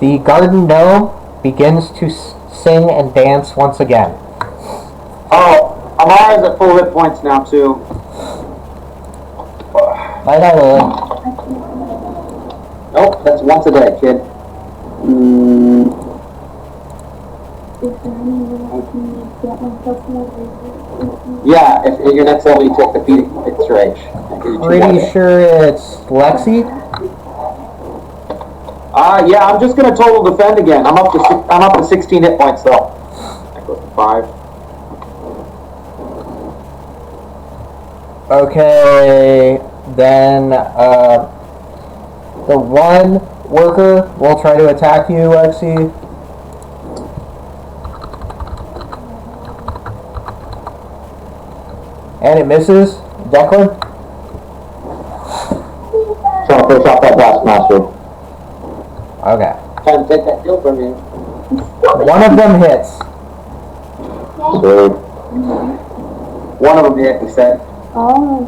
The garden gnome begins to sing and dance once again. Oh, Amara's at full hit points now, too. Night, Lily. Nope, that's once a day, kid. Is there any way I can get myself more? Yeah, if at your next level you take the Phoenix Rage. Pretty sure it's Lexi. Yeah, I'm just gonna total defend again. I'm up to 16 hit points though. That goes to 5. Okay, then the one worker will try to attack you, Lexi. And it misses. Declan? Trying to push off that Taskmaster. Okay. Trying to take that kill from you. One of them hits. Sweet. One of them hit, he said. Oh.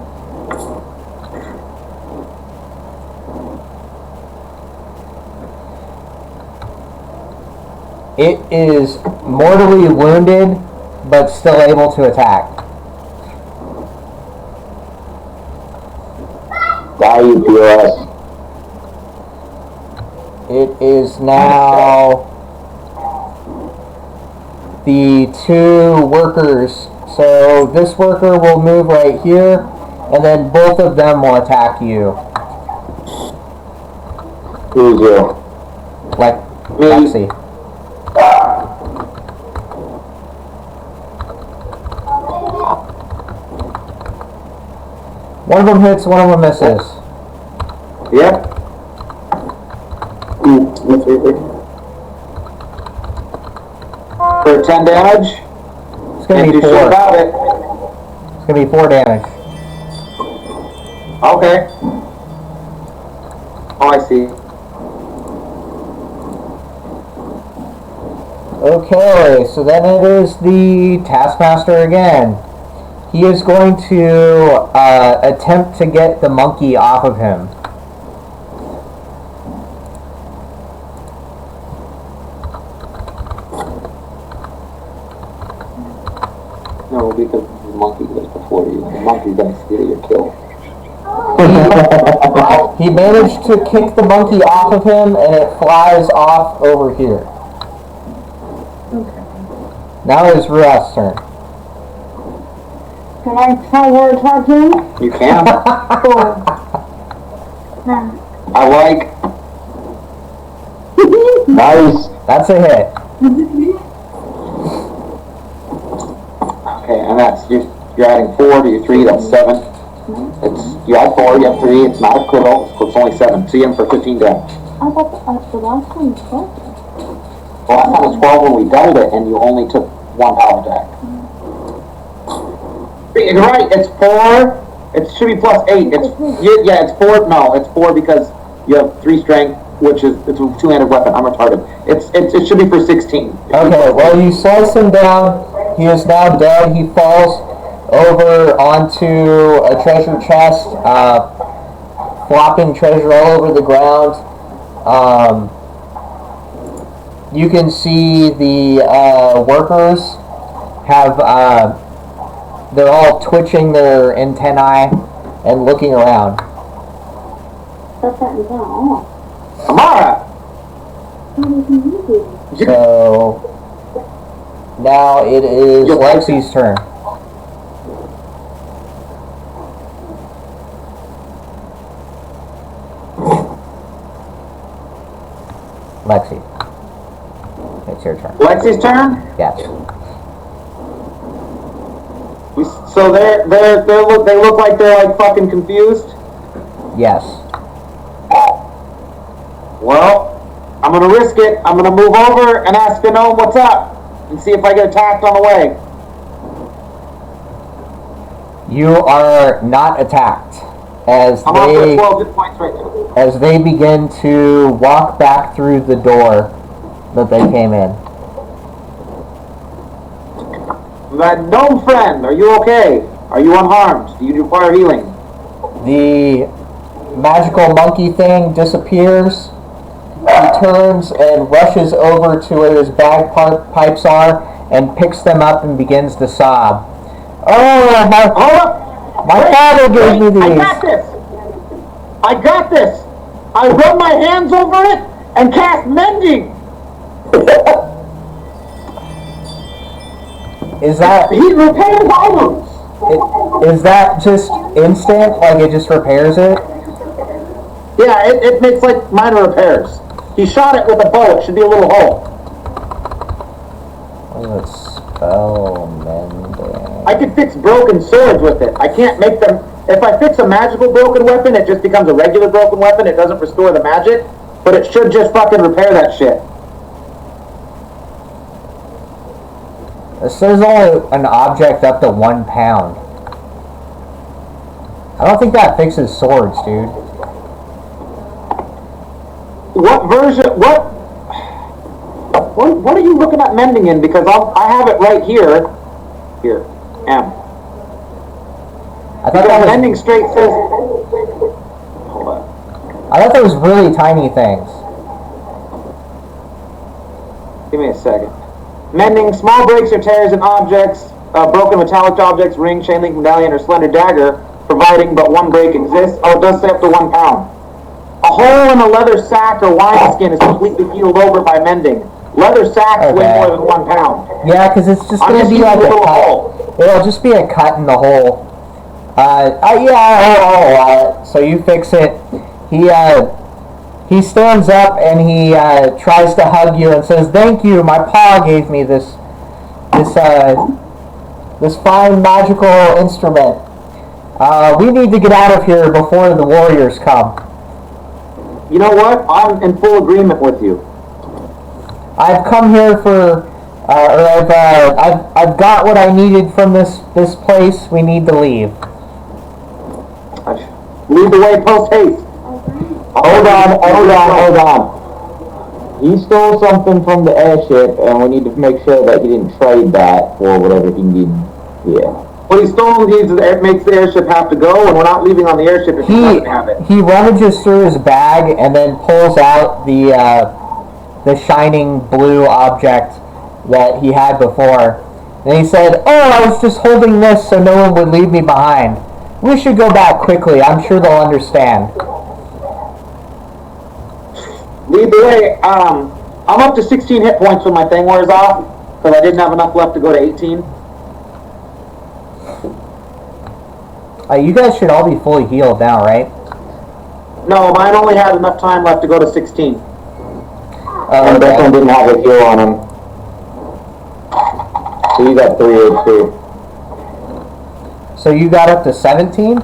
It is mortally wounded, but still able to attack. Die, you POS. It is now the two workers. So this worker will move right here, and then both of them will attack you. Who's you? Like Me. Lexi. One of them hits, one of them misses. Yep. For 10 damage. It's gonna Can't be do shit 4. about it. It's gonna be 4 damage. Okay. Oh, I see. Okay, so then it is the Taskmaster again. He is going to attempt to get the monkey off of him. No, because the monkey goes before you. The monkey's gonna steal your kill. He managed to kick the monkey off of him, and it flies off over here. Okay. Now it is Ruat's turn. Can I power attack him? You can. Cool. I like. Nice. That's a hit. Okay, and that's you're adding 4 to your 3. That's 7. It's you add 4, you have 3. It's not a critical. It's only 7. So you him for 15 damage. I thought the last one was 12. Well, last time was 12 when we doubled it, and you only took 1 power attack. You're right. It's 4. It should be plus 8. Yeah, it's 4. No, it's 4 because you have 3 strength, which is it's a 2-handed weapon. I'm retarded. It should be for 16. Okay, well you slice him down. He is now dead. He falls over onto a treasure chest, flopping treasure all over the ground. You can see the workers have, they're all twitching their antennae and looking around. That's that antenna off. Amara. How did he use it? So now it is Lexi's turn. Lexi, it's your turn. Lexi's turn. Yes. So they look like they're like fucking confused. Yes. Well, I'm gonna risk it. I'm gonna move over and ask the gnome what's up and see if I get attacked on the way. You are not attacked as I'm up to 12 hit points right now. as they begin to walk back through the door that they came in. That gnome friend, are you okay? Are you unharmed? Do you require healing? The magical monkey thing disappears. He turns and rushes over to where his bagpipes are and picks them up and begins to sob. Oh, my father gave me these. I got this. I got this. I rub my hands over it and cast mending. Is that He repairs items. is that just instant? Like it just repairs it? Yeah, it makes like minor repairs. He shot it with a bow. It should be a little hole. What is it? Spell mending. I could fix broken swords with it. I can't make them. If I fix a magical broken weapon, it just becomes a regular broken weapon. It doesn't restore the magic, but it should just fucking repair that shit. It says only an object up to 1 pound. I don't think that fixes swords, dude. What version? What are you looking at mending in? Because I have it right here. Here, M. I thought that was mending straight says. Hold on. I thought that was really tiny things. Give me a second. Mending small breaks or tears in objects, broken metallic objects, ring, chain link, medallion, or slender dagger, providing but one break exists. Oh, it does say up to 1 pound. A hole in a leather sack or wineskin is completely healed over by mending. Leather sacks weigh more than 1 pound. Yeah, because it's just going to be like a cut. It'll just be a cut in the hole. So you fix it. He stands up and he tries to hug you and says, "Thank you. My paw gave me this fine magical instrument. We need to get out of here before the warriors come." You know what? I'm in full agreement with you. I've come here for, I've got what I needed from this place. We need to leave. Lead the way post haste. Hold on. He stole something from the airship, and we need to make sure that he didn't trade that for whatever he needed. Yeah. What he stole makes the airship have to go, and we're not leaving on the airship if he doesn't have it. He rummages through his bag and then pulls out the shining blue object that he had before. And he said, "Oh, I was just holding this so no one would leave me behind. We should go back quickly. I'm sure they'll understand." Lead the way. I'm up to 16 hit points when my thing wears off, because I didn't have enough left to go to 18. You guys should all be fully healed now, right? No, mine only had enough time left to go to 16. And this one didn't have a heal on him. So you got 3 HP. So you got up to 17?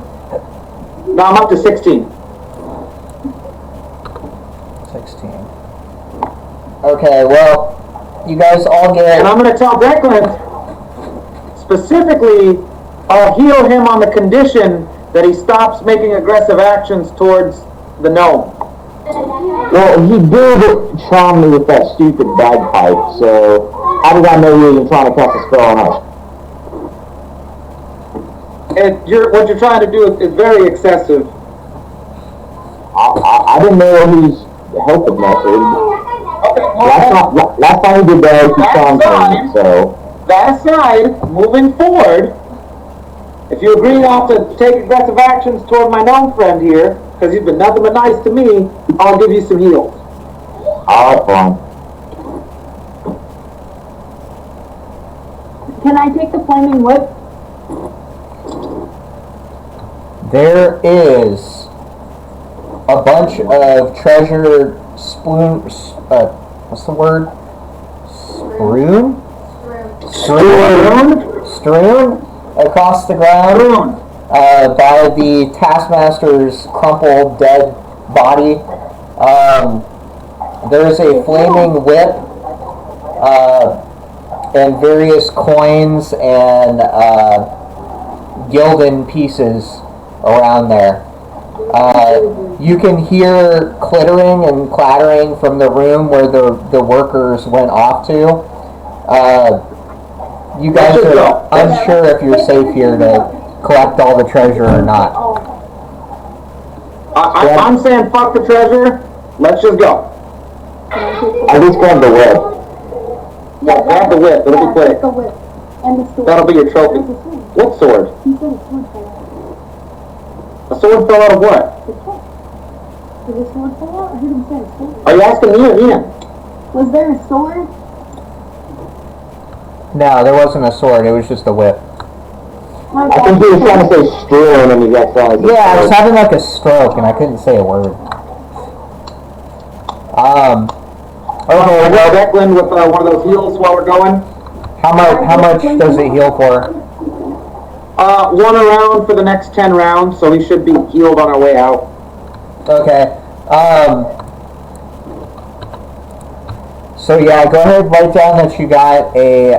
No, I'm up to 16. 16. Okay, well, you guys all get... And I'm going to tell Declan, specifically, I'll heal him on the condition that he stops making aggressive actions towards the gnome. Well, he did charm me with that stupid bagpipe, so how did I know he wasn't trying to cast a spell on us? What you're trying to do is very excessive. I didn't know he was helping us. Okay, Last time he did that, he charmed me, so... That aside, moving forward, if you agree not to take aggressive actions toward my gnome friend here, because he's been nothing but nice to me, I'll give you some heals. Alright, fine. Can I take the flaming whip? There is a bunch of treasure what's the word? Strewn across the ground by the Taskmaster's crumpled, dead body. There is a flaming whip and various coins and gilden pieces around there. You can hear clittering and clattering from the room where the workers went off to. You guys are unsure if you're safe here to collect all the treasure or not. I'm saying fuck the treasure. Let's just go. I just grabbed the whip. Yeah, grab the whip. It'll be quick. The whip. And the sword. That'll be your trophy. There's a sword. What sword? He said a sword fell out. A sword fell out of what? The chest. Did the sword fall out? I heard him say a sword. Are you asking me or Ian? Was there a sword? No, there wasn't a sword. It was just a whip. My I think he was trying to say strewn and he got selling. Yeah, I was having like a stroke and I couldn't say a word. Okay, Well, Declan with one of those heals while we're going. how much does it heal for? 1 round for the next 10 rounds, so we should be healed on our way out. Okay. So yeah, go ahead and write down that you got a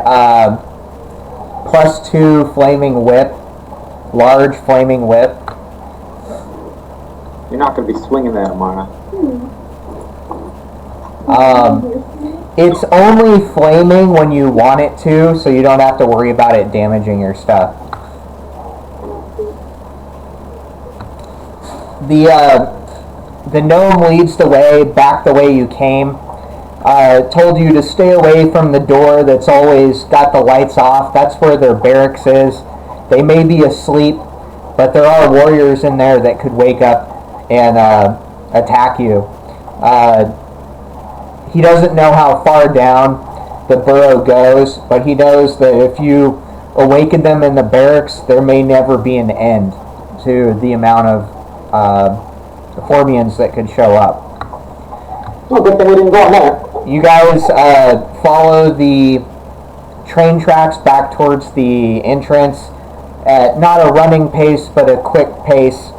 +2 flaming whip, large flaming whip. You're not going to be swinging that, Amara. It's only flaming when you want it to, so you don't have to worry about it damaging your stuff. The gnome leads the way back the way you came. Told you to stay away from the door that's always got the lights off. That's where their barracks is. They may be asleep, but there are warriors in there that could wake up and attack you. He doesn't know how far down the burrow goes, but he knows that if you awaken them in the barracks, there may never be an end to the amount of Formians that could show up. Oh, good thing we didn't go on there. You guys follow the train tracks back towards the entrance at not a running pace, but a quick pace.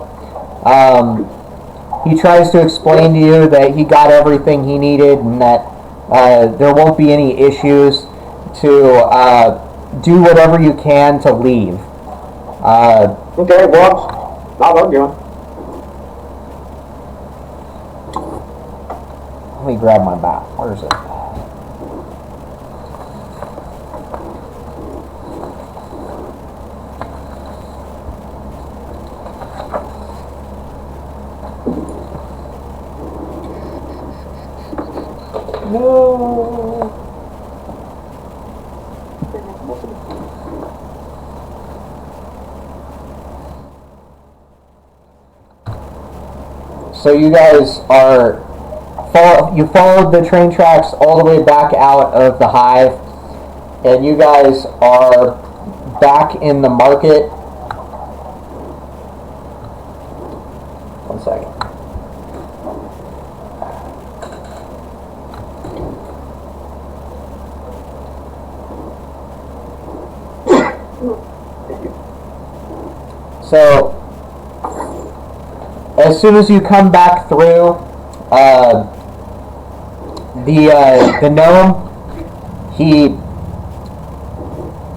He tries to explain to you that he got everything he needed and that there won't be any issues to do whatever you can to leave. Okay, well, not arguing. Let me grab my map. Where is it? No. So you guys are you followed the train tracks all the way back out of the hive, and you guys are back in the market. One second. So, as soon as you come back through, the gnome, he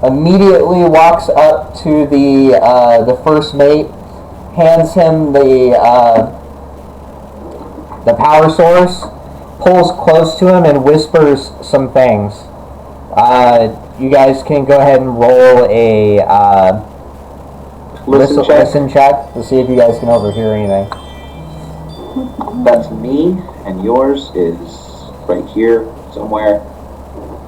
immediately walks up to the first mate, hands him the power source, pulls close to him, and whispers some things. You guys can go ahead and roll a listen check to see if you guys can overhear anything. That's me, and yours is right here somewhere.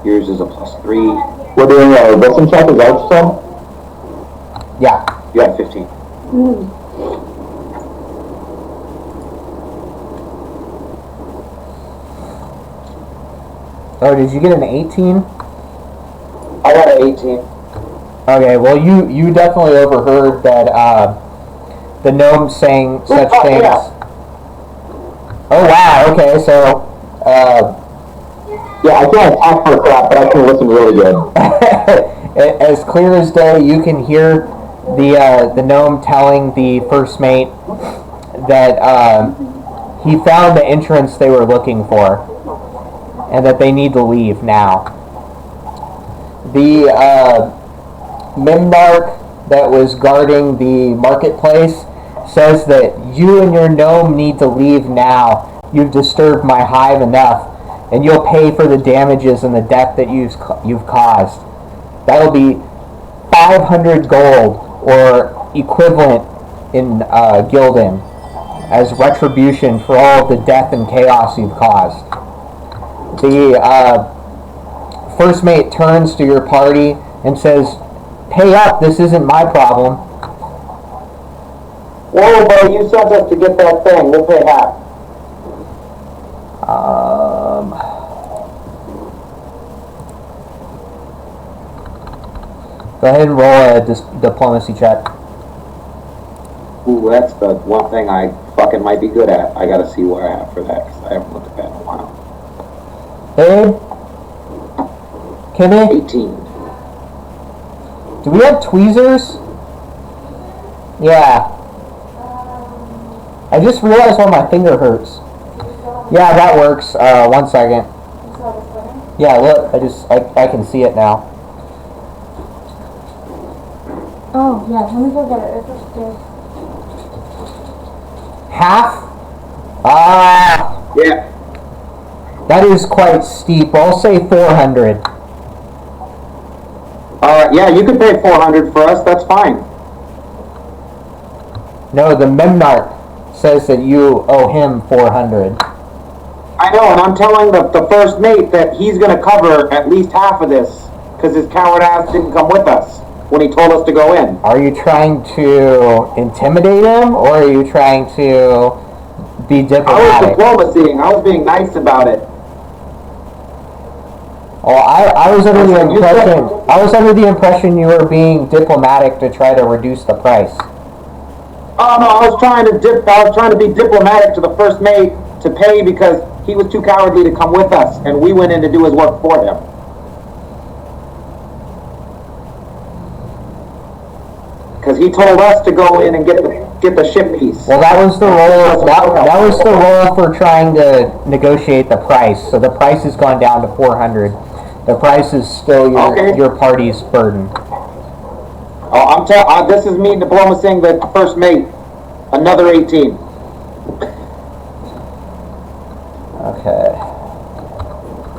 Yours is a +3. We're doing a listen check, is that what you said? Yeah. You have 15. Oh, did you get an 18? I got an 18. Okay, well you definitely overheard that the gnome saying such things. Yeah. Oh wow, okay, so Yeah, I can't attack for crap, but I can listen really good. As clear as day, you can hear the gnome telling the first mate that he found the entrance they were looking for, and that they need to leave now. The Mimdark that was guarding the marketplace says that you and your gnome need to leave now. You've disturbed my hive enough, and you'll pay for the damages and the death that you've caused. That'll be 500 gold, or equivalent in Gildan, as retribution for all of the death and chaos you've caused. The first mate turns to your party and says, "Pay up, this isn't my problem." Whoa, bro, you sent us to get that thing. We'll pay half. Go ahead and roll a diplomacy check. Ooh, that's the one thing I fucking might be good at. I gotta see what I have for that, because I haven't looked at that in a while. Babe? Kimmy? 18. Do we have tweezers? Yeah. I just realized why my finger hurts. Yeah, that works. 1 second. Yeah, look, I can see it now. Oh, yeah, let me go get it. It's upstairs. Half? Ah, Yeah. that is quite steep. I'll say 400. Yeah, you can pay 400 for us. That's fine. No, the Memnarch says that you owe him 400. I know, and I'm telling the first mate that he's gonna cover at least half of this, because his coward ass didn't come with us when he told us to go in. Are you trying to intimidate him, or are you trying to be I was diplomatic? diplomacying. I was being nice about it. Well, I was under the impression you were being diplomatic to try to reduce the price. Oh no, I was trying to be diplomatic to the first mate to pay because he was too cowardly to come with us, and we went in to do his work for him. Because he told us to go in and get the ship piece. Well, that was the role. That was the role for trying to negotiate the price. So the price has gone down to 400. The price is still your party's burden. Oh, this is me diplomacying the first mate. Another 18. Okay.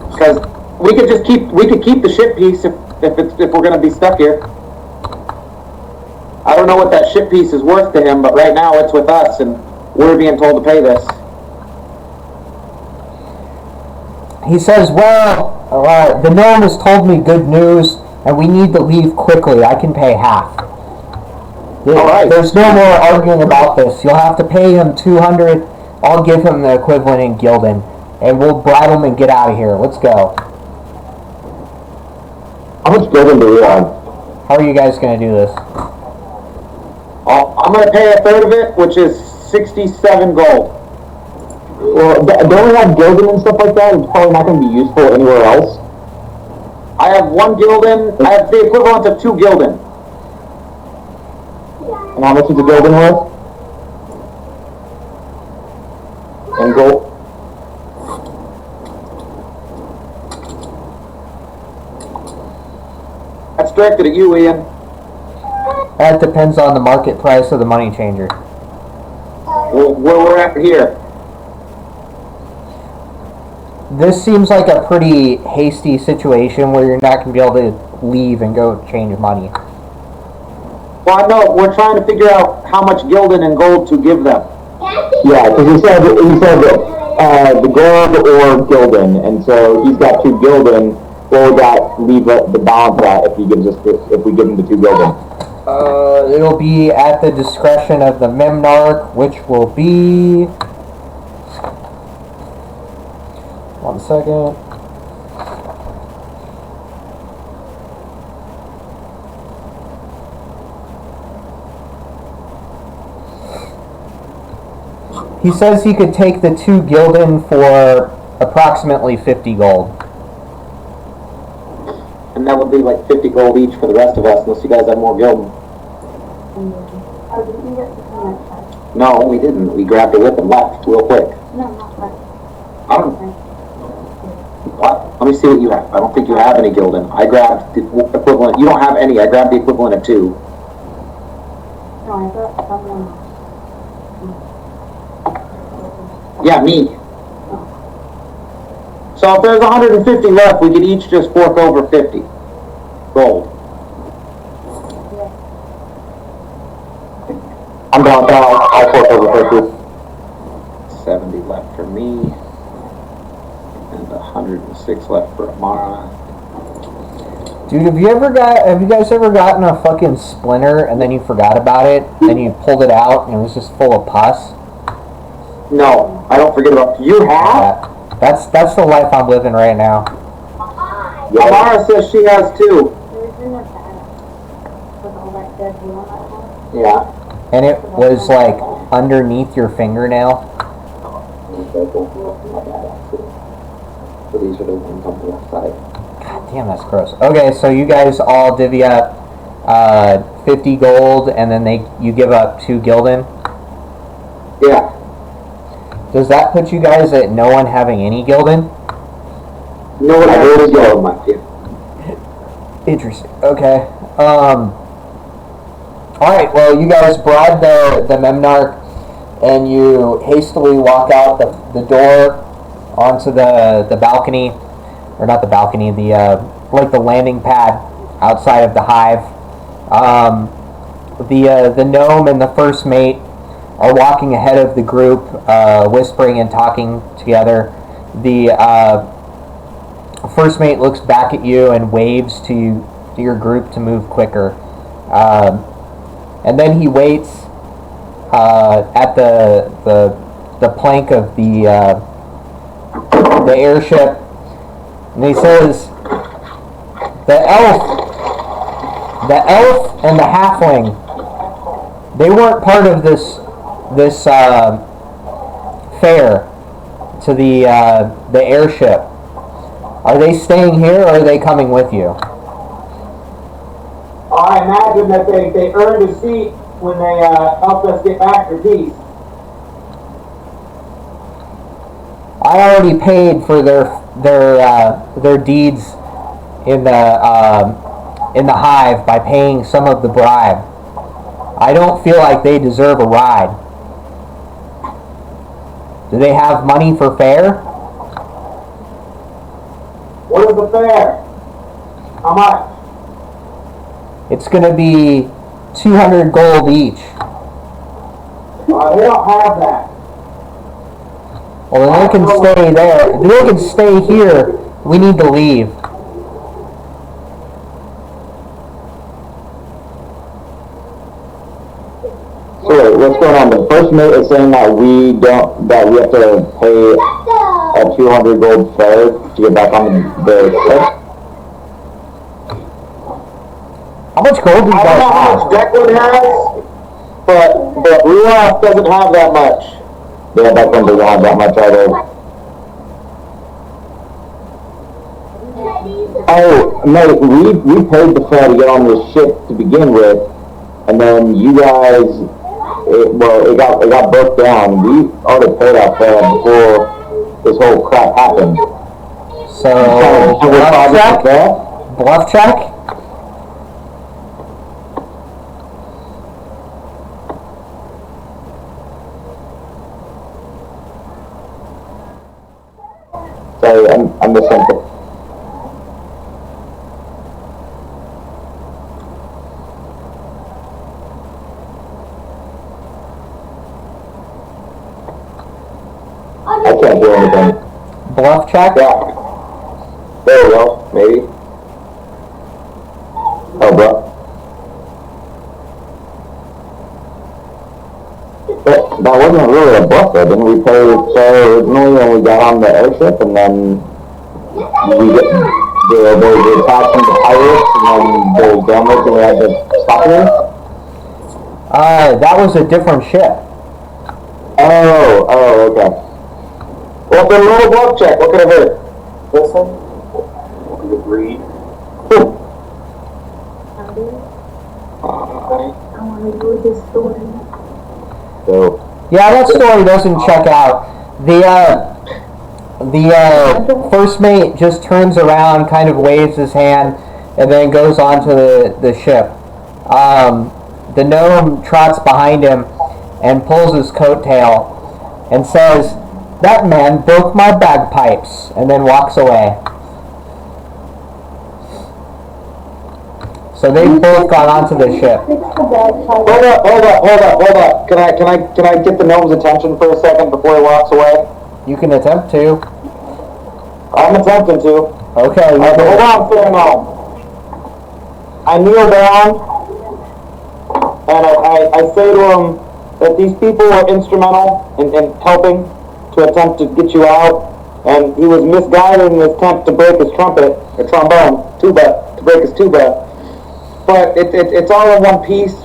Because we could keep the ship piece if we're gonna be stuck here. I don't know what that ship piece is worth to him, but right now it's with us, and we're being told to pay this. He says, "Well, the gnome has told me good news, and we need to leave quickly. I can pay half." Alright. There's no more arguing about this. You'll have to pay him 200. I'll give him the equivalent in Gildan, and we'll bribe him and get out of here. Let's go. How much Gildan do we have? How are you guys going to do this? I'm gonna pay a third of it, which is 67 gold. Well, don't we have Gildan and stuff like that? It's probably not going to be useful anywhere else. I have 1 Gildan. I have the equivalent of 2 Gildan. And how much is the Gildan worth? And gold? That's directed at you, Ian. That depends on the market price of the money changer. Where we're at here. This seems like a pretty hasty situation where you're not going to be able to leave and go change money. Well, no, we're trying to figure out how much Gildan and gold to give them. Yeah, because he said the gold or Gildan, and so he's got 2 Gildan. What would that leave the balance at if he gives us if we give him the 2 Gildan? It'll be at the discretion of the Memnarch, which will be... 1 second. He says he could take the 2 Gildan for approximately 50 gold. And that would be like 50 gold each for the rest of us, unless you guys have more gilding. Oh, did you get from that side? No, we didn't. We grabbed a whip and left real quick. No, not right. I don't. What? Let me see what you have. I don't think you have any gilding. I grabbed the equivalent. You don't have any. I grabbed the equivalent of 2. No, I thought someone. Yeah, me. So if there's 150 left, we could each just fork over 50 gold. I'm going down. I'll fork over 50. 70 left for me. And 106 left for Amara. Dude, have you guys ever gotten a fucking splinter and then you forgot about it, and you pulled it out and it was just full of pus? No, I don't forget about. You have? Yeah. That's the life I'm living right now. Yeah. Amara says she has too. There's in the back. With all that dead blue on that. Yeah. And it was like underneath your fingernail. So these are the ones on the left side. God damn, that's gross. Okay, so you guys all divvy up 50 gold, and then you give up 2 gilden. Yeah. Does that put you guys at no one having any gilden? No one has go left yet. Interesting. Okay. Alright, well, you guys bribe the Memnarch, and you hastily walk out the door onto the balcony, or not the balcony, like the landing pad outside of the hive. The gnome and the first mate are walking ahead of the group, whispering and talking together. The first mate looks back at you and waves to your group to move quicker. And then he waits at the plank of the airship, and he says, the elf and the halfling, they weren't part of this fare to the airship. Are they staying here, or are they coming with you? I imagine that they earned a seat when they helped us get back to peace. I already paid for their deeds in the hive by paying some of the bribe. I don't feel like they deserve a ride. Do they have money for fare? What is the fare? How much? It's going to be 200 gold each. They don't have that. Well, then they can stay there. They can stay here. We need to leave. So wait, what's going on? The first mate is saying that we have to pay a 200 gold fare to get back on the ship. How much gold do you I don't guys know how have? much Declan has, but Ruoff doesn't have that much. Yeah, that one doesn't have that much either. Oh, mate, we paid the fare to get on this ship to begin with, and then you guys, it got broke down. We already paid our fare before this whole crap happened. So, bluff check? Bluff check? Sorry, I'm missing something. I can't do anything. Bluff check? Yeah. There we go, maybe. Oh, bro. But that wasn't really a bluff though. Didn't we pay fare originally when we got on the airship, and then there was attacking the pirates, and then there was damage, and we had to stop them? That was a different ship. Oh, okay. Well, then roll a bluff check. What could have hurt? This one? We agreed I want to do this story. So, Yeah, that story doesn't check out. The first mate just turns around, kind of waves his hand, and then goes on to the ship. The gnome trots behind him and pulls his coattail and says, "That man broke my bagpipes," and then walks away. So they've both gone onto the ship. Hold up. Can I get the gnome's attention for a second before he walks away? You can attempt to. I'm attempting to. Okay. Hold on, fair gnome. I kneel down and I say to him that these people were instrumental in helping to attempt to get you out, and he was misguided in his attempt to break his trombone, tuba, to break his tuba. But it's all in one piece.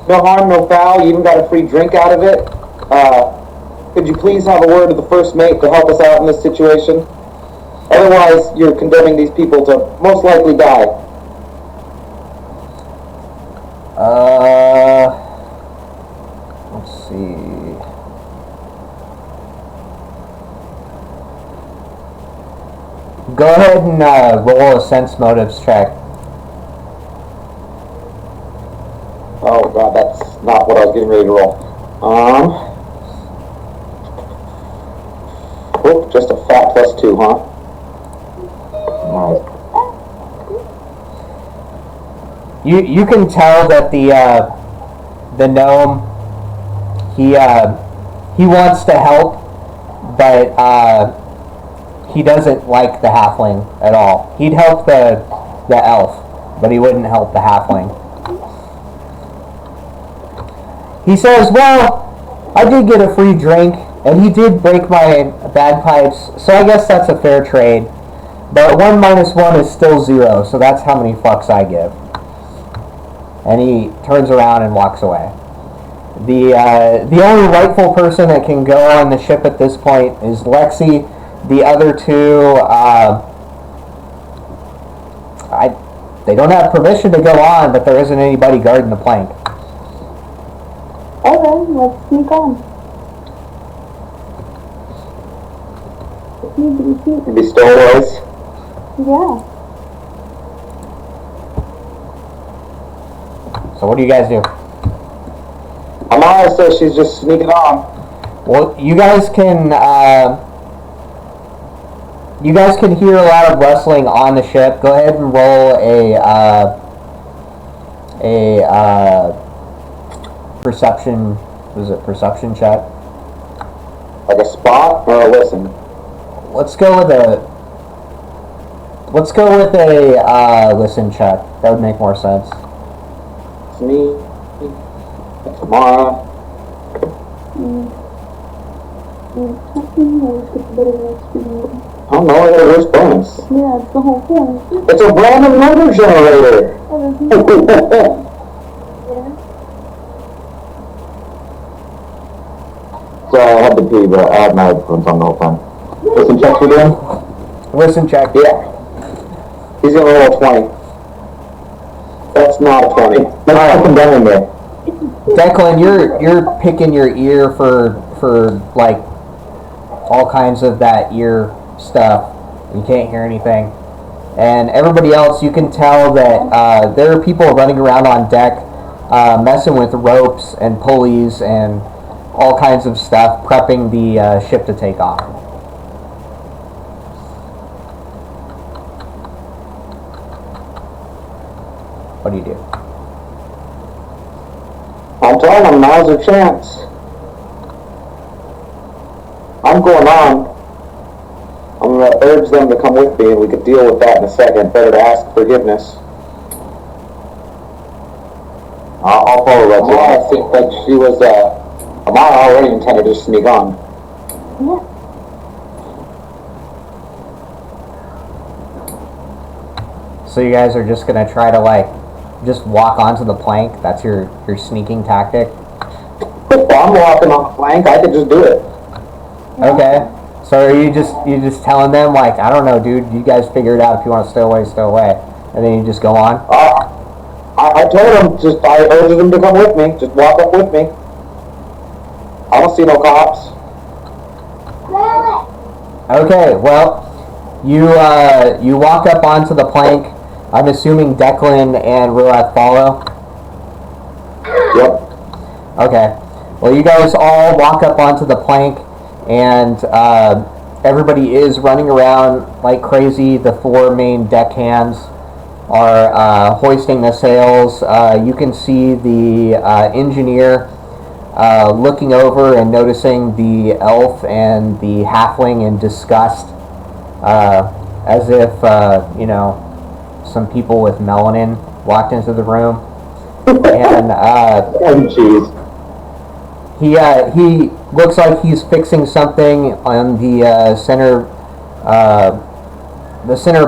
No harm, no foul. You even got a free drink out of it. Could you please have a word with the first mate to help us out in this situation? Otherwise, you're condemning these people to most likely die. Let's see. Go ahead and roll a sense motives check. Oh god, that's not what I was getting ready to roll. Oh, just a fat +2, huh? nice. You can tell that the gnome he wants to help, but he doesn't like the halfling at all. He'd help the elf, but he wouldn't help the halfling. He says, "Well, I did get a free drink, and he did break my bagpipes, so I guess that's a fair trade. But 1 minus 1 is still 0, so that's how many fucks I give." And he turns around and walks away. The only rightful person that can go on the ship at this point is Lexi. The other two, they don't have permission to go on, but there isn't anybody guarding the plank. Okay, let's sneak on. Be stowaways. Yeah. So what do you guys do? Amara says she's just sneaking on. Well, you guys can hear a lot of rustling on the ship. Go ahead and roll a perception. Was it perception check? Like a spot or a listen? Let's go with a listen check. That would make more sense. It's me. It's Amara. I don't know, where's bonus? Yeah, it's the whole point. It's a random number generator. So I had to pee, but I had my headphones on the whole time. Listen, checks we're doing? Listen check. Yeah. He's gonna roll a 20. That's not a 20. Let's put them down in there. Declan, you're picking your ear for like all kinds of that ear stuff. You can't hear anything. And everybody else, you can tell that there are people running around on deck, messing with ropes and pulleys and all kinds of stuff, prepping the ship to take off. What do you do? I'm telling them now's their chance. I'm going on. I'm gonna urge them to come with me and we could deal with that in a second. Better to ask forgiveness. I'll follow that. Amara, I think that she was, Amara already intended to sneak on. Yeah. So you guys are just gonna try to like just walk onto the plank? That's your sneaking tactic? If I'm walking on the plank, I could just do it. Okay. So are you just telling them like, I don't know, dude, you guys figure it out. If you want to stay away, stay away. And then you just go on? I told him, I urged him to come with me. Just walk up with me. I don't see no cops. Okay, well, you walk up onto the plank. I'm assuming Declan and Ruath follow? Yep. Okay. Well, you guys all walk up onto the plank, and everybody is running around like crazy. The 4 main deckhands are hoisting the sails. You can see the engineer looking over and noticing the elf and the halfling in disgust, as if, some people with melanin walked into the room. And Oh, jeez. he looks like he's fixing something on the center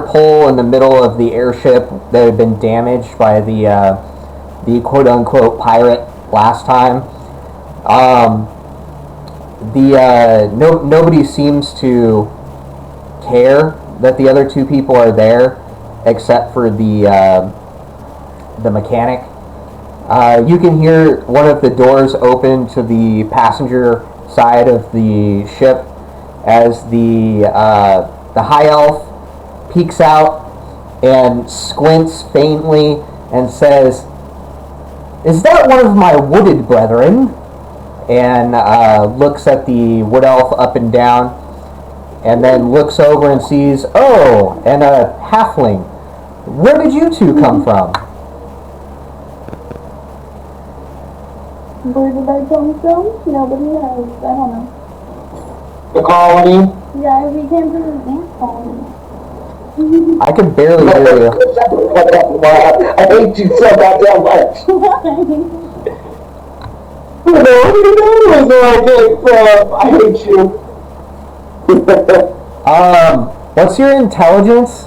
pole in the middle of the airship that had been damaged by the quote unquote pirate last time. Nobody seems to care that the other 2 people are there, except for the mechanic. You can hear one of the doors open to the passenger side of the ship as the high elf peeks out and squints faintly and says, "Is that one of my wooded brethren?" And looks at the wood elf up and down, and then looks over and sees, "Oh, and a halfling. Where did you 2 come from?" Where did I come from? Nobody knows. I don't know. The colony. Yeah, we came from the dance colony. I can barely hear you. I hate you so goddamn much. Nobody knows where I came from. I hate you. What's your intelligence,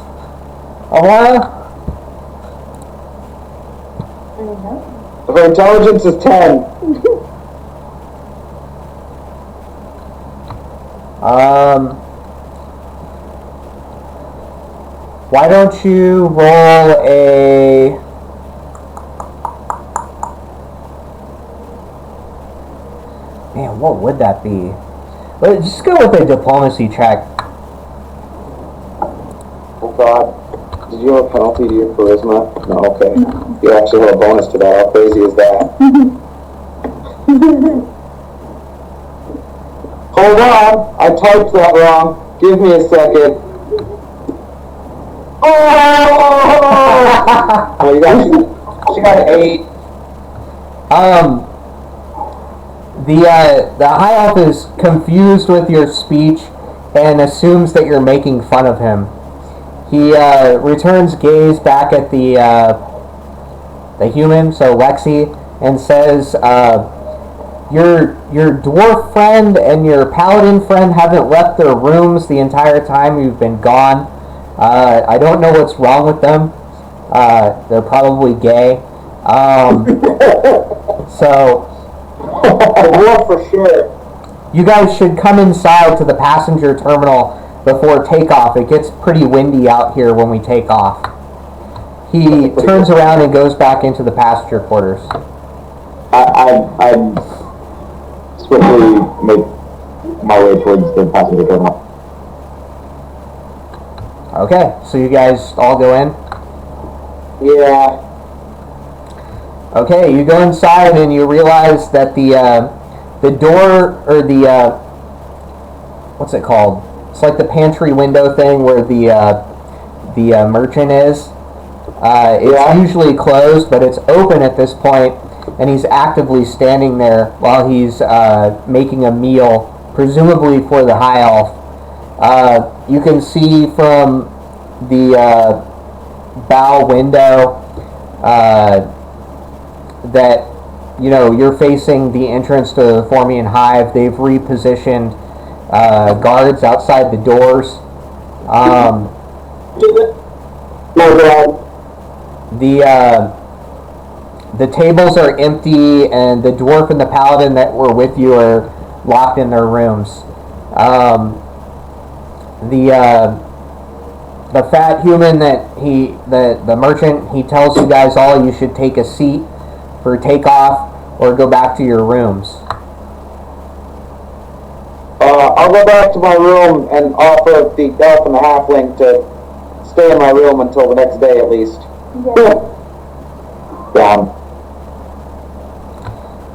Alana? Her intelligence is 10. Why don't you roll a... Man, what would that be? Let's just go with a diplomacy check. Oh God. Did you have a penalty to your charisma? No, okay. You actually have a bonus to that. How crazy is that? Hold on. I typed that wrong. Give me a second. Oh, she got an 8. The high elf is confused with your speech and assumes that you're making fun of him. He returns gaze back at the human, so Lexi, and says, your dwarf friend and your paladin friend haven't left their rooms the entire time you've been gone. I don't know what's wrong with them. They're probably gay. So, The dwarf for sure. you guys should come inside to the passenger terminal before takeoff. It gets pretty windy out here when we take off. He turns around and goes back into the passenger quarters. I swiftly make my way towards the passenger terminal. Okay, so you guys all go in? Yeah. Okay, you go inside and you realize that the door, or the what's it called? It's like the pantry window thing where the merchant is. It's usually closed, but it's open at this point, and he's actively standing there while he's making a meal, presumably for the high elf. You can see from the bow window that you're facing the entrance to the Formian Hive. They've repositioned guards outside the doors. The tables are empty, and the dwarf and the paladin that were with you are locked in their rooms. the fat human the merchant, he tells you guys all you should take a seat for takeoff or go back to your rooms. I'll go back to my room and offer the elf and the halfling to stay in my room until the next day at least. Down.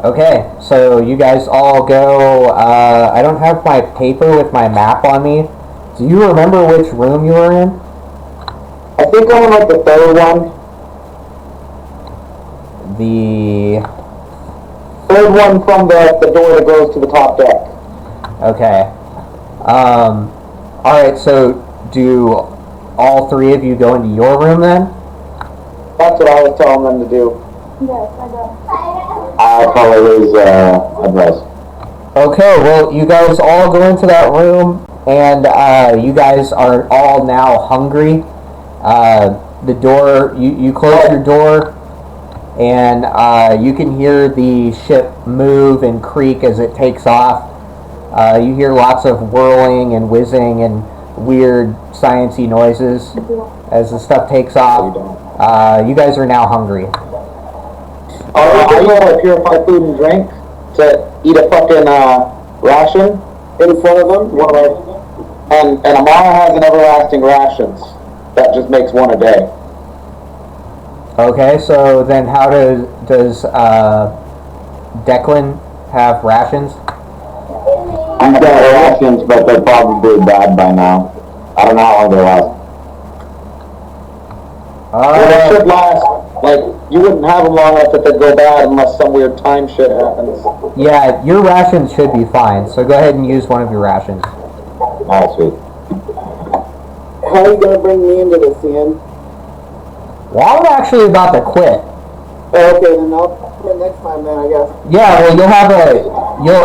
Okay, so you guys all go. I don't have my paper with my map on me. Do you remember which room you were in? I think I'm in like the third one. The Third one from the door that goes to the top deck. Okay. Alright, so do all three of you go into your room then? That's what I was telling them to do. Yes, I know. I follow his advice. Okay, well, you guys all go into that room, and you guys are all now hungry. The door, you close your door, and you can hear the ship move and creak as it takes off. You hear lots of whirling and whizzing and weird sciencey noises as the stuff takes off. You guys are now hungry. I go to purify food and drink to eat a fucking ration in front of them. And Amara has an everlasting rations that just makes one a day. Okay, so then how does Declan have rations? He's got rations, but they're probably bad by now. I don't know how long they last. Well, they should last. Like, you wouldn't have them long enough that they'd go bad unless some weird time shit happens. Yeah, your rations should be fine, so go ahead and use one of your rations. Oh, sweet. How are you gonna bring me into this, Ian? Well, I'm actually about to quit. Oh, okay, then I'll quit next time then, I guess. Yeah, well,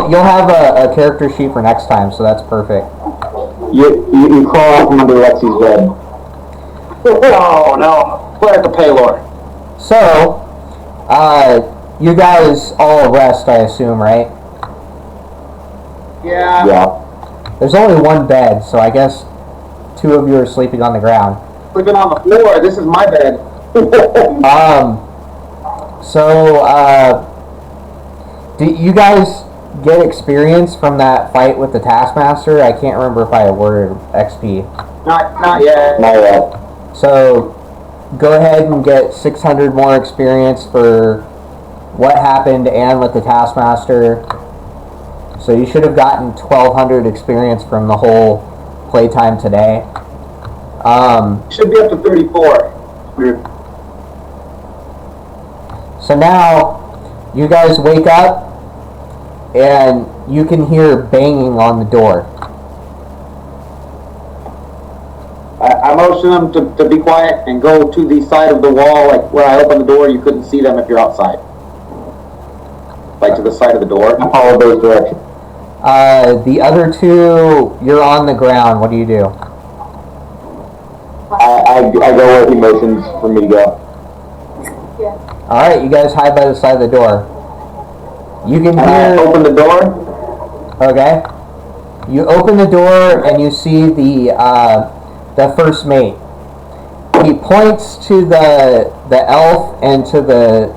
you'll have a character sheet for next time, so that's perfect. You crawl out from under Lexi's bed. Oh no. Where's the paylord? So, you guys all rest, I assume, right? Yeah. Yeah. There's only one bed, so I guess two of you are sleeping on the ground. Sleeping on the floor. This is my bed. Do you guys get experience from that fight with the Taskmaster? I can't remember if I awarded XP. Not yet. Not yet. So, go ahead and get 600 more experience for what happened and with the Taskmaster. So you should have gotten 1200 experience from the whole playtime today. Should be up to 34. So now, you guys wake up, and you can hear banging on the door. I motion them to be quiet and go to the side of the wall, like where I open the door, you couldn't see them if you're outside. Like to the side of the door. I follow those directions. The other two, you're on the ground. What do you do? I go where he motions for me to go. Alright, you guys hide by the side of the door. You can hear... Open the door. Okay. You open the door and you see the first mate. He points to the elf and to the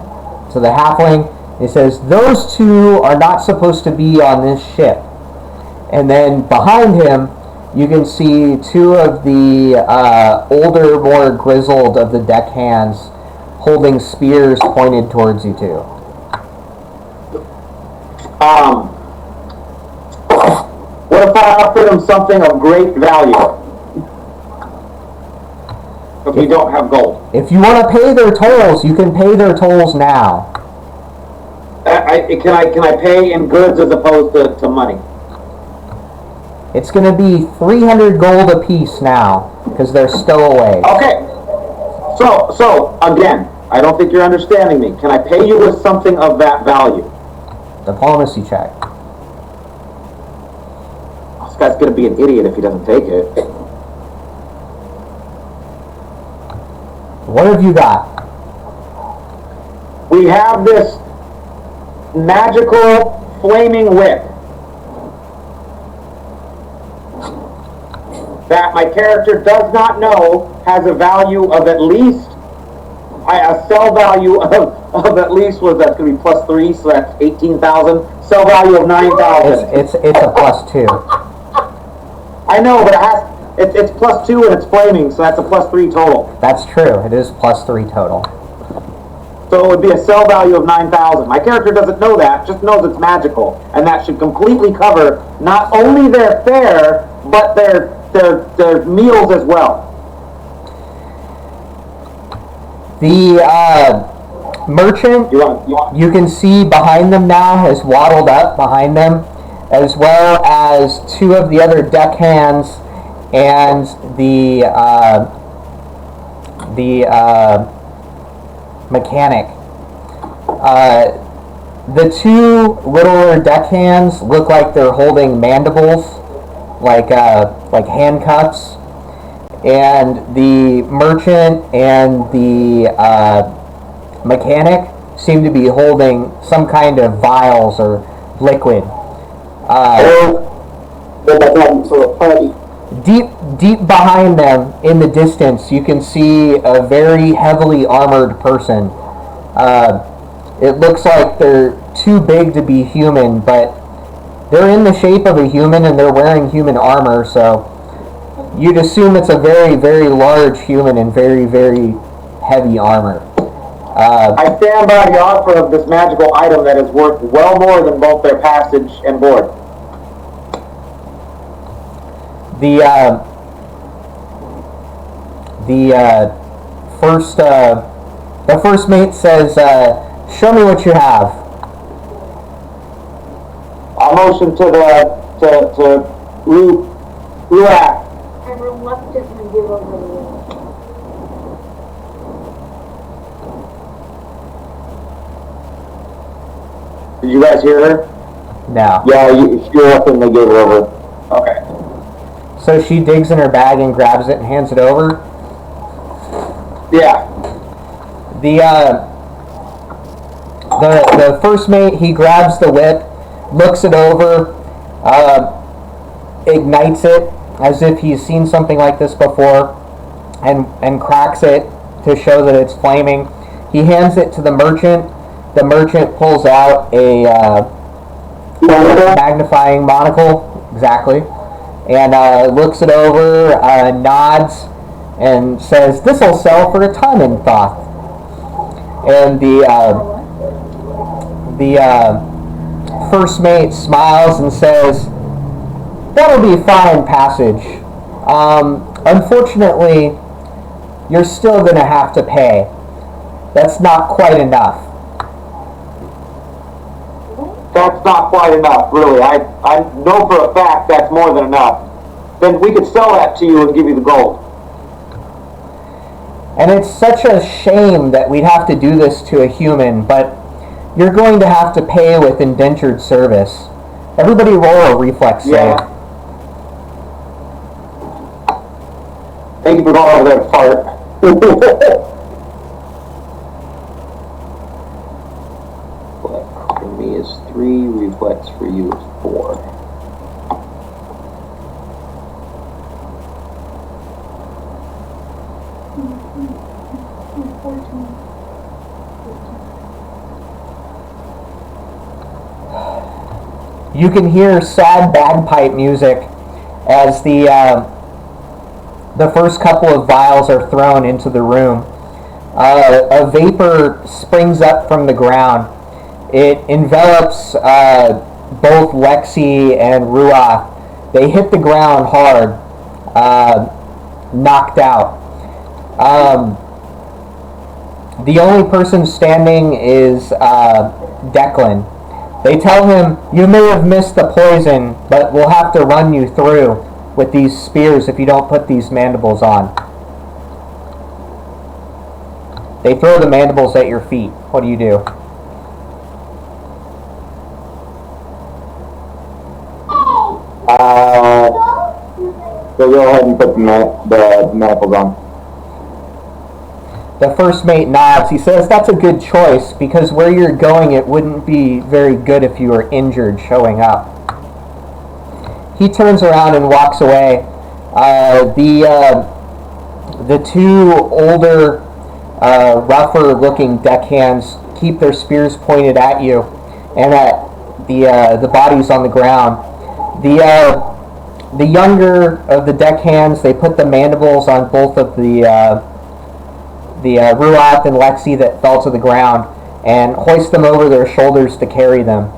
halfling. He says, "Those two are not supposed to be on this ship." And then behind him, you can see two of the older, more grizzled of the deckhands holding spears pointed towards you two. What if I offer them something of great value? If we don't have gold. If you want to pay their tolls, you can pay their tolls now. Can I pay in goods as opposed to money? It's going to be 300 gold apiece now, because they're stowaways. Okay. So again, I don't think you're understanding me. Can I pay you with something of that value? Diplomacy check. This guy's gonna be an idiot if he doesn't take it. What have you got? We have this magical flaming whip. that my character does not know has a value of at least, a sell value of at least, was that going to be +3, so that's 18,000. Sell value of 9,000. It's a +2. I know, but it's +2 and it's flaming, so that's a +3 total. That's true. It is +3 total. So it would be a sell value of 9,000. My character doesn't know that, just knows it's magical, and that should completely cover not only their fare, but their meals as well. The merchant, you can see behind them now, has waddled up behind them, as well as 2 of the other deckhands and the mechanic. The 2 littler deckhands look like they're holding mandibles, like handcuffs, and the merchant and the mechanic seem to be holding some kind of vials or liquid. Deep behind them, in the distance, you can see a very heavily armored person. It looks like they're too big to be human, but they're in the shape of a human and they're wearing human armor, so you'd assume it's a very, very large human in very, very heavy armor. I stand by the offer of this magical item that is worth well more than both their passage and board. The first mate says, "Show me what you have." I'll motion to Ruak. I'm reluctant to give over the Did you guys hear her? No. Yeah, she reluctantly gave it over. Okay. So she digs in her bag and grabs it and hands it over. Yeah. The first mate, he grabs the whip, looks it over, ignites it as if he's seen something like this before, and cracks it to show that it's flaming. He hands it to the merchant. The merchant pulls out a magnifying monocle, exactly, and looks it over, nods, and says, "This'll sell for a ton in Thoth." And the first mate smiles and says, "That'll be fine passage. Unfortunately, you're still going to have to pay. That's not quite enough." That's not quite enough, really. I know for a fact that's more than enough. Then we could sell that to you and give you the gold. And it's such a shame that we'd have to do this to a human, but you're going to have to pay with indentured service. Everybody roll a reflex save. Thank you for going over that part. For me is 3, reflex for you is 4. You can hear sad bagpipe music as the first couple of vials are thrown into the room. A vapor springs up from the ground. It envelops both Lexi and Ruach. They hit the ground hard, knocked out. The only person standing is Declan. They tell him, "You may have missed the poison, but we'll have to run you through with these spears if you don't put these mandibles on." They throw the mandibles at your feet. What do you do? So go ahead and put the manacles on. The first mate nods. He says, "That's a good choice, because where you're going it wouldn't be very good if you were injured showing up." He turns around and walks away. The two older, rougher-looking deckhands keep their spears pointed at you, and at the bodies on the ground. The younger of the deckhands, they put the mandibles on both of the Ruath and Lexi that fell to the ground, and hoist them over their shoulders to carry them.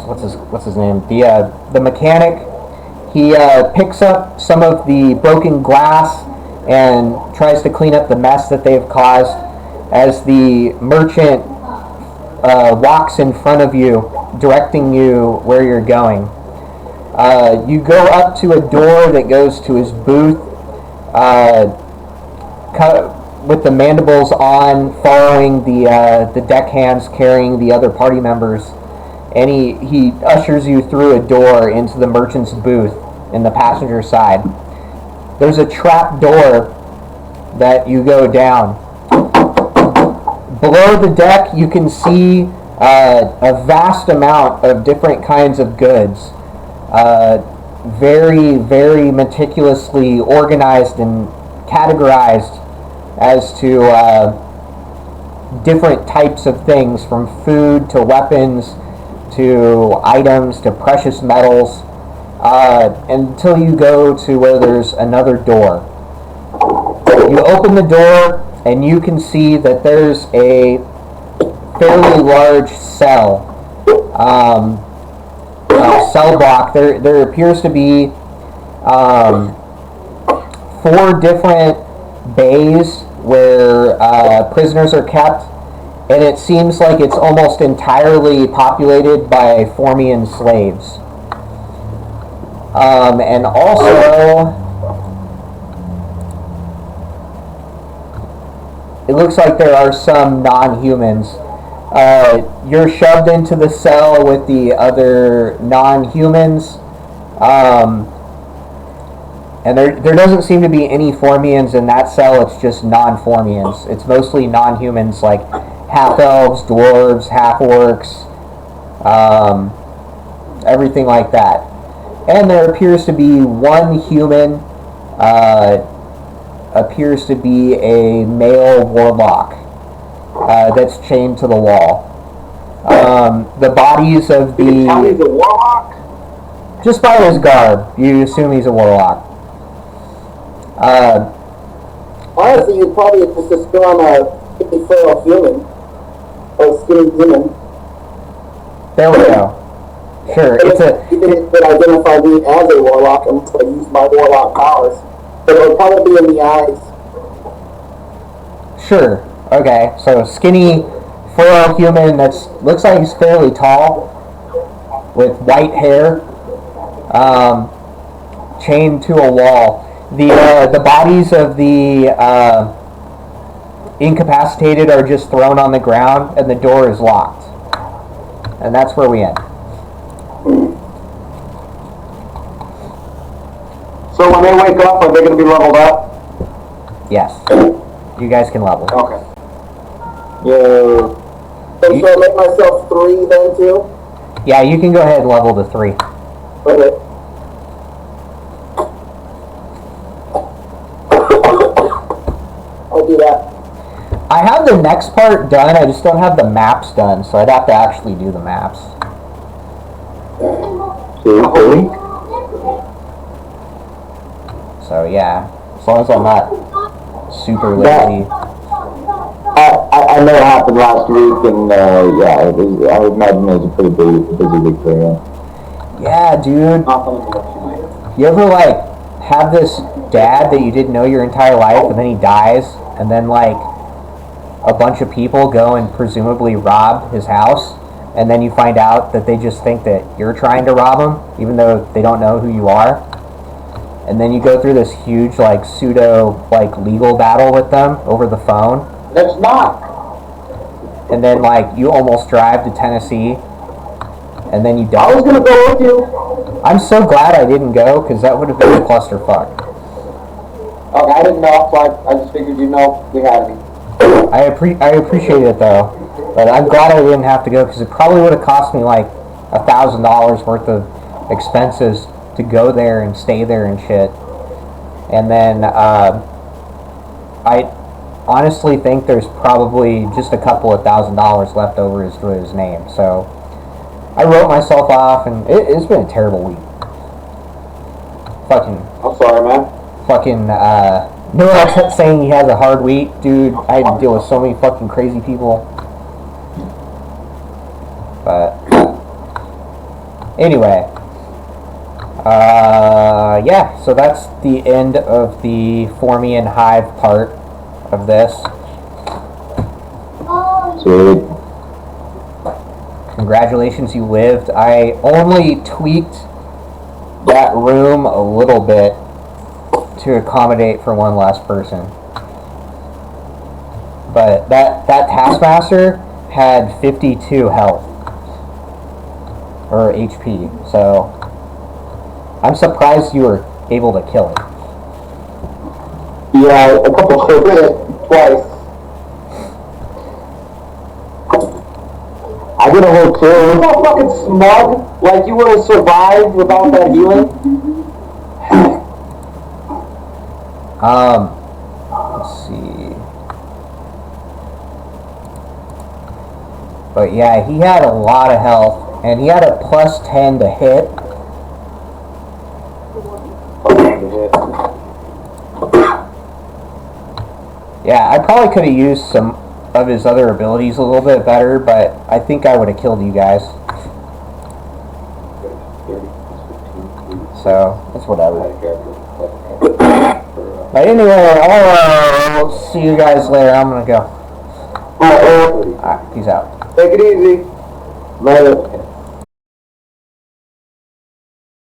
What's his name? The mechanic. He picks up some of the broken glass and tries to clean up the mess that they've caused. As the merchant walks in front of you, directing you where you're going. You go up to a door that goes to his booth, with the mandibles on, following the deckhands carrying the other party members, and he ushers you through a door into the merchant's booth in the passenger side. There's a trap door that you go down. Below the deck, you can see a vast amount of different kinds of goods. Very, very meticulously organized and categorized as to different types of things, from food to weapons to items to precious metals, until you go to where there's another door. You open the door and you can see that there's a fairly large cell. Cell block. There appears to be 4 different bays where prisoners are kept, and it seems like it's almost entirely populated by Formian slaves. And also, it looks like there are some non-humans. You're shoved into the cell with the other non-humans, and there doesn't seem to be any Formians in that cell. It's just non-Formians. It's mostly non-humans, like half-elves, dwarves, half-orcs, everything like that. And there appears to be one human, appears to be a male warlock, that's chained to the wall. The bodies of the... You tell me he's a warlock? Just by his garb, you assume he's a warlock. Honestly, you'd probably just go on a feral human, or skinny human. There we go. Sure, it's a... You could identify me as a warlock and so use my warlock powers. But it would probably be in the eyes. Sure. Okay, so skinny, feral human that's looks like he's fairly tall, with white hair, chained to a wall. The bodies of the incapacitated are just thrown on the ground, and the door is locked. And that's where we end. So when they wake up, are they going to be leveled up? Yes. You guys can level. Okay. So should I make myself 3 then too? Yeah, you can go ahead and level to 3. Okay. I'll do that. I have the next part done, I just don't have the maps done, so I'd have to actually do the maps. So yeah, as long as I'm not super lazy. I know it happened last week, and yeah, I would imagine it was a pretty busy week for you. Yeah, dude. You ever like have this dad that you didn't know your entire life, and then he dies, and then like a bunch of people go and presumably rob his house, and then you find out that they just think that you're trying to rob him, even though they don't know who you are? And then you go through this huge like pseudo like legal battle with them over the phone. That's not. And then like you almost drive to Tennessee, and then you don't. I was going to go with you. I'm so glad I didn't go, because that would have been a clusterfuck. Okay, I didn't know, so I just figured you know we had me. I appreciate it though, but I'm glad I didn't have to go, because it probably would have cost me like $1,000 worth of expenses to go there and stay there and shit. And then I honestly think there's probably just a couple of $1,000 left over to his name. So I wrote myself off, and it's been a terrible week. I'm sorry, man. Noah kept saying he has a hard week, dude. I had to deal with so many fucking crazy people. But anyway, yeah. So that's the end of the Formian Hive part of this. Sweet. Congratulations, you lived. I only tweaked that room a little bit to accommodate for one less person. But that Taskmaster had 52 health. Or HP. So I'm surprised you were able to kill it. Yeah, a couple of it twice. I did a whole You're kill. so fucking smug. Like you would have survived without that healing. Let's see. But yeah, he had a lot of health, and he had a +10 to hit. Yeah, I probably could have used some of his other abilities a little bit better, but I think I would have killed you guys. So, that's whatever. But anyway, I'll see you guys later. I'm gonna go. Alright, peace out. Take it easy. Later.